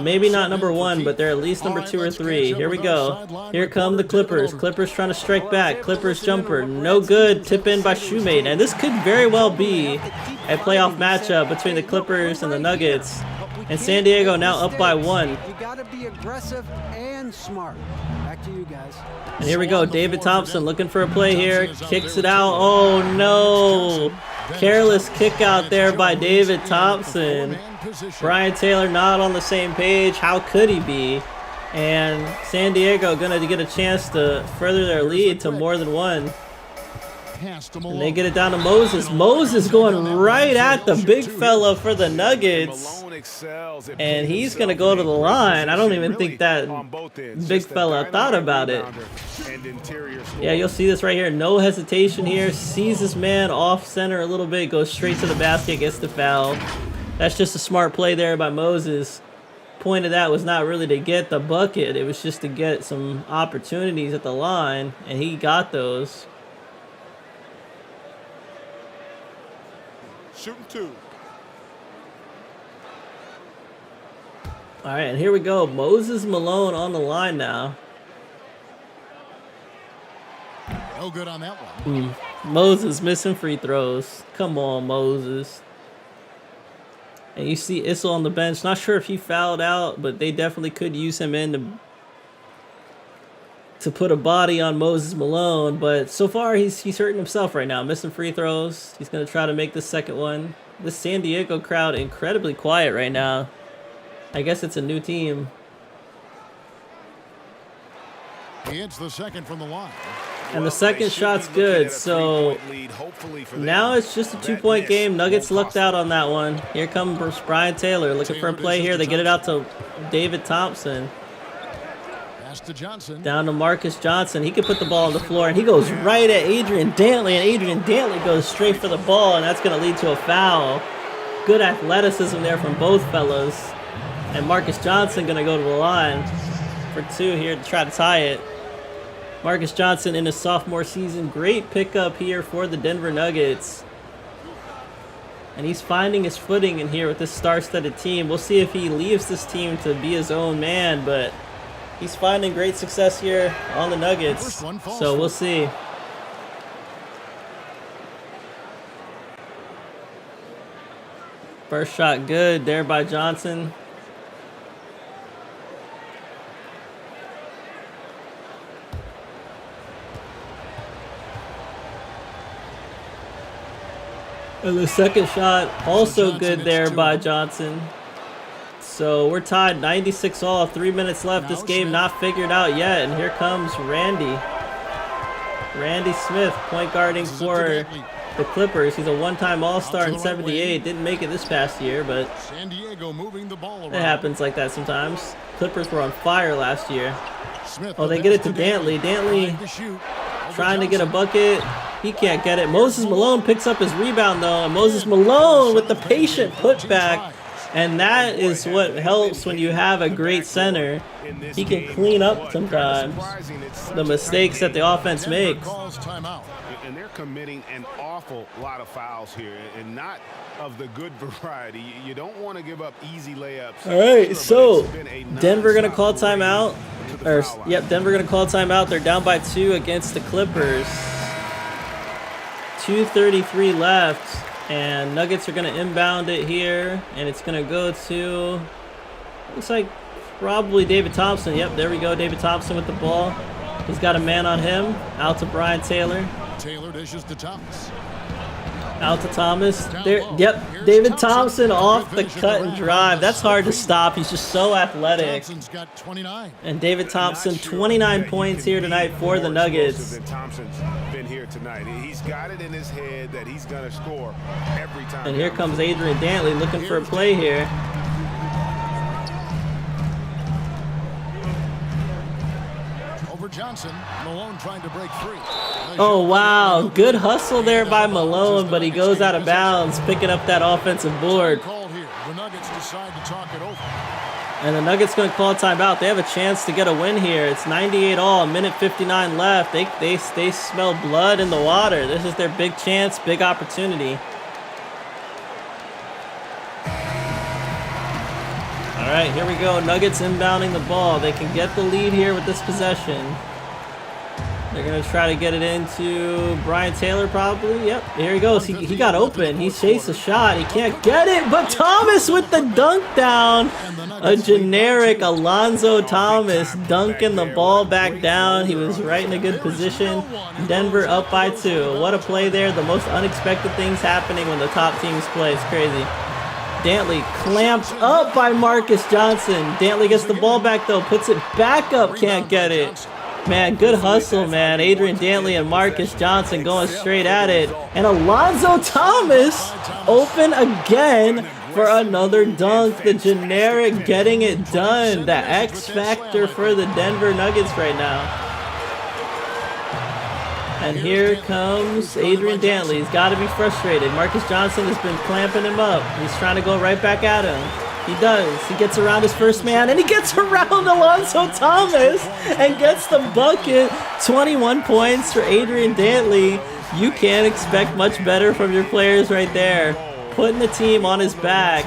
Maybe not number 1, but they're at least number 2 or 3. Here we go. Here come the Clippers. Clippers trying to strike back. Clippers jumper, no good. Tip in by Shoemate, and this could very well be a playoff matchup between the Clippers and the Nuggets. And San Diego now up by 1. You got to be aggressive and smart. Back to you guys. And here we go. David Thompson looking for a play here. Kicks it out. Oh, no. Careless kick out there by David Thompson. Brian Taylor not on the same page. How could he be? And San Diego going to get a chance to further their lead to more than 1. And they get it down to Moses. Moses going right at the big fella for the Nuggets. And he's going to go to the line. I don't even think that big fella thought about it. Yeah, you'll see this right here. No hesitation here. Sees this man off center a little bit. Goes straight to the basket. Gets the foul. That's just a smart play there by Moses. Point of that was not really to get the bucket. It was just to get some opportunities at the line. And he got those. Shooting 2. All right, and here we go. Moses Malone on the line now. No good on that one. Moses missing free throws. Come on, Moses. And you see Issel on the bench. Not sure if he fouled out, but they definitely could use him in to put a body on Moses Malone. But so far, he's hurting himself right now. Missing free throws. He's going to try to make the second one. This San Diego crowd incredibly quiet right now. I guess it's a new team. He hits the second from the line. And the second shot's good, so now it's just a 2-point game. Nuggets lucked out on that one. Here comes Brian Taylor looking for a play here. They get it out to David Thompson. Down to Marcus Johnson. He could put the ball on the floor, and he goes right at Adrian Dantley, and Adrian Dantley goes straight for the ball, and that's going to lead to a foul. Good athleticism there from both fellas. And Marcus Johnson going to go to the line for 2 here to try to tie it. Marcus Johnson in his sophomore season. Great pickup here for the Denver Nuggets. And he's finding his footing in here with this star-studded team. We'll see if he leaves this team to be his own man, but he's finding great success here on the Nuggets. So we'll see. First shot good there by Johnson. And the second shot also good there by Johnson. So we're tied 96 all. 3 minutes left. This game not figured out yet. And here comes Randy Smith, point guarding for the Clippers. He's a one-time All-Star in '78. Didn't make it this past year, but it happens like that sometimes. Clippers were on fire last year. Oh, they get it to Dantley. Dantley trying to get a bucket. He can't get it. Moses Malone picks up his rebound, though. And Moses Malone with the patient putback. And that is what helps when you have a great center. He can clean up sometimes the mistakes that the offense makes. And they're committing an awful lot of fouls here, and not of the good variety. You don't want to give up easy layups. All right, so Denver going to call timeout. Denver going to call timeout. They're down by 2 against the Clippers. 2:33 left. And Nuggets are going to inbound it here. And it's going to go to, looks like probably David Thompson. Yep, there we go. David Thompson with the ball. He's got a man on him. Out to Brian Taylor. Taylor dishes to Thomas. Out to Thomas. There, yep, David Thompson off the cut and drive. That's hard to stop. He's just so athletic. Thompson's got 29. And David Thompson, 29 points here tonight for the Nuggets. Thompson's been here tonight. He's got it in his head that he's gonna score every time. And here comes Adrian Dantley looking for a play here. Over Johnson. Malone trying to break free. Oh, wow. Good hustle there by Malone, but he goes out of bounds, picking up that offensive board. Called here. The Nuggets decide to talk it over. And the Nuggets going to call a timeout. They have a chance to get a win here. It's 98 all, minute 59 left. They smell blood in the water. This is their big chance, big opportunity. All right, here we go. Nuggets inbounding the ball. They can get the lead here with this possession. They're going to try to get it into Brian Taylor probably. Yep, here he goes. He got open. He chased a shot. He can't get it, but Thomas with the dunk down. A generic Alonzo Thomas dunking the ball back down. He was right in a good position. Denver up by 2. What a play there. The most unexpected things happening when the top teams play. It's crazy. Dantley clamped up by Marcus Johnson. Dantley gets the ball back though. Puts it back up. Can't get it. Man, good hustle, man. Adrian Dantley and Marcus Johnson going straight at it. And Alonzo Thomas open again for another dunk. The generic getting it done. The X factor for the Denver Nuggets right now. And here comes Adrian Dantley. He's got to be frustrated. Marcus Johnson has been clamping him up. He's trying to go right back at him. He does. He gets around his first man, and he gets around Alonzo Thomas and gets the bucket. 21 points for Adrian Dantley. You can't expect much better from your players right there. Putting the team on his back.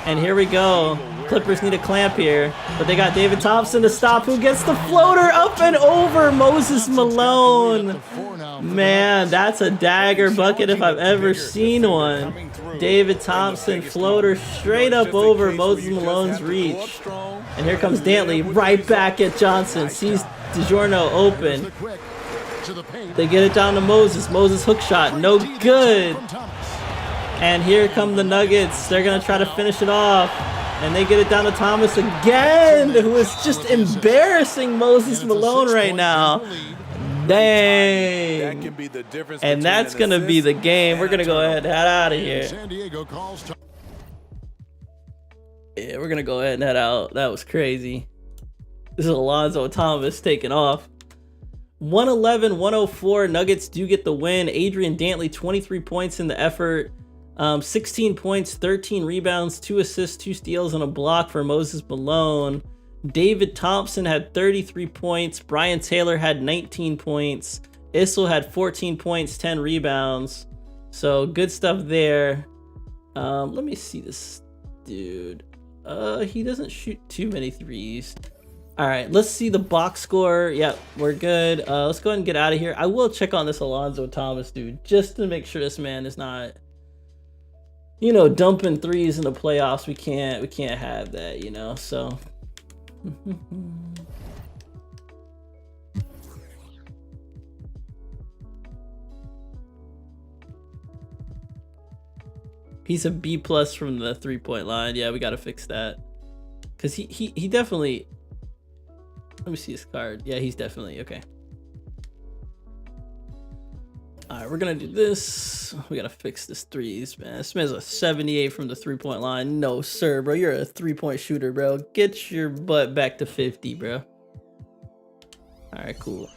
And here we go. Clippers need a clamp here, but they got David Thompson to stop, who gets the floater up and over Moses Malone. Man, that's a dagger bucket if I've ever seen one. David Thompson floater straight up over Moses Malone's reach. And here comes Dantley right back at Johnson. Sees DiGiorno open. They get it down to Moses. Moses hook shot, no good. And here come the Nuggets. They're going to try to finish it off. And they get it down to Thomas again, who is just embarrassing Moses Malone right now. Dang. And that's going to be the game. We're going to go ahead and head out of here. Yeah, we're going to go ahead and head out. That was crazy. This is Alonzo Thomas taking off. 111-104. Nuggets do get the win. Adrian Dantley, 23 points in the effort. 16 points, 13 rebounds, 2 assists, 2 steals, and a block for Moses Malone. David Thompson had 33 points. Brian Taylor had 19 points. Issel had 14 points, 10 rebounds. So good stuff there. Let me see this dude. He doesn't shoot too many threes. All right, let's see the box score. Yep, we're good. Let's go ahead and get out of here. I will check on this Alonzo Thomas dude just to make sure this man is not, you know, dumping threes in the playoffs. We can't have that, you know. So he's a B+ from the 3-point line. Yeah, we got to fix that. Cuz he definitely, let me see his card. Yeah, he's definitely okay. All right, we're gonna do this. We gotta fix this threes, man. This man's a 78 from the 3-point line. No, sir, bro. You're a 3-point shooter, bro. Get your butt back to 50, bro. All right, cool.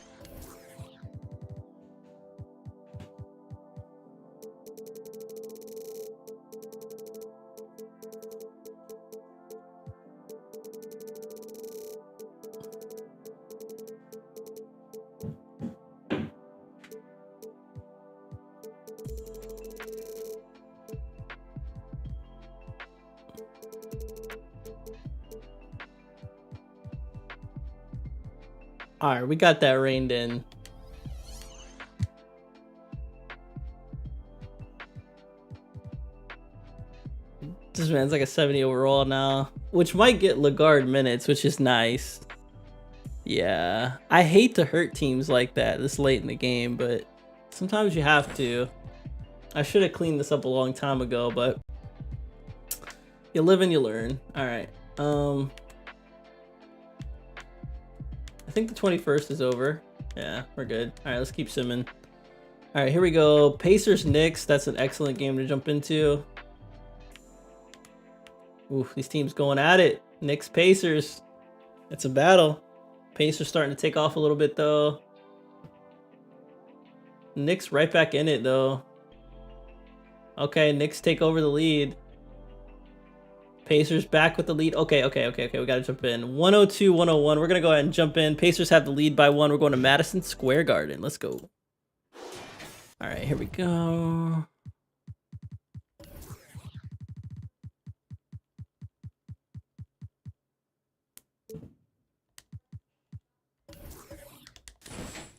All right, we got that reined in. This man's like a 70 overall now, which might get Lagarde minutes, which is nice. Yeah, I hate to hurt teams like that this late in the game, but sometimes you have to. I should have cleaned this up a long time ago, but you live and you learn. All right. I think the 21st is over. Yeah, we're good. All right, let's keep simming. All right, here we go. Pacers Knicks. That's an excellent game to jump into. Oof, these teams going at it. Knicks Pacers. It's a battle. Pacers starting to take off a little bit though. Knicks right back in it though. Okay, Knicks take over the lead. Pacers back with the lead. Okay. We gotta jump in. 102-101. We're gonna go ahead and jump in. Pacers have the lead by 1. We're going to Madison Square Garden. Let's go. All right, here we go.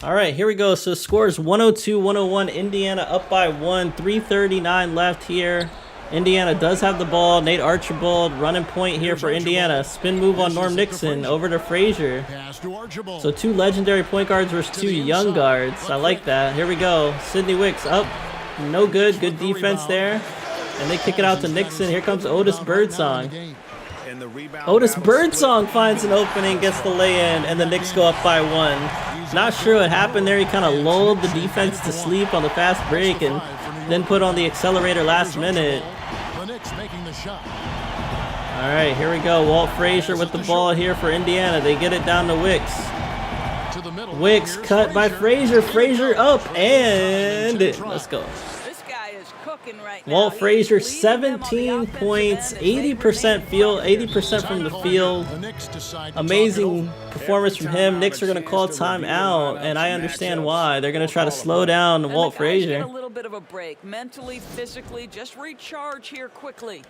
All right, here we go. So scores 102-101. Indiana up by 1. 3:39 left here. Indiana does have the ball. Nate Archibald running point here for Indiana. Spin move on Norm Nixon over to Frazier. So 2 legendary point guards versus 2 young guards. I like that. Here we go. Sidney Wicks up. No good. Good defense there. And they kick it out to Nixon. Here comes Otis Birdsong. Otis Birdsong finds an opening, gets the lay-in, and the Knicks go up by 1. Not sure what happened there. He kind of lulled the defense to sleep on the fast break and then put on the accelerator last minute. All right, here we go. Walt Frazier with the ball here for Indiana. They get it down to Wicks. Wicks cut by Frazier. Frazier up, and let's go. Walt Frazier, 17 points, 80% field, 80% from the field. Amazing performance from him. Knicks are going to call timeout, and I understand why. They're going to try to slow down Walt Frazier. A little bit of a break, mentally, physically, just recharge here quickly.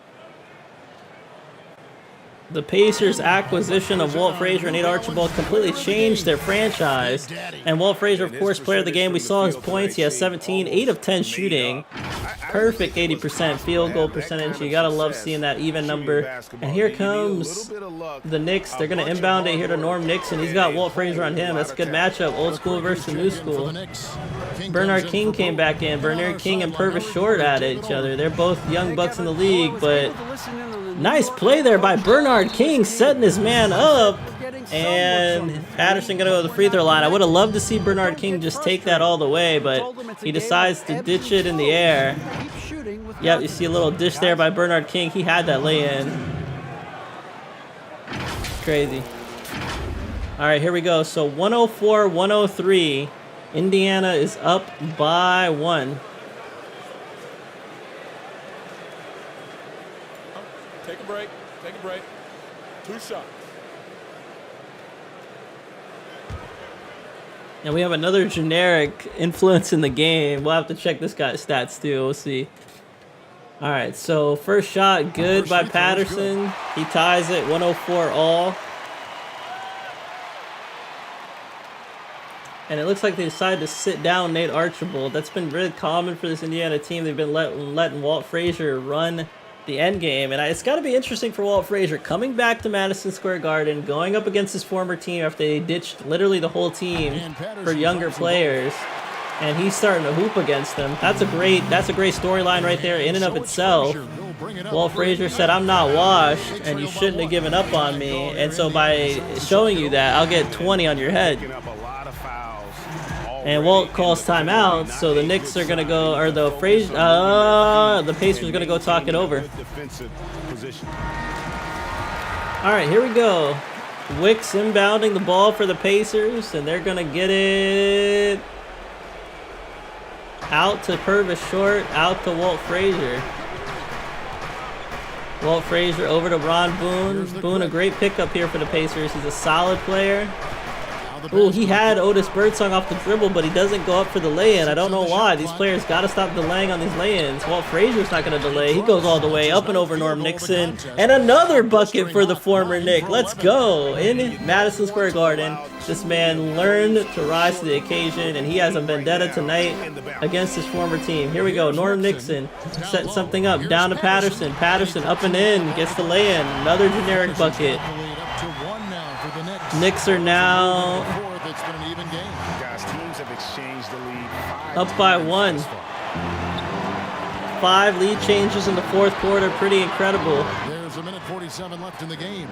The Pacers' acquisition of Walt Frazier and Nate Archibald completely changed their franchise. And Walt Frazier, of course, player of the game. We saw his points. He has 17, 8 of 10 shooting. Perfect 80% field goal percentage. You gotta love seeing that even number. And here comes the Knicks. They're gonna inbound it here to Norm Nixon. He's got Walt Frazier on him. That's a good matchup. Old school versus new school. Bernard King came back in. Bernard King and Purvis Short at each other. They're both young bucks in the league, but nice play there by Bernard King, setting his man up. And Patterson gonna go to the free throw line. I would have loved to see Bernard King just take that all the way, but he decides to ditch it in the air. Yep, you see a little dish there by Bernard King. He had that lay-in. Crazy. All right, here we go. So 104-103. Indiana is up by 1. Take a break. Take a break. 2 shots. And we have another generic influence in the game. We'll have to check this guy's stats too. We'll see. All right, so first shot good by Patterson. He ties it 104 all. And it looks like they decided to sit down Nate Archibald. That's been really common for this Indiana team. They've been letting Walt Frazier run the end game, and it's got to be interesting for Walt Frazier coming back to Madison Square Garden, going up against his former team after they ditched literally the whole team for younger players, and he's starting to hoop against them. That's a great storyline right there in and of itself. Walt Frazier said, "I'm not washed, and you shouldn't have given up on me, and so by showing you that, I'll get 20 on your head." And Walt calls timeout, so the Knicks are gonna go, or the Pacers are gonna go talk it over. All right, here we go. Wicks inbounding the ball for the Pacers, and they're gonna get it out to Purvis Short, out to Walt Frazier. Walt Frazier over to Ron Boone. Boone, a great pickup here for the Pacers. He's a solid player. Ooh, he had Otis Birdsong off the dribble, but he doesn't go up for the lay-in. I don't know why. These players got to stop delaying on these lay-ins. Walt Frazier's not going to delay. He goes all the way up and over Norm Nixon. And another bucket for the former Knick. Let's go. In Madison Square Garden, this man learned to rise to the occasion, and he has a vendetta tonight against his former team. Here we go. Norm Nixon setting something up. Down to Patterson. Patterson up and in. Gets the lay-in. Another generic bucket. Knicks are now up by 1. 5 lead changes in the 4th quarter. Pretty incredible. There's a minute 47 left in the game.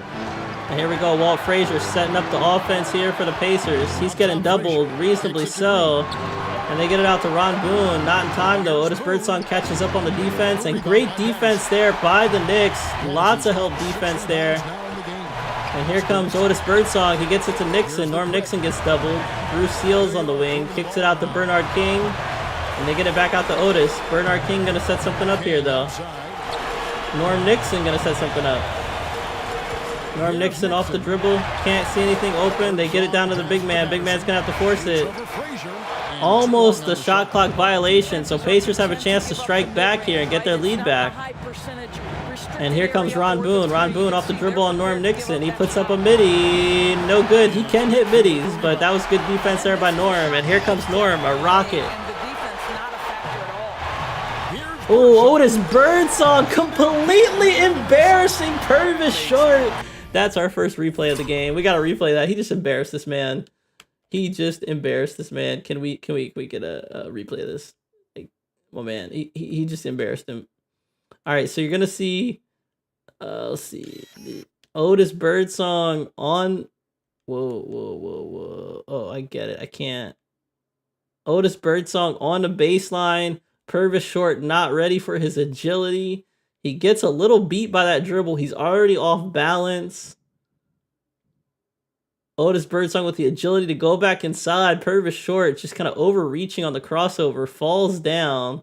And here we go. Walt Frazier setting up the offense here for the Pacers. He's getting doubled, reasonably so. And they get it out to Ron Boone. Not in time, though. Otis Birdsong catches up on the defense. And great defense there by the Knicks. Lots of help defense there. And here comes Otis Birdsong. He gets it to Nixon. Norm Nixon gets doubled. Bruce Seals on the wing. Kicks it out to Bernard King. And they get it back out to Otis. Bernard King going to set something up here, though. Norm Nixon going to set something up. Norm Nixon off the dribble. Can't see anything open. They get it down to the big man. Big man's going to have to force it. Almost a shot clock violation, so Pacers have a chance to strike back here and get their lead back. And here comes Ron Boone. Ron Boone off the dribble on Norm Nixon. He puts up a midi. No good. He can hit middies, but that was good defense there by Norm. And here comes Norm, a rocket. Oh, Otis Birdsong completely embarrassing Purvis Short. That's our first replay of the game. We got to replay that. He just embarrassed this man. He just embarrassed this man. Can we get a replay of this? Like, well, man, he just embarrassed him. All right, so you're gonna see, let's see, Otis Birdsong on. Whoa. Oh, I get it. I can't. Otis Birdsong on the baseline. Purvis Short not ready for his agility. He gets a little beat by that dribble. He's already off balance. Otis Birdsong with the agility to go back inside. Purvis Short just kind of overreaching on the crossover. Falls down.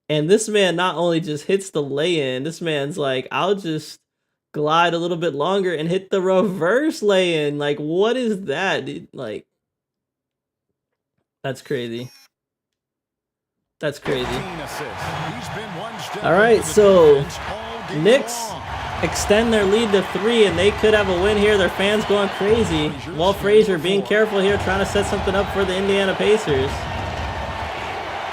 And this man not only just hits the lay-in. This man's like, I'll just glide a little bit longer and hit the reverse lay-in. Like, what is that, dude? Like, that's crazy. That's crazy. All right, so Knicks extend their lead to 3, and they could have a win here. Their fans going crazy. Walt Frazier being careful here, trying to set something up for the Indiana Pacers.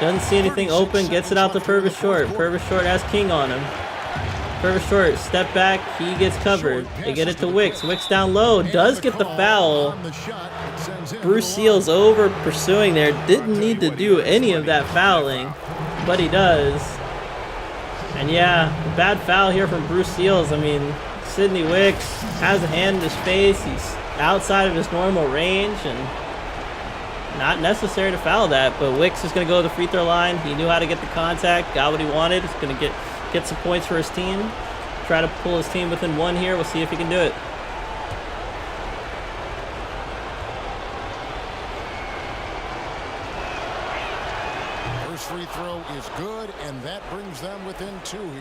Doesn't see anything open, gets it out to Purvis Short. Purvis Short has King on him. Purvis Short, step back, he gets covered. They get it to Wicks. Wicks down low, does get the foul. Bruce Seals over pursuing there. Didn't need to do any of that fouling, but he does. And yeah, bad foul here from Bruce Seals. I mean, Sidney Wicks has a hand in his face. He's outside of his normal range and not necessary to foul that. But Wicks is going to go to the free throw line. He knew how to get the contact, got what he wanted. He's going to get some points for his team. Try to pull his team within 1 here. We'll see if he can do it. Free throw is good, and that brings them within 2 here.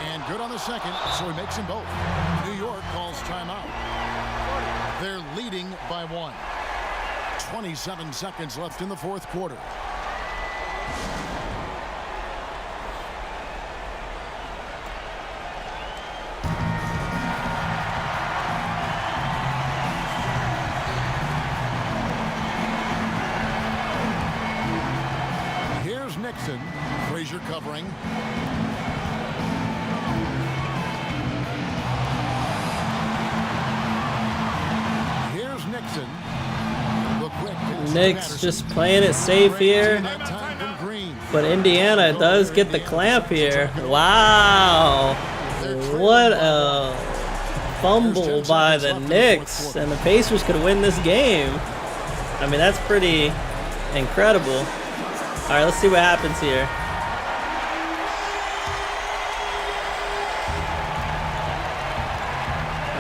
And good on the second, so he makes them both. New York calls timeout. They're leading by 1. 27 seconds left in the 4th quarter. Nixon, Frazier covering. Here's Nixon. Knicks just playing it safe here. But Indiana does get the clamp here. Wow. What a fumble by the Knicks. And the Pacers could win this game. I mean, that's pretty incredible. All right, let's see what happens here.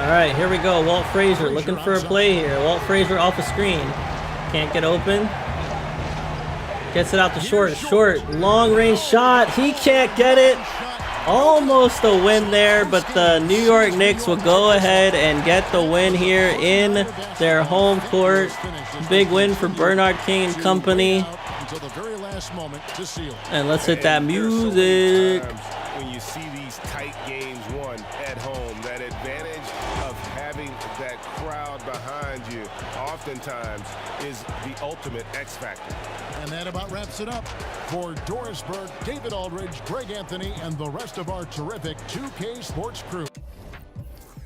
All right, here we go. Walt Frazier looking for a play here. Walt Frazier off the screen. Can't get open. Gets it out to Short. Short, long range shot. He can't get it. Almost a win there, but the New York Knicks will go ahead and get the win here in their home court. Big win for Bernard King and company. And let's hit that music. When you see these tight games won at home, that advantage of having that crowd behind you oftentimes is the ultimate X factor. And that about wraps it up. For Doris Burke, David Aldridge, Greg Anthony, and the rest of our terrific 2K Sports crew.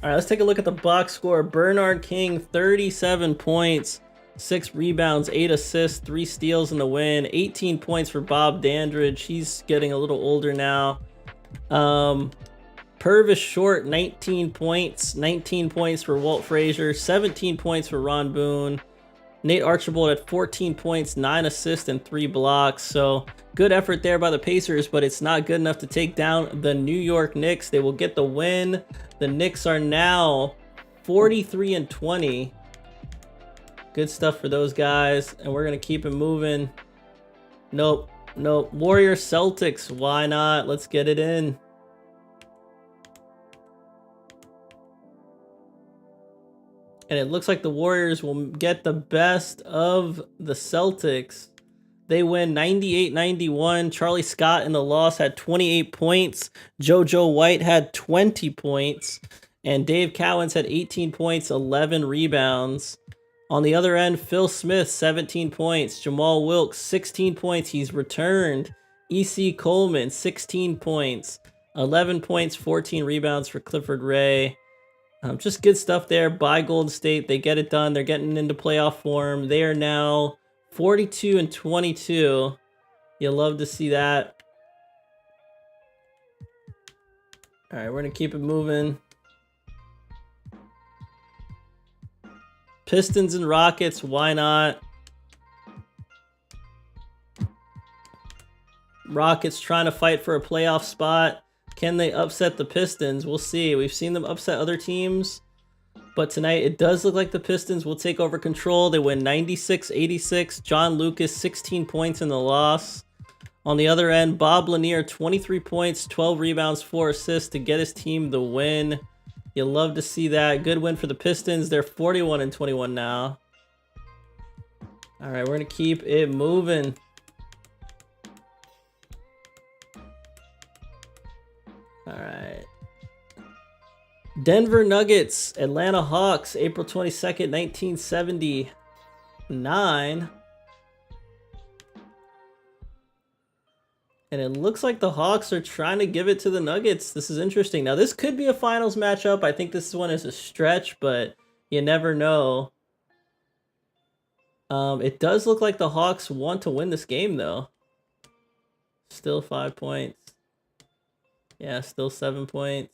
All right, let's take a look at the box score. Bernard King, 37 points, 6 rebounds, 8 assists, 3 steals in the win. 18 points for Bob Dandridge. He's getting a little older now. Purvis Short, 19 points. 19 points for Walt Frazier. 17 points for Ron Boone. Nate Archibald at 14 points, 9 assists, and 3 blocks. So good effort there by the Pacers, but it's not good enough to take down the New York Knicks. They will get the win. The Knicks are now 43-20. Good stuff for those guys, and we're going to keep it moving. Nope. Warriors Celtics, why not? Let's get it in. And it looks like the Warriors will get the best of the Celtics. They win 98-91. Charlie Scott in the loss had 28 points. JoJo White had 20 points. And Dave Cowens had 18 points, 11 rebounds. On the other end, Phil Smith, 17 points. Jamal Wilkes, 16 points. He's returned. E.C. Coleman, 16 points. 11 points, 14 rebounds for Clifford Ray. Just good stuff there by Golden State. They get it done. They're getting into playoff form. They are now 42-22. You'll love to see that. All right, we're going to keep it moving. Pistons and Rockets, why not? Rockets trying to fight for a playoff spot. Can they upset the Pistons? We'll see. We've seen them upset other teams, but tonight it does look like the Pistons will take over control. They win 96-86. John Lucas, 16 points in the loss. On the other end, Bob Lanier, 23 points, 12 rebounds, 4 assists to get his team the win. You'll love to see that. Good win for the Pistons. They're 41-21 now. All right, we're going to keep it moving. All right. Denver Nuggets, Atlanta Hawks, April 22nd, 1979. And it looks like the Hawks are trying to give it to the Nuggets. This is interesting. Now, this could be a finals matchup. I think this one is a stretch, but you never know. It does look like the Hawks want to win this game, though. Still 5 points. Yeah, still 7 points.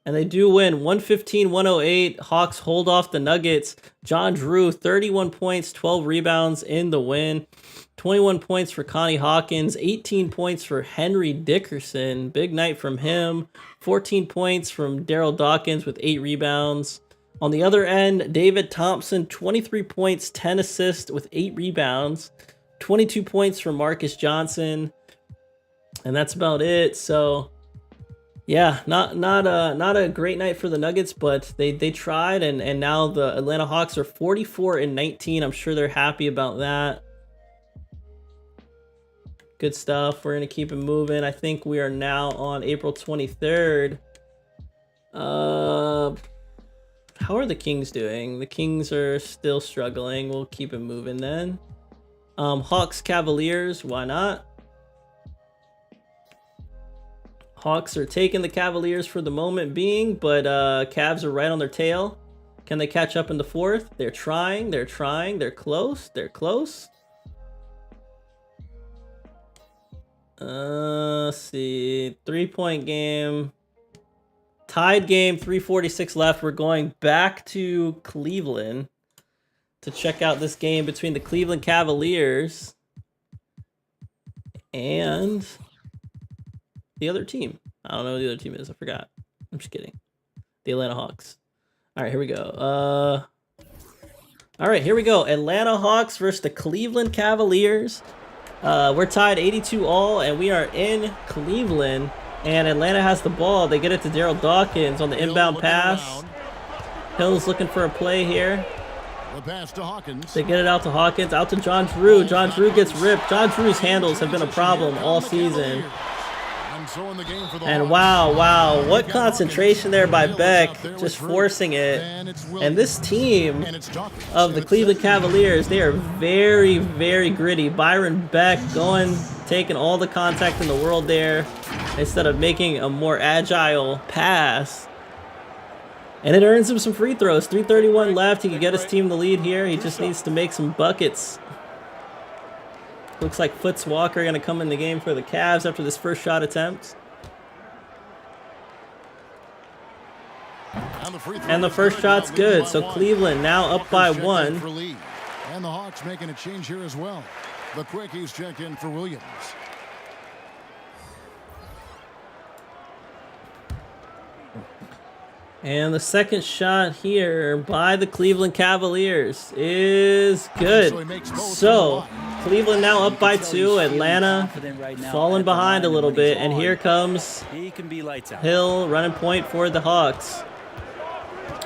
And they do win 115-108. Hawks hold off the Nuggets. John Drew, 31 points, 12 rebounds in the win. 21 points for Connie Hawkins. 18 points for Henry Dickerson. Big night from him. 14 points from Daryl Dawkins with 8 rebounds. On the other end, David Thompson, 23 points, 10 assists with 8 rebounds. 22 points from Marcus Johnson. And that's about it. So, yeah, not a great night for the Nuggets, but they tried, and now the Atlanta Hawks are 44-19. I'm sure they're happy about that. Good stuff. We're going to keep it moving. I think we are now on April 23rd. How are the Kings doing? The Kings are still struggling. We'll keep it moving then. Hawks Cavaliers, why not? Hawks are taking the Cavaliers for the moment being, but Cavs are right on their tail. Can they catch up in the fourth? They're trying. They're close. Let's see. 3-point game. Tied game, 3:46 left. We're going back to Cleveland to check out this game between the Cleveland Cavaliers and the other team. I don't know who the other team is. I forgot. I'm just kidding. The Atlanta Hawks. All right, here we go. All right, here we go. Atlanta Hawks versus the Cleveland Cavaliers. We're tied 82-all, and we are in Cleveland. And Atlanta has the ball. They get it to Daryl Dawkins on the inbound pass. Hill's looking for a play here. The pass to Hawkins. They get it out to Hawkins. Out to John Drew. John Drew gets ripped. John Drew's handles have been a problem all season. And wow, what concentration there by Beck, just forcing it. And this team of the Cleveland Cavaliers, they are very, very gritty. Byron Beck taking all the contact in the world there instead of making a more agile pass. And it earns him some free throws. 3:31 left. He can get his team the lead here. He just needs to make some buckets. Looks like Foots Walker going to come in the game for the Cavs after this first shot attempt. And the first shot's good. So Cleveland now up by 1. And the Hawks making a change here as well. The quickies check in for Williams. And the second shot here by the Cleveland Cavaliers is good. So Cleveland now up by 2. Atlanta falling behind a little bit. And here comes Hill running point for the Hawks.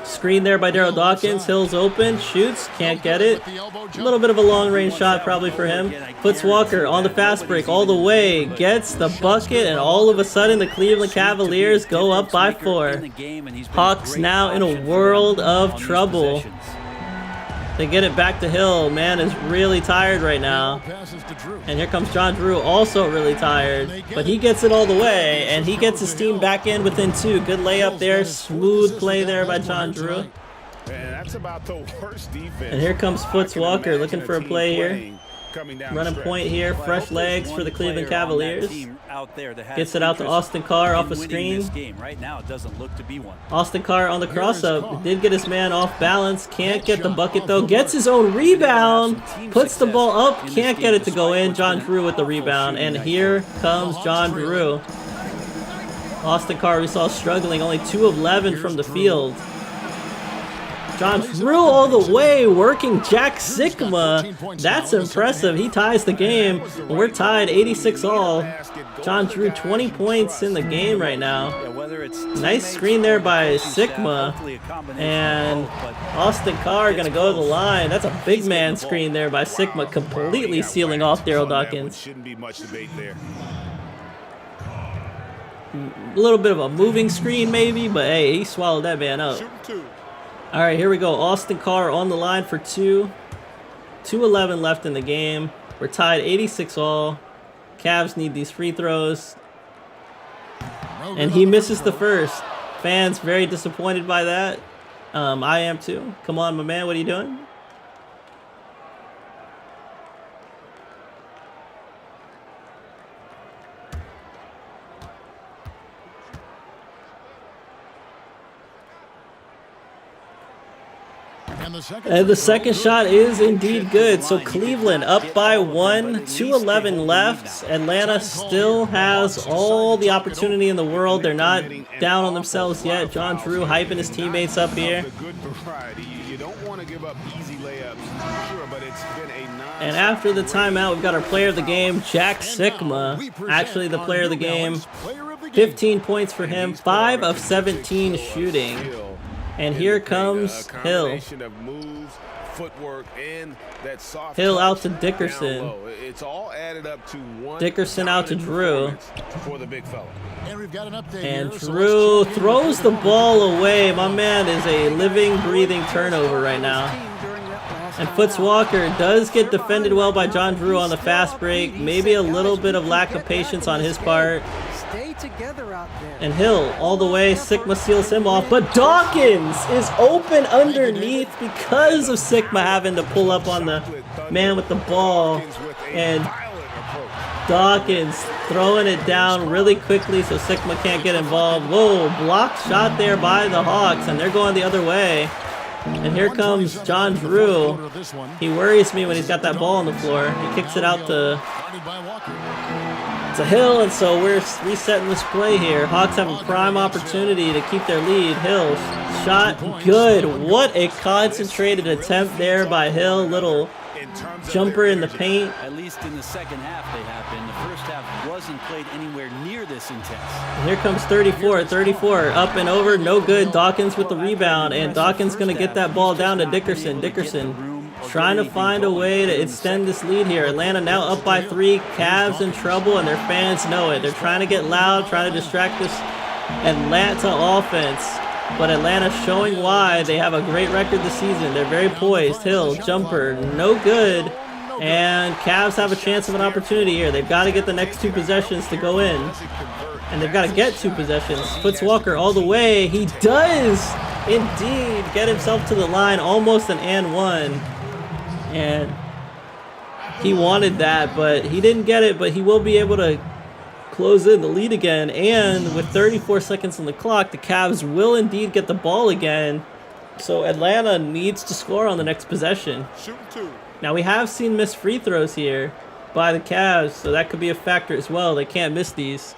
Screen there by Daryl Dawkins. Hill's open. Shoots. Can't get it. A little bit of a long-range shot probably for him. Foots Walker on the fast break all the way. Gets the bucket, and all of a sudden the Cleveland Cavaliers go up by 4. Hawks now in a world of trouble. They get it back to Hill. Man is really tired right now. And here comes John Drew, also really tired. But he gets it all the way, and he gets his team back in within 2. Good layup there. Smooth play there by John Drew. And here comes Foots Walker looking for a play here. Running point here. Fresh legs for the Cleveland Cavaliers. Gets it out to Austin Carr off a screen. Austin Carr on the cross-up. Did get his man off balance. Can't get the bucket, though. Gets his own rebound. Puts the ball up. Can't get it to go in. John Drew with the rebound. And here comes John Drew. Austin Carr we saw struggling. Only 2 of 11 from the field. John Drew all the way, working Jack Sikma. That's impressive. He ties the game. We're tied 86 all. John Drew 20 points in the game right now. Nice screen there by Sikma. And Austin Carr going to go to the line. That's a big man screen there by Sikma, completely sealing off Daryl Dawkins. A little bit of a moving screen maybe, but hey, he swallowed that man up. All right, here we go. Austin Carr on the line for 2. 2:11 left in the game. We're tied 86 all. Cavs need these free throws. And he misses the first. Fans very disappointed by that. I am too. Come on, my man. What are you doing? And the second shot is indeed good. So Cleveland up by 1, 2:11 left. Atlanta still has all the opportunity in the world. They're not down on themselves yet. John Drew hyping his teammates up here. And after the timeout, we've got our player of the game, Jack Sikma. Actually the player of the game. 15 points for him, 5 of 17 shooting. And here comes Hill. Hill out to Dickerson. Dickerson out to Drew. And Drew throws the ball away. My man is a living, breathing turnover right now. And Foots Walker does get defended well by John Drew on the fast break. Maybe a little bit of lack of patience on his part. And Hill all the way. Sikma seals him off. But Dawkins is open underneath because of Sikma having to pull up on the man with the ball. And Dawkins throwing it down really quickly so Sikma can't get involved. Whoa, blocked shot there by the Hawks. And they're going the other way. And here comes John Drew. He worries me when he's got that ball on the floor. He kicks it out to Hill, and so we're resetting this play here. Hawks have a prime opportunity to keep their lead. Hill shot good. What a concentrated attempt there by Hill. Little jumper in the paint. At least in the second half they have been. The first half wasn't played anywhere near this intense. And here comes 34, up and over, no good. Dawkins with the rebound, and Dawkins going to get that ball down to Dickerson. Dickerson trying to find a way to extend this lead here. Atlanta now up by 3. Cavs in trouble, and their fans know it. They're trying to get loud, trying to distract this Atlanta offense. But Atlanta showing why they have a great record this season. They're very poised. Hill, jumper, no good. And Cavs have a chance of an opportunity here. They've got to get the next 2 possessions to go in. And they've got to get 2 possessions. Foots Walker all the way. He does indeed get himself to the line. Almost an and one. And he wanted that, but he didn't get it. But he will be able to close in the lead again. And with 34 seconds on the clock, the Cavs will indeed get the ball again. So Atlanta needs to score on the next possession. Now we have seen missed free throws here by the Cavs, so that could be a factor as well. They can't miss these.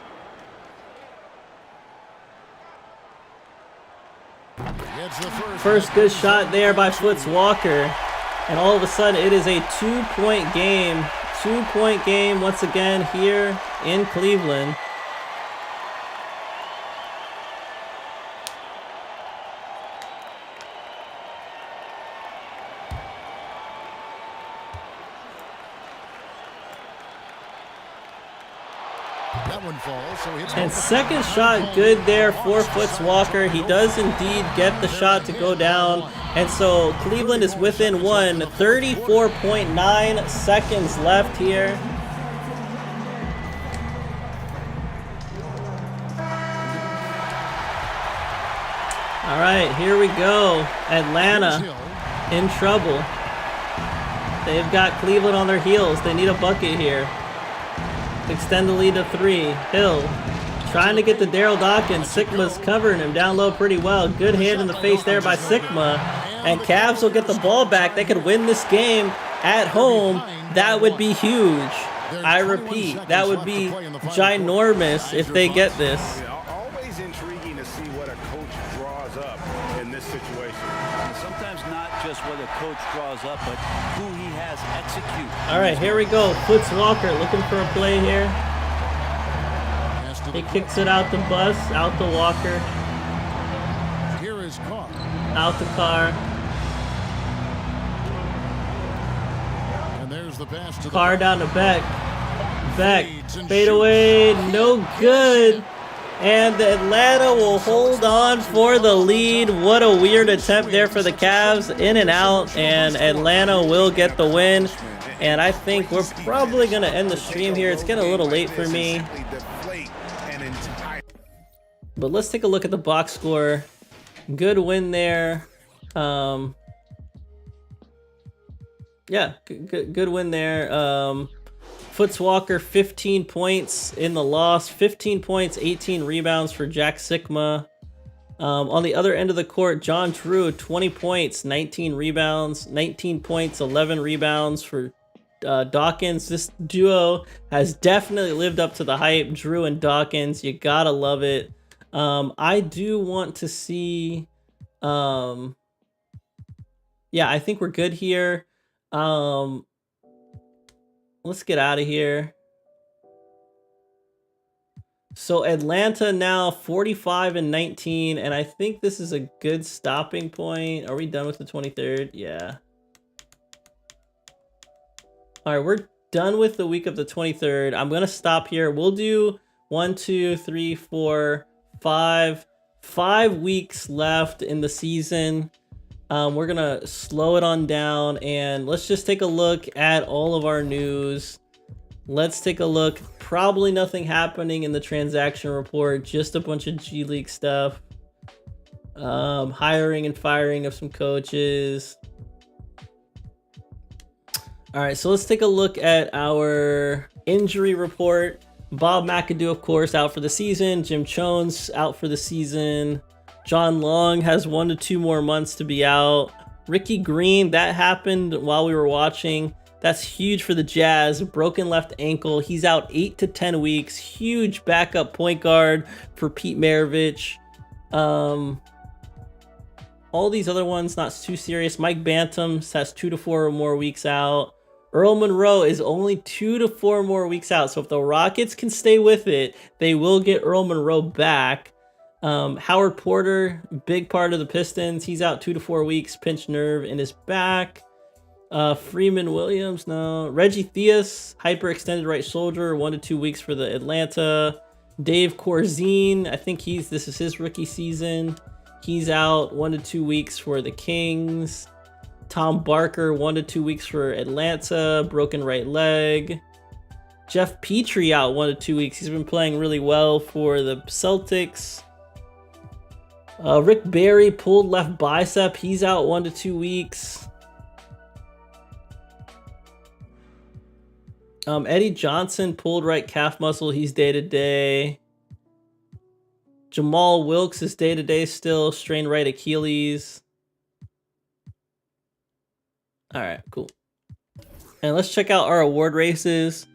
First good shot there by Foots Walker. And all of a sudden it is a 2-point game. 2-point game once again here in Cleveland. And second shot good there for Foots Walker. He does indeed get the shot to go down. And so Cleveland is within 1. 34.9 seconds left here. All right, here we go. Atlanta in trouble. They've got Cleveland on their heels. They need a bucket here. Extend the lead to 3. Hill trying to get to Daryl Dawkins. Sigma's covering him down low pretty well. Good hand in the face there by Sigma. And Cavs will get the ball back. They could win this game at home. That would be huge. I repeat, that would be ginormous if they get this. Always intriguing to see what a coach draws up in this situation. Sometimes not just what a coach draws up, but who he has execute. All right, here we go. Foots Walker looking for a play here. He kicks it out the bus, out to Walker. Here is Carr. Out to Carr. And there's the pass to Carr down to Beck. Beck, fade away, no good. And Atlanta will hold on for the lead. What a weird attempt there for the Cavs. In and out, and Atlanta will get the win. And I think we're probably going to end the stream here. It's getting a little late for me. But let's take a look at the box score. Good win there. Yeah, good win there. Foots Walker, 15 points in the loss. 15 points, 18 rebounds for Jack Sigma. On the other end of the court, John Drew, 20 points, 19 rebounds. 19 points, 11 rebounds for Dawkins. This duo has definitely lived up to the hype. Drew and Dawkins, you gotta love it. I do want to see... yeah, I think we're good here. Let's get out of here. So Atlanta now 45-19, and I think this is a good stopping point. Are we done with the 23rd? Yeah. All right, we're done with the week of the 23rd. I'm gonna stop here. We'll do 1, 2, 3, 4, 5 weeks left in the season. We're gonna slow it on down, and let's just take a look at all of our news. Let's take a look. Probably nothing happening in the transaction report, just a bunch of G League stuff. Hiring and firing of some coaches. All right, so let's take a look at our injury report. Bob McAdoo, of course, out for the season. Jim Jones out for the season. John Long has 1 to 2 more months to be out. Ricky Green, that happened while we were watching. That's huge for the Jazz. Broken left ankle. He's out 8 to 10 weeks. Huge backup point guard for Pete Maravich. All these other ones, not too serious. Mike Bantams has 2 to 4 more weeks out. Earl Monroe is only 2 to 4 more weeks out. So if the Rockets can stay with it, they will get Earl Monroe back. Howard Porter, big part of the Pistons. He's out 2 to 4 weeks, pinched nerve in his back. Freeman Williams, no. Reggie Theus, hyperextended right shoulder, 1 to 2 weeks for the Atlanta. Dave Corzine, I think this is his rookie season. He's out 1 to 2 weeks for the Kings. Tom Barker, 1 to 2 weeks for Atlanta, broken right leg. Jeff Petrie out 1 to 2 weeks. He's been playing really well for the Celtics. Rick Barry pulled left bicep. He's out 1 to 2 weeks. Eddie Johnson pulled right calf muscle. He's day-to-day. Jamal Wilkes is day-to-day still. Strained right Achilles. All right, cool. And let's check out our award races.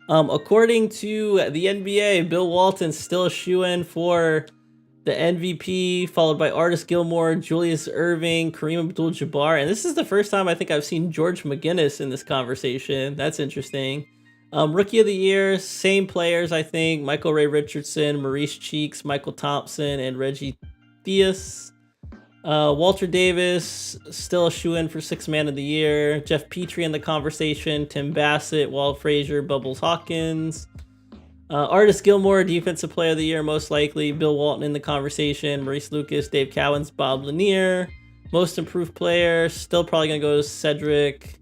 According to the NBA, Bill Walton's still a shoo-in for the MVP, followed by Artis Gilmore, Julius Erving, Kareem Abdul-Jabbar. And this is the first time I think I've seen George McGinnis in this conversation. That's interesting. Rookie of the Year, same players, I think. Michael Ray Richardson, Maurice Cheeks, Michael Thompson, and Reggie Theus. Walter Davis, still a shoo-in for Sixth Man of the Year. Jeff Petrie in the conversation. Tim Bassett, Walt Frazier, Bubbles Hawkins. Artis Gilmore, Defensive Player of the Year, most likely. Bill Walton in the conversation. Maurice Lucas, Dave Cowens, Bob Lanier. Most Improved Player, still probably going to go to Cedric.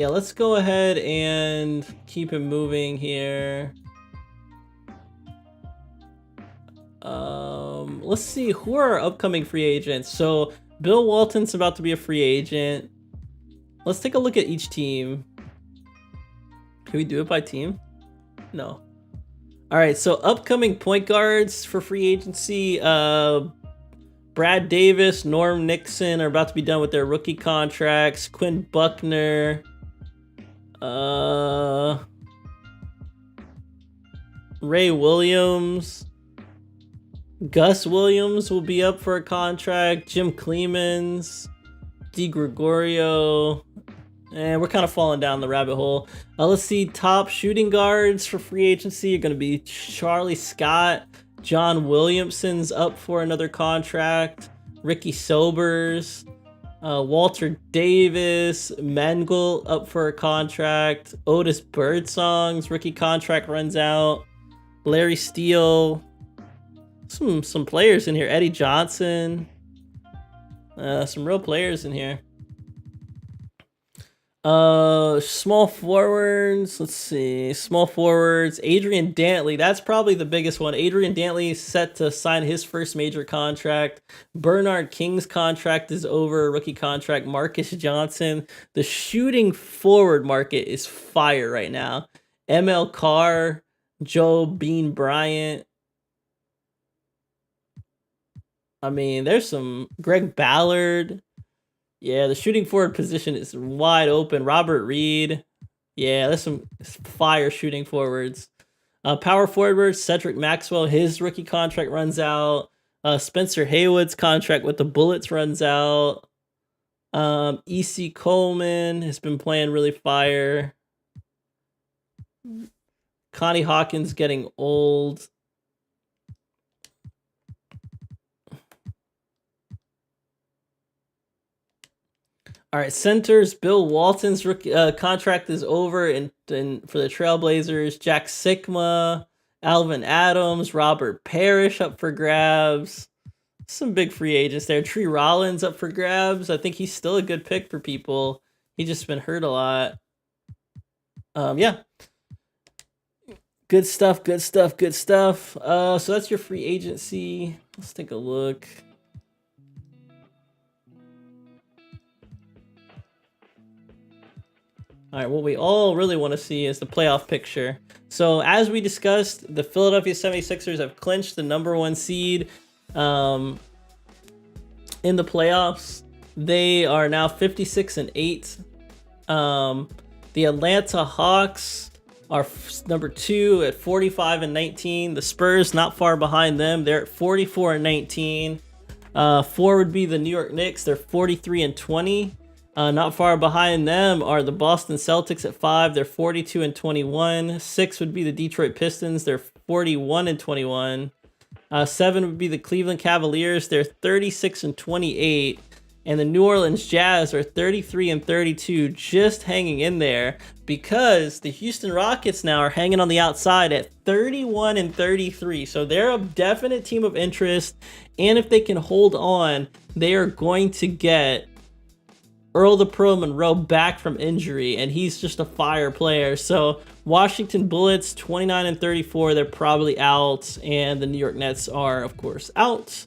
Let's go ahead and keep it moving here. Let's see, who are our upcoming free agents? So Bill Walton's about to be a free agent. Let's take a look at each team. Can we do it by team? No. All right, so upcoming point guards for free agency. Brad Davis, Norm Nixon are about to be done with their rookie contracts. Quinn Buckner. Ray Williams. Gus Williams will be up for a contract. Jim Clemens. D. Gregorio. And we're kind of falling down the rabbit hole. Let's see, top shooting guards for free agency are going to be Charlie Scott. John Williamson's up for another contract. Ricky Sobers. Walter Davis. Mengel up for a contract. Otis Birdsong's rookie contract runs out. Larry Steele. Some players in here. Eddie Johnson. Some real players in here. Small forwards. Let's see. Small forwards. Adrian Dantley. That's probably the biggest one. Adrian Dantley is set to sign his first major contract. Bernard King's contract is over. Rookie contract. Marcus Johnson. The shooting forward market is fire right now. ML Carr. Joe Bean Bryant. I mean, there's some Greg Ballard. Yeah, the shooting forward position is wide open. Robert Reed. Yeah, there's some fire shooting forwards. Power forward, Cedric Maxwell. His rookie contract runs out. Spencer Haywood's contract with the Bullets runs out. E.C. Coleman has been playing really fire. Connie Hawkins getting old. All right, centers. Bill Walton's rookie, contract is over and for the Trailblazers. Jack Sikma, Alvin Adams, Robert Parrish up for grabs. Some big free agents there. Tree Rollins up for grabs. I think he's still a good pick for people. He's just been hurt a lot. Yeah. Good stuff, good stuff, good stuff. So that's your free agency. Let's take a look. All right, what we all really want to see is the playoff picture. So as we discussed, the Philadelphia 76ers have clinched the #1 seed in the playoffs. They are now 56-8. The Atlanta Hawks are number 2 at 45-19. The Spurs not far behind them. They're at 44-19. 4 would be the New York Knicks. They're 43-20. Not far behind them are the Boston Celtics at 5. They're 42-21. 6 would be the Detroit Pistons. They're 41-21. 7 would be the Cleveland Cavaliers. They're 36-28. And the New Orleans Jazz are 33-32, just hanging in there, because the Houston Rockets now are hanging on the outside at 31-33. So they're a definite team of interest. And if they can hold on, they are going to get Earl the Pro Monroe back from injury, and he's just a fire player. So Washington Bullets 29-34, they're probably out, and the New York Nets are, of course, out.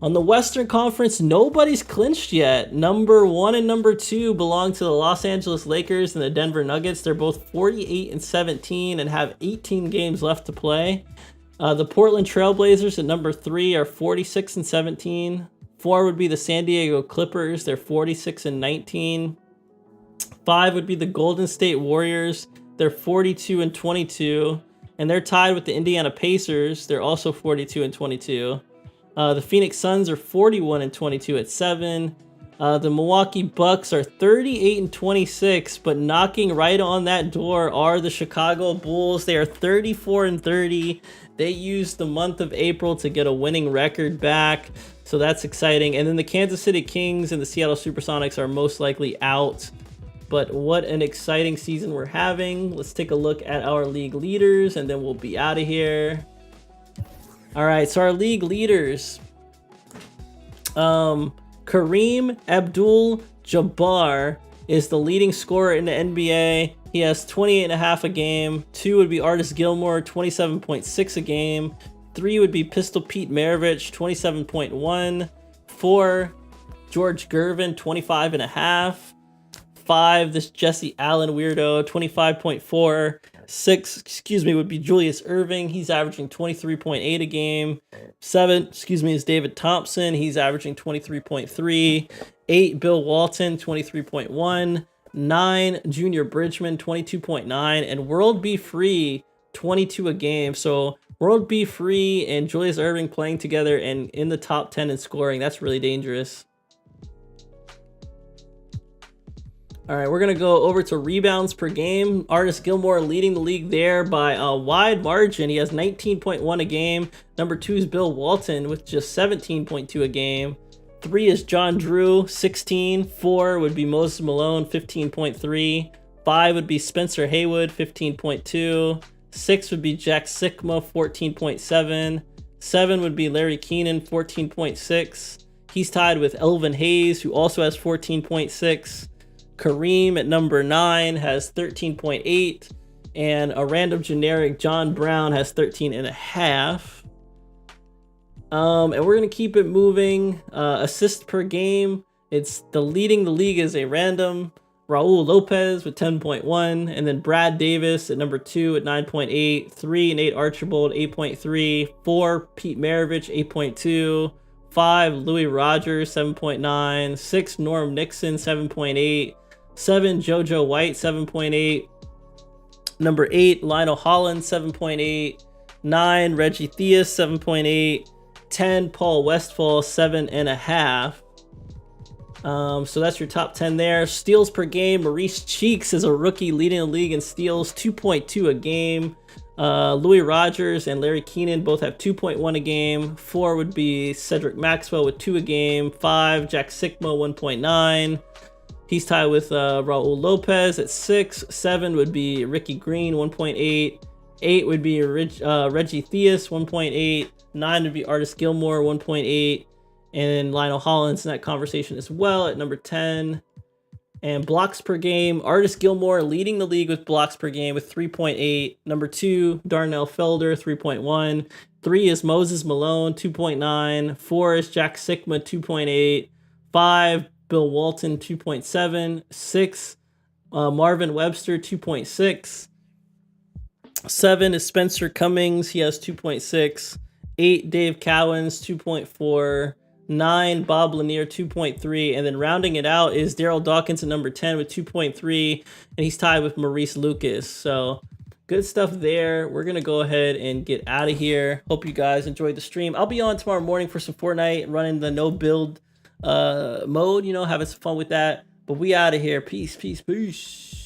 On the Western Conference, nobody's clinched yet. Number 1 and number 2 belong to the Los Angeles Lakers and the Denver Nuggets. They're both 48-17 and have 18 games left to play. The Portland Trailblazers at number 3 are 46-17. 4 would be the San Diego Clippers. They're 46-19. 5 would be the Golden State Warriors. They're 42-22. And they're tied with the Indiana Pacers. They're also 42-22. The Phoenix Suns are 41-22 at 7. The Milwaukee Bucks are 38-26, but knocking right on that door are the Chicago Bulls. They are 34-30. They used the month of April to get a winning record back, so that's exciting. And then the Kansas City Kings and the Seattle Supersonics are most likely out. But what an exciting season we're having. Let's take a look at our league leaders, and then we'll be out of here. All right, so our league leaders, Kareem Abdul-Jabbar is the leading scorer in the NBA. He has 28.5 a game. 2 would be Artis Gilmore, 27.6 a game. 3 would be Pistol Pete Maravich, 27.1. 4, George Gervin, 25.5. 5, this Jesse Allen weirdo, 25.4. 6, would be Julius Irving. He's averaging 23.8 a game. 7, is David Thompson. He's averaging 23.3. 8, Bill Walton, 23.1. 9, Junior Bridgman, 22.9. And World Be Free, 22 a game. So World Be Free and Julius Irving playing together and in the top 10 in scoring. That's really dangerous. All right, we're going to go over to rebounds per game. Artis Gilmore leading the league there by a wide margin. He has 19.1 a game. Number 2 is Bill Walton with just 17.2 a game. 3 is John Drew, 16. 4 would be Moses Malone, 15.3. 5 would be Spencer Haywood, 15.2. 6 would be Jack Sikma, 14.7. 7 would be Larry Keenan, 14.6. He's tied with Elvin Hayes, who also has 14.6. Kareem at number 9 has 13.8, and a random generic John Brown has 13.5. And we're gonna keep it moving. Assists per game, it's leading the league is a random Raul Lopez with 10.1, and then Brad Davis at number 2 at 9.8. 3, Nate Archibald, 8.3. 4, Pete Maravich, 8.2. 5, Louis Rogers, 7.9. 6, Norm Nixon, 7.8. 7, JoJo White, 7.8. Number 8, Lionel Hollins, 7.8. 9, Reggie Theus, 7.8. 10, Paul Westphal, 7.5. So that's your top 10 there. Steals per game, Maurice Cheeks is a rookie leading the league in steals, 2.2 a game. Louis Rogers and Larry Keenan both have 2.1 a game. 4 would be Cedric Maxwell with 2 a game. 5, Jack Sikma, 1.9. He's tied with Raul Lopez at 6. 7 would be Ricky Green, 1.8. 8 would be Reggie Theus, 1.8. 9 would be Artis Gilmore, 1.8. And Lionel Hollins in that conversation as well at number 10. And blocks per game, Artis Gilmore leading the league with blocks per game with 3.8. Number 2, Darnell Felder, 3.1. 3 is Moses Malone, 2.9. 4 is Jack Sikma, 2.8. 5, Bill Walton, 2.7. 6, Marvin Webster, 2.6. 7 is Spencer Cummings, he has 2.6. 8, Dave Cowens, 2.4. 9, Bob Lanier, 2.3. And then rounding it out is Daryl Dawkins at number 10 with 2.3. And he's tied with Maurice Lucas. So good stuff there. We're going to go ahead and get out of here. Hope you guys enjoyed the stream. I'll be on tomorrow morning for some Fortnite, running the no build mode, having some fun with that. But we out of here. Peace, peace, peace.